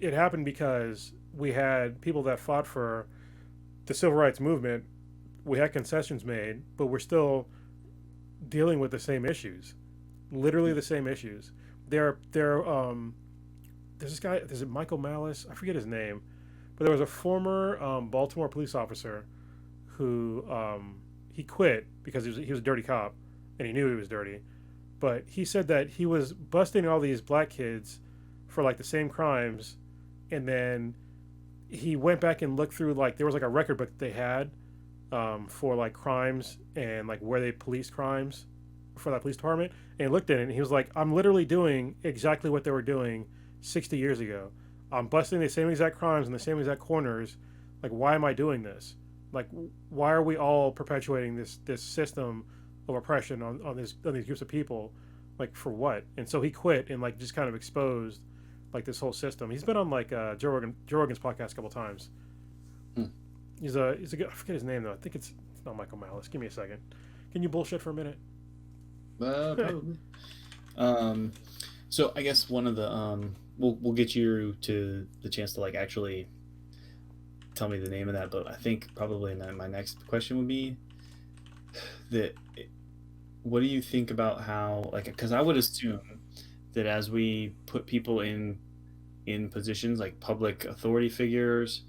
It happened because we had people that fought for the civil rights movement. We had concessions made, but we're still dealing with the same issues, literally the same issues. There's this guy. Is it Michael Malice? I forget his name, but there was a former Baltimore police officer who he quit because he was a dirty cop, and he knew he was dirty. But he said that he was busting all these black kids for like the same crimes, and then he went back and looked through, like, there was like a record book that they had for like crimes and like where they policed crimes for that police department, and he looked at it and he was like, I'm literally doing exactly what they were doing 60 years ago. I'm busting the same exact crimes in the same exact corners. Like, why am I doing this? Like, why are we all perpetuating this system of oppression on these groups of people? Like, for what? And so he quit and like just kind of exposed like this whole system. He's been on like Joe Rogan's podcast a couple times. He's a good, I forget his name though. I think it's not Michael Malice. Give me a second. Can you bullshit for a minute? Probably. So I guess one of the we'll get you to the chance to like actually tell me the name of that, but I think probably my next question would be that what do you think about how, like, because I would assume that as we put people in positions like public authority figures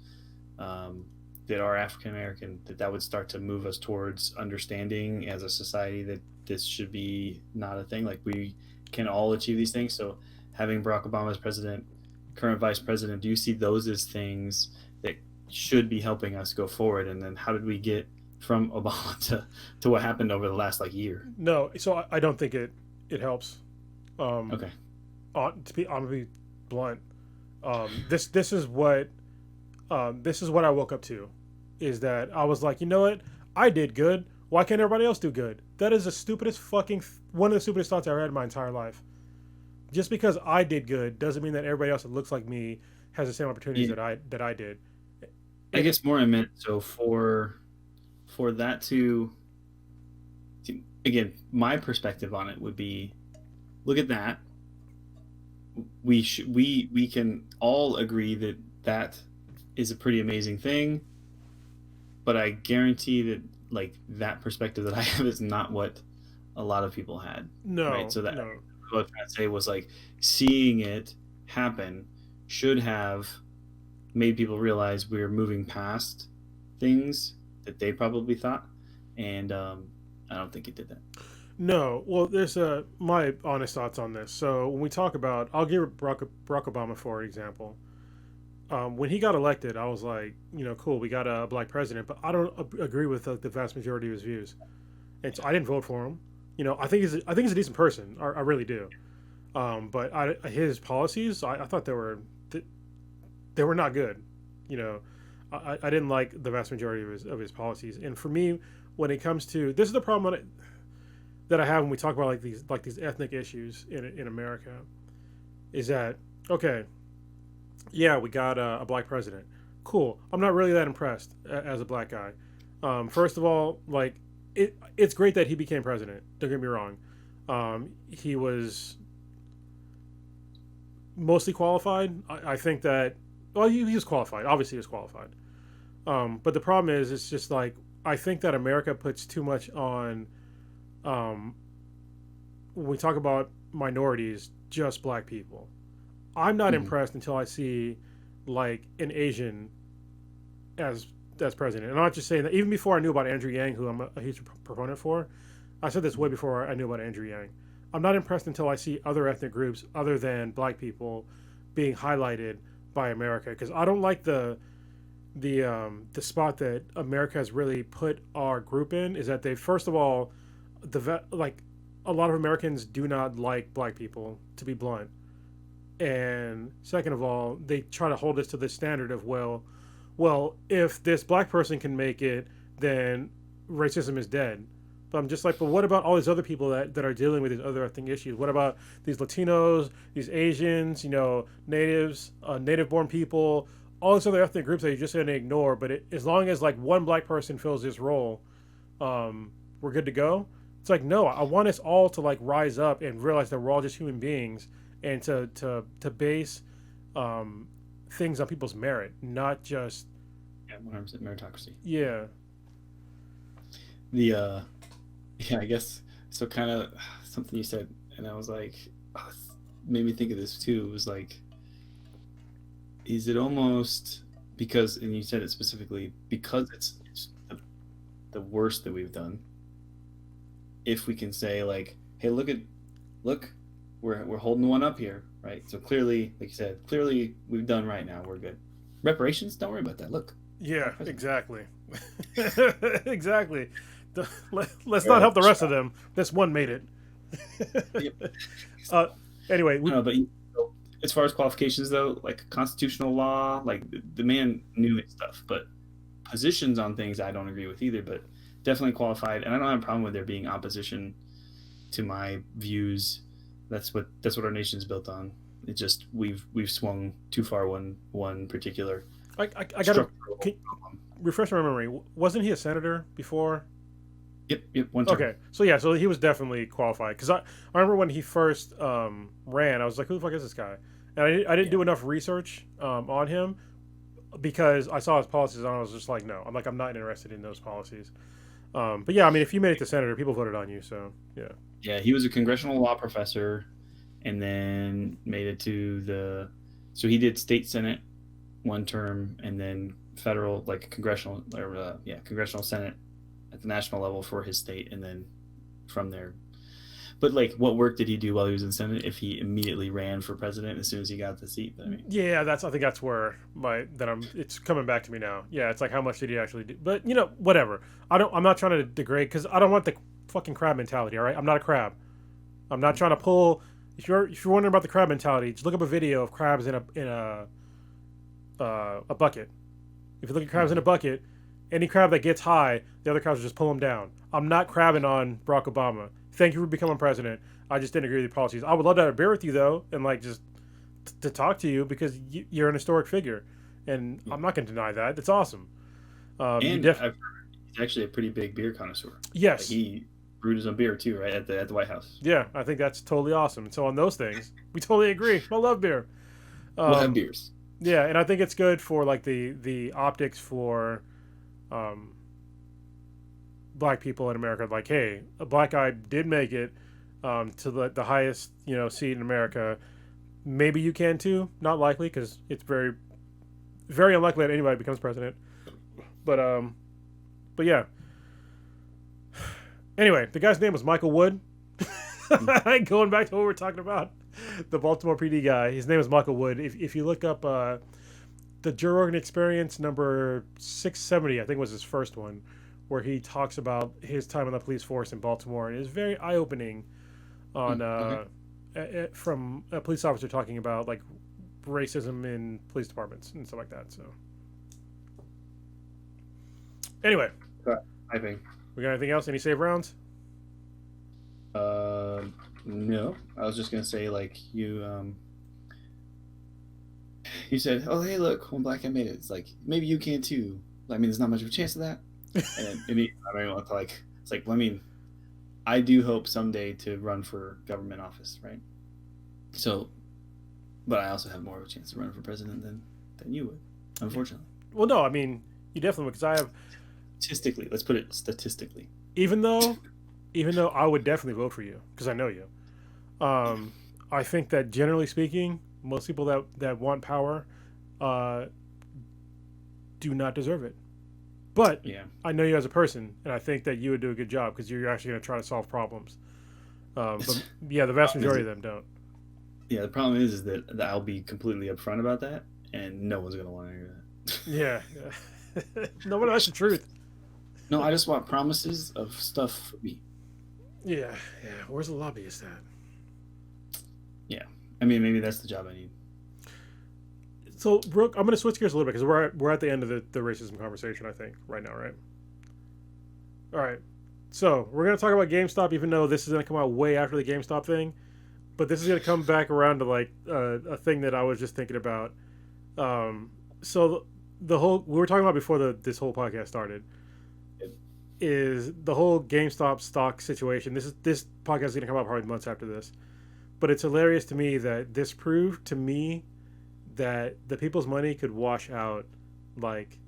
that are African American, that would start to move us towards understanding as a society that this should be not a thing. Like, we can all achieve these things. So having Barack Obama as president, current vice president, do you see those as things that should be helping us go forward? And then how did we get from Obama to what happened over the last like year? No, so I don't think it helps. Okay. I'm gonna be blunt. This is what I woke up to, is that I was like, you know what? I did good. Why can't everybody else do good? That is the stupidest one of the stupidest thoughts I ever had in my entire life. Just because I did good doesn't mean that everybody else that looks like me has the same opportunities that I did. I guess more I meant, so for that to again, my perspective on it would be, look at that, we can all agree that that is a pretty amazing thing, but I guarantee that like that perspective that I have is not what a lot of people had, right? No, So that no. what I was trying to say was like seeing it happen should have made people realize we were moving past things that they probably thought, and I don't think it did that. No, well, there's my honest thoughts on this. So when we talk about, I'll give Barack Obama for example. When he got elected, I was like, cool, we got a black president, but I don't agree with the vast majority of his views, and so I didn't vote for him. I think he's a decent person. I really do. But his policies, I thought they were not good. You know, I didn't like the vast majority of his policies, and for me, when it comes to this is the problem that I have when we talk about like these ethnic issues in America, is that okay? Yeah, we got a black president. Cool. I'm not really that impressed as a black guy. First of all, like it's great that he became president. Don't get me wrong. He was mostly qualified. I think that well, he was qualified. Obviously, he was qualified. But the problem is, it's just like I think that America puts too much on um, when we talk about minorities, just black people. I'm not Mm-hmm. impressed until I see like an Asian as president. And I'm not just saying that. Even before I knew about Andrew Yang, who I'm a huge proponent for, I said this way before I knew about Andrew Yang. I'm not impressed until I see other ethnic groups other than black people being highlighted by America, because I don't like the spot that America has really put our group in. Is that they first of all like a lot of Americans do not like black people, to be blunt, and second of all, they try to hold us to this standard of if this black person can make it, then racism is dead. But I'm just like, but what about all these other people that are dealing with these other ethnic issues? What about these Latinos, these Asians, natives, native born people, all these other ethnic groups that you're just going to ignore? But as long as like one black person fills this role, we're good to go. It's like, no, I want us all to like rise up and realize that we're all just human beings, and to base um, things on people's merit, not just Yeah, 100% meritocracy. yeah. The yeah, I guess so. Kind of something you said, and I was like, oh, made me think of this too. It was like, is it almost because, and you said it specifically because it's the worst that we've done. If we can say like, hey, look, we're holding one up here, right? So clearly, like you said, clearly we've done right now. We're good. Reparations, don't worry about that. Look, Yeah, Black president. exactly. Exactly. Let's not Right. help the rest of them. This one made it. Yep. uh, anyway, I don't know, but as far as qualifications though, like constitutional law, like the man knew his stuff, but positions on things I don't agree with either, but definitely qualified. And I don't have a problem with there being opposition to my views. That's what our nation's built on. It just we've swung too far one particular I got to structural problem. refresh my memory. Wasn't he a senator before? Yep, one term. Okay, so yeah, so he was definitely qualified, because I remember when he first ran, I was like, who the fuck is this guy? And I didn't Yeah. do enough research on him, because I saw his policies and I was just like, no, I'm not interested in those policies. But yeah, I mean, if you made it to senator, people voted on you, so yeah. Yeah, he was a congressional law professor, and then made it to so he did state senate one term, and then federal, like congressional, or congressional senate at the national level for his state, and then from there. But like, what work did he do while he was in Senate if he immediately ran for president as soon as he got the seat? I mean, Yeah, I think that's where it's coming back to me now. Yeah, it's like, how much did he actually do? But whatever. I'm not trying to degrade, because I don't want the fucking crab mentality. All right, I'm not a crab. I'm not trying to pull. If you're wondering about the crab mentality, just look up a video of crabs in a bucket. If you look at crabs in a bucket, any crab that gets high, the other crabs will just pull them down. I'm not crabbing on Barack Obama. Thank you for becoming president. I just didn't agree with the policies. I would love to have a beer with you though, and like just to talk to you, because you're an historic figure, and I'm not going to deny that. It's awesome. and I've heard he's actually a pretty big beer connoisseur. Like Yes. he brewed his own beer too, right, at the White House. Yeah, I think that's totally awesome. And so on those things, we totally agree. I love beer. We'll have beers. Yeah, and I think it's good for like the optics for black people in America. Like, hey, a black guy did make it to the highest seat in America. Maybe you can too. Not likely, because it's very very unlikely that anybody becomes president. But yeah. Anyway, the guy's name was Michael Wood. Going back to what we're talking about, the Baltimore PD guy. His name is Michael Wood. If you look up the Joe Rogan Experience number 670, I think was his first one, where he talks about his time in the police force in Baltimore, and it's very eye opening on from a police officer talking about like racism in police departments and stuff like that. So anyway, I think. we got anything else? Any save rounds? No. I was just gonna say, like, you said, "Oh, hey, look, one black guy made it." It's like, maybe you can too. I mean, there's not much of a chance of that. And I mean, it's like, well, I mean, I do hope someday to run for government office, right? So, but I also have more of a chance of running for president than you would, unfortunately. Well, no, I mean, you definitely would, because I have. Statistically, let's put it statistically. Even though I would definitely vote for you because I know you. I think that generally speaking, most people that want power do not deserve it. But Yeah. I know you as a person, and I think that you would do a good job because you're actually going to try to solve problems. But yeah, the vast majority of them don't. Yeah, the problem is that I'll be completely upfront about that, and no one's gonna want to hear that. Yeah. No, but that's the truth. No, I just want promises of stuff for me. Yeah. Where's the lobbyist at? Yeah, I mean, maybe that's the job I need. So, Brooke, I'm going to switch gears a little bit because we're at the end of the racism conversation, I think, right now, right? All right. So, we're going to talk about GameStop, even though this is going to come out way after the GameStop thing. But this is going to come back around to, like, a thing that I was just thinking about. So, the whole... We were talking about before this whole podcast started. Is the whole GameStop stock situation. This podcast is going to come out probably months after this. But it's hilarious to me that this proved to me that the people's money could wash out like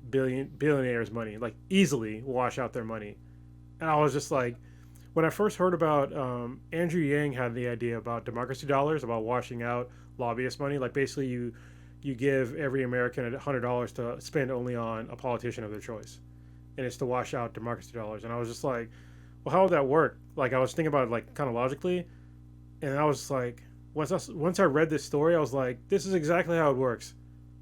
billionaires' money, like easily wash out their money. And I was just like, when I first heard about Andrew Yang had the idea about democracy dollars, about washing out lobbyist money, like basically you give every American $100 to spend only on a politician of their choice, and it's to wash out democracy dollars. And I was just like, well, how would that work? Like I was thinking about it like kind of logically, and I was like, once I read this story, I was like, this is exactly how it works.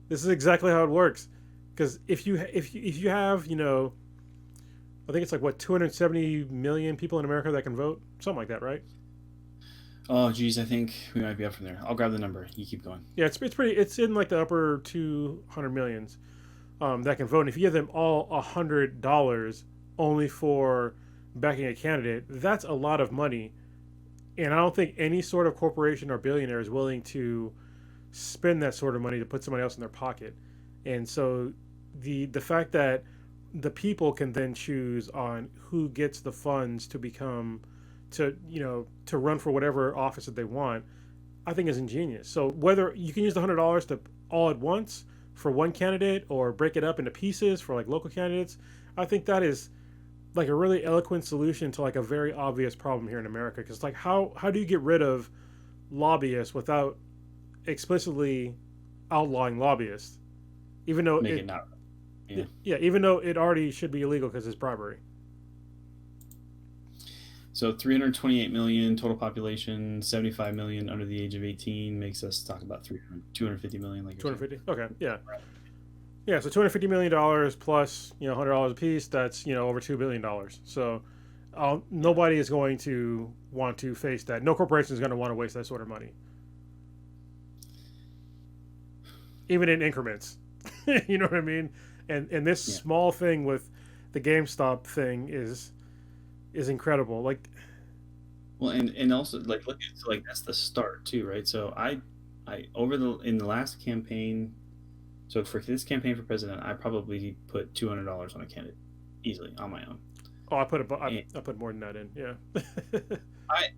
This is exactly how it works. Because if you have, I think it's like what 270 million people in America that can vote, something like that, right? Oh, geez, I think we might be up from there. I'll grab the number. You keep going. Yeah, it's in like the upper 200 millions that can vote. And if you give them all $100 only for backing a candidate, that's a lot of money. And I don't think any sort of corporation or billionaire is willing to spend that sort of money to put somebody else in their pocket. And so the fact that the people can then choose on who gets the funds to run for whatever office that they want, I think is ingenious. So whether you can use the $100 to all at once for one candidate or break it up into pieces for like local candidates, I think that is like a really eloquent solution to like a very obvious problem here in America. Because like how do you get rid of lobbyists without explicitly outlawing lobbyists, even though even though it already should be illegal because it's bribery. So 328 million total population, 75 million under the age of 18 makes us talk about 250 million. Like 250. Okay, yeah. Yeah, so $250 million plus, $100 a piece, that's, over $2 billion. So nobody is going to want to face that. No corporation is going to want to waste that sort of money. Even in increments. You know what I mean? And this small thing with the GameStop thing is incredible. Like, well, and also like look at like that's the start too, right? So I in the last campaign. So for this campaign for president, I probably put $200 on a candidate easily on my own. Oh, And I put more than that in. Yeah. I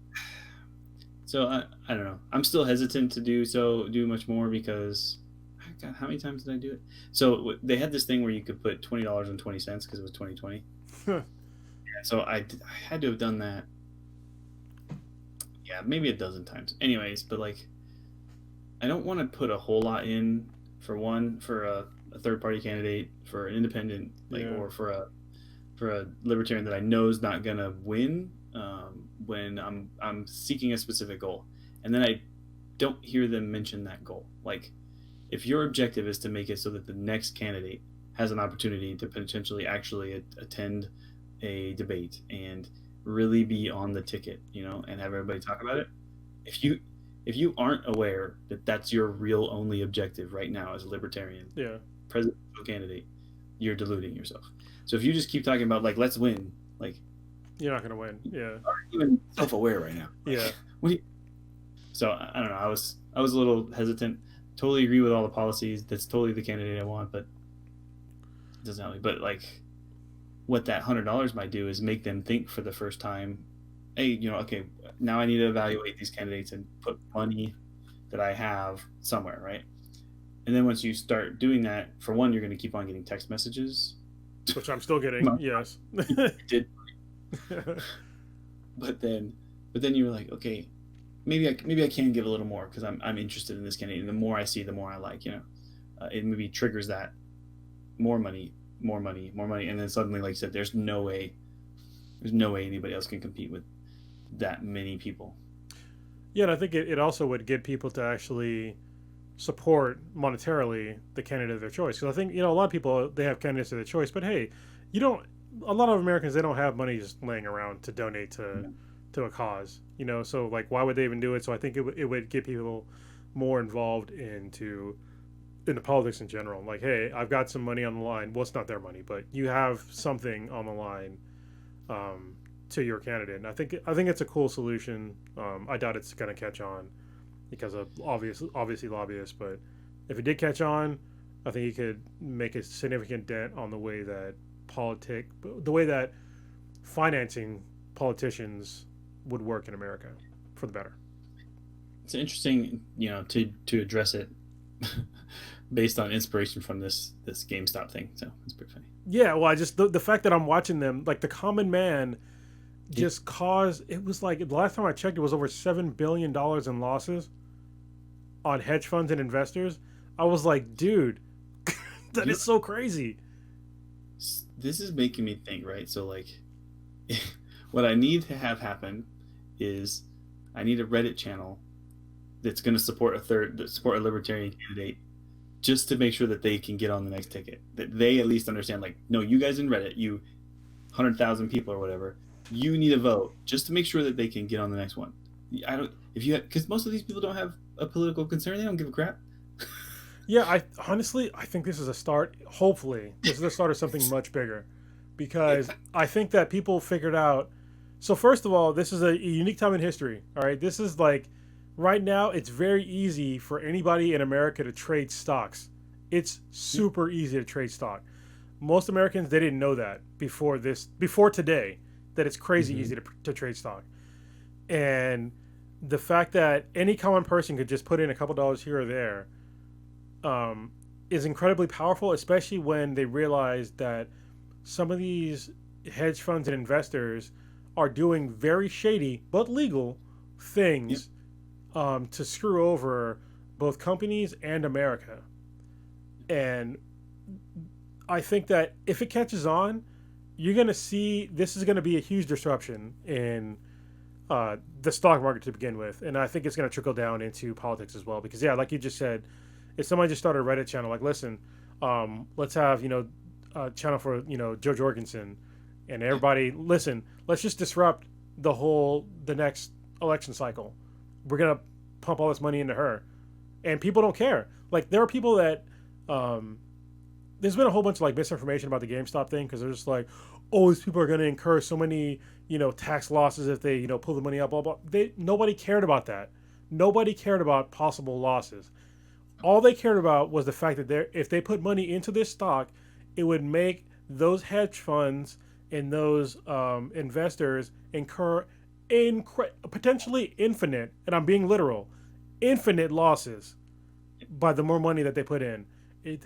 so I don't know. I'm still hesitant to do much more because God, how many times did I do it? So they had this thing where you could put $20.20 because it was 2020. And so I had to have done that. Yeah, maybe a dozen times. Anyways, but like I don't want to put a whole lot in for a third party candidate, for an independent, like, Yeah. or for a libertarian that I know is not gonna win, when I'm seeking a specific goal, and then I don't hear them mention that goal. Like, if your objective is to make it so that the next candidate has an opportunity to potentially actually attend a debate and really be on the ticket, and have everybody talk about it, if you aren't aware that that's your real only objective right now as a libertarian Yeah. presidential candidate, you're deluding yourself. So if you just keep talking about, like, let's win, like, You're not gonna win. Yeah. aren't even self-aware right now. Yeah. What do you, so I don't know. I was a little hesitant. Totally agree with all the policies. That's totally the candidate I want, but it doesn't help me. But like, what that $100 might do is make them think for the first time, hey, okay, now I need to evaluate these candidates and put money that I have somewhere, right? And then once you start doing that, for one, you're going to keep on getting text messages. Which I'm still getting. Yes. Did, but then you were like, okay, maybe I can give a little more because I'm interested in this candidate, and the more I see, the more I like. It maybe triggers that more money, more money, more money, and then suddenly, like you said, there's no way anybody else can compete with that many people. Yeah, and I think it also would get people to actually support monetarily the candidate of their choice. Because I think a lot of people, they have candidates of their choice, but hey, you don't. A lot of Americans, they don't have money just laying around to donate to a cause. So like, why would they even do it? So I think it would get people more involved into politics in general. Like, hey, I've got some money on the line. Well, it's not their money, but you have something on the line to your candidate. And I think it's a cool solution. I doubt it's going to catch on because of obviously lobbyists, but if it did catch on, I think you could make a significant dent on the way that financing politicians would work in America for the better. It's interesting, to address it based on inspiration from this GameStop thing. So it's pretty funny. Yeah, well, I just the fact that I'm watching them, like the common man, just caused. It was like the last time I checked, it was over $7 billion in losses on hedge funds and investors. I was like, dude, that is so crazy. This is making me think, right? So like, what I need to have happen is I need a Reddit channel that's going to support a libertarian candidate, just to make sure that they can get on the next ticket. That they at least understand, like, no, you guys in Reddit, you 100,000 people or whatever, you need a vote just to make sure that they can get on the next one. Because most of these people don't have a political concern. They don't give a crap. Yeah, I think this is a start. Hopefully, this is the start of something much bigger, because I think that people figured out. So first of all, this is a unique time in history. All right, this is like right now. It's very easy for anybody in America to trade stocks. It's super easy to trade stock. Most Americans, they didn't know that before today, that it's crazy easy to trade stock, and the fact that any common person could just put in a couple dollars here or there. Is incredibly powerful, especially when they realize that some of these hedge funds and investors are doing very shady but legal things to screw over both companies and America. And I think that if it catches on, you're going to see this is going to be a huge disruption in the stock market to begin with. And I think it's going to trickle down into politics as well. Because, yeah, like you just said, if somebody just started a Reddit channel, like, listen, let's have, a channel for, Jo Jorgensen, and everybody, listen, let's just disrupt the next election cycle. We're going to pump all this money into her. And people don't care. Like, there are people that, there's been a whole bunch of, like, misinformation about the GameStop thing, because they're just like, oh, these people are going to incur so many, tax losses if they, pull the money up, blah, blah. Nobody cared about that. Nobody cared about possible losses. All they cared about was the fact that if they put money into this stock, it would make those hedge funds and those investors incur potentially infinite, and I'm being literal, infinite losses by the more money that they put in.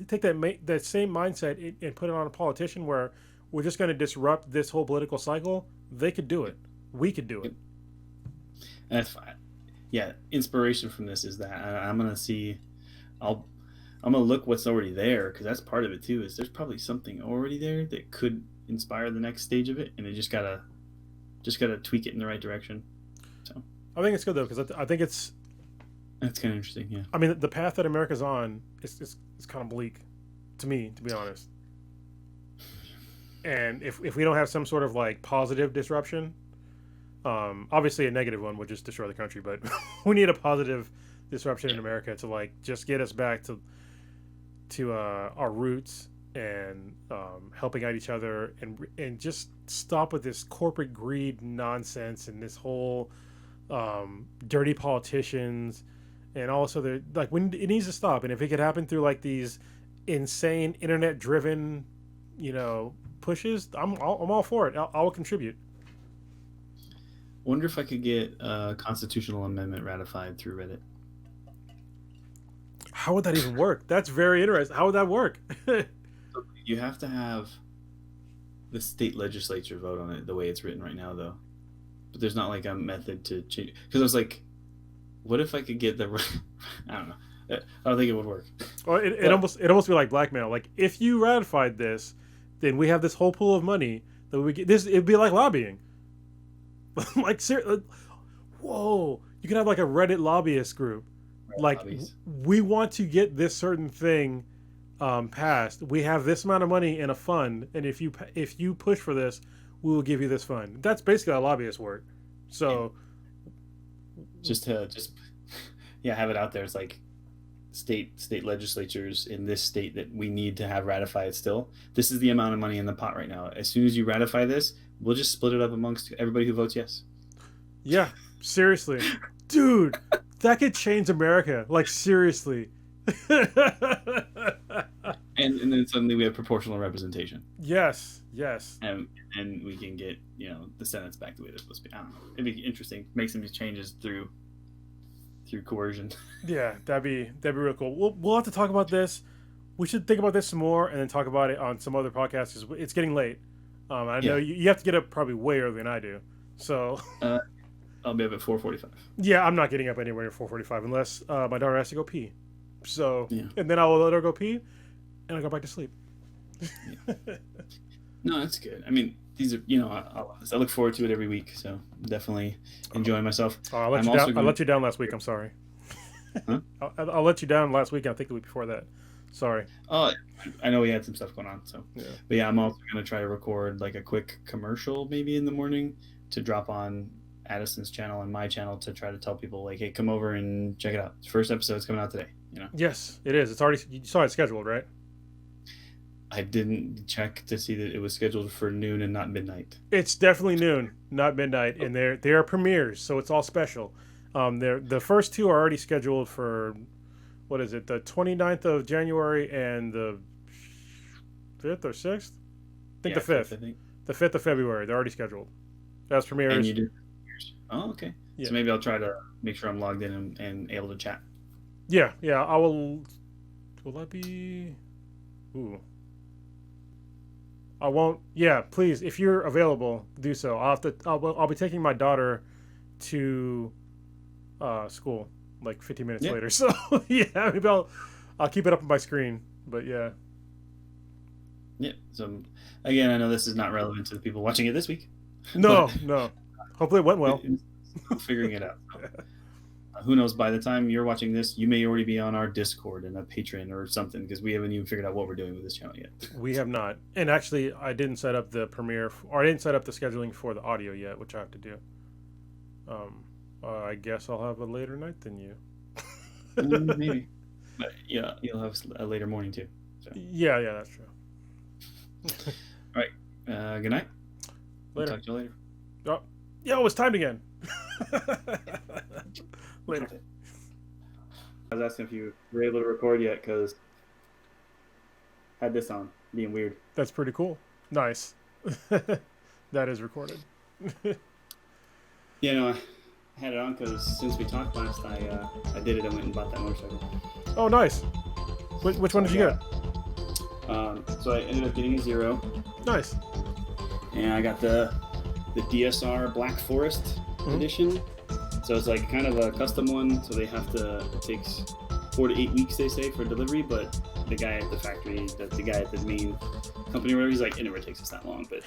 Take that same mindset and put it on a politician where we're just going to disrupt this whole political cycle. They could do it. We could do it. And that's fine. Yeah, inspiration from this is that I'm gonna see. I'm gonna look what's already there, because that's part of it too. Is there's probably something already there that could inspire the next stage of it, and it just gotta tweak it in the right direction. So I think it's good though, because I think it's. That's kind of interesting. Yeah. I mean, the path that America's on is kind of bleak, to me, to be honest. And if we don't have some sort of like positive disruption, obviously a negative one would just destroy the country, but we need a positive disruption in America to like just get us back to our roots and helping out each other and just stop with this corporate greed nonsense and this whole dirty politicians and also they're like when it needs to stop. And if it could happen through like these insane internet driven pushes, I'm all for it. I will contribute. Wonder if I could get a constitutional amendment ratified through Reddit. How would that even work? That's very interesting. How would that work? You have to have the state legislature vote on it the way it's written right now, though. But there's not like a method to change. Because I was like, what if I could get the? I don't know. I don't think it would work. Well, it almost be like blackmail. Like if you ratified this, then we have this whole pool of money that we get. This it'd be like lobbying. Like whoa! You could have like a Reddit lobbyist group. Like we want to get this certain thing passed. We have this amount of money in a fund, and if you push for this, we will give you this fund. That's basically how lobbyists work. So just have it out there. It's like state legislatures in this state that we need to have ratified still. This is the amount of money in the pot right now. As soon as you ratify this, we'll just split it up amongst everybody who votes yes. Yeah, seriously. Dude, that could change America. Like, seriously. and then suddenly we have proportional representation. Yes. And we can get, the Senate's back the way they're supposed to be. I don't know. It'd be interesting. Make some changes through coercion. Yeah, that'd be real cool. We'll have to talk about this. We should think about this some more and then talk about it on some other podcasts because it's getting late. I know you have to get up probably way earlier than I do. So I'll be up at 4:45. Yeah, I'm not getting up anywhere at 4:45 unless my daughter has to go pee. So and then I will let her go pee and I'll go back to sleep. Yeah. No, that's good. I mean, these are I look forward to it every week, so definitely enjoying myself. Oh, I let you down last week. I'm sorry. Huh? I'll let you down last week. I think the week before that. Sorry. Oh, I know we had some stuff going on. So, But yeah, I'm also gonna try to record like a quick commercial maybe in the morning to drop on Addison's channel and my channel to try to tell people like, hey, come over and check it out. First episode's coming out today. Yes, it is. It's already. You saw it scheduled, right? I didn't check to see that it was scheduled for noon and not midnight. It's definitely noon, not midnight, and they are premieres, so it's all special. The first two are already scheduled for, what is it, the 29th of January and the 5th or 6th? I think the 5th. I think. The 5th of February. They're already scheduled. That's premieres. And you do premieres. Oh, okay. Yeah. So maybe I'll try to make sure I'm logged in and able to chat. Yeah. I will. Will I be? Ooh. I won't. Yeah, please. If you're available, do so. I'll be taking my daughter to school like 15 minutes later. So yeah, maybe I'll keep it up on my screen. But yeah. Yeah. So again, I know this is not relevant to the people watching it this week. No. Hopefully it went well. Figuring it out. Who knows? By the time you're watching this, you may already be on our Discord and a Patreon or something because we haven't even figured out what we're doing with this channel yet. We have not. And actually, I didn't set up the premiere, or I didn't set up the scheduling for the audio yet, which I have to do. I guess I'll have a later night than you. Maybe. But yeah, you'll have a later morning too. So. Yeah, that's true. All right. Good night. Later. We'll talk to you later. Oh, yo, it's timed again. Later. I was asking if you were able to record yet because I had this on, being weird. That's pretty cool. Nice. that is recorded. Yeah, no, I had it on because since we talked last, I did it. I went and bought that motorcycle. Oh, nice. Which one did you get? So I ended up getting a Zero, Nice. and I got the DSR Black Forest edition. So it's like kind of a custom one. So they have to. It takes 4 to 8 weeks, they say, for delivery. But the guy at the factory, the guy at the main company, or whatever, he's like, it never takes us that long. But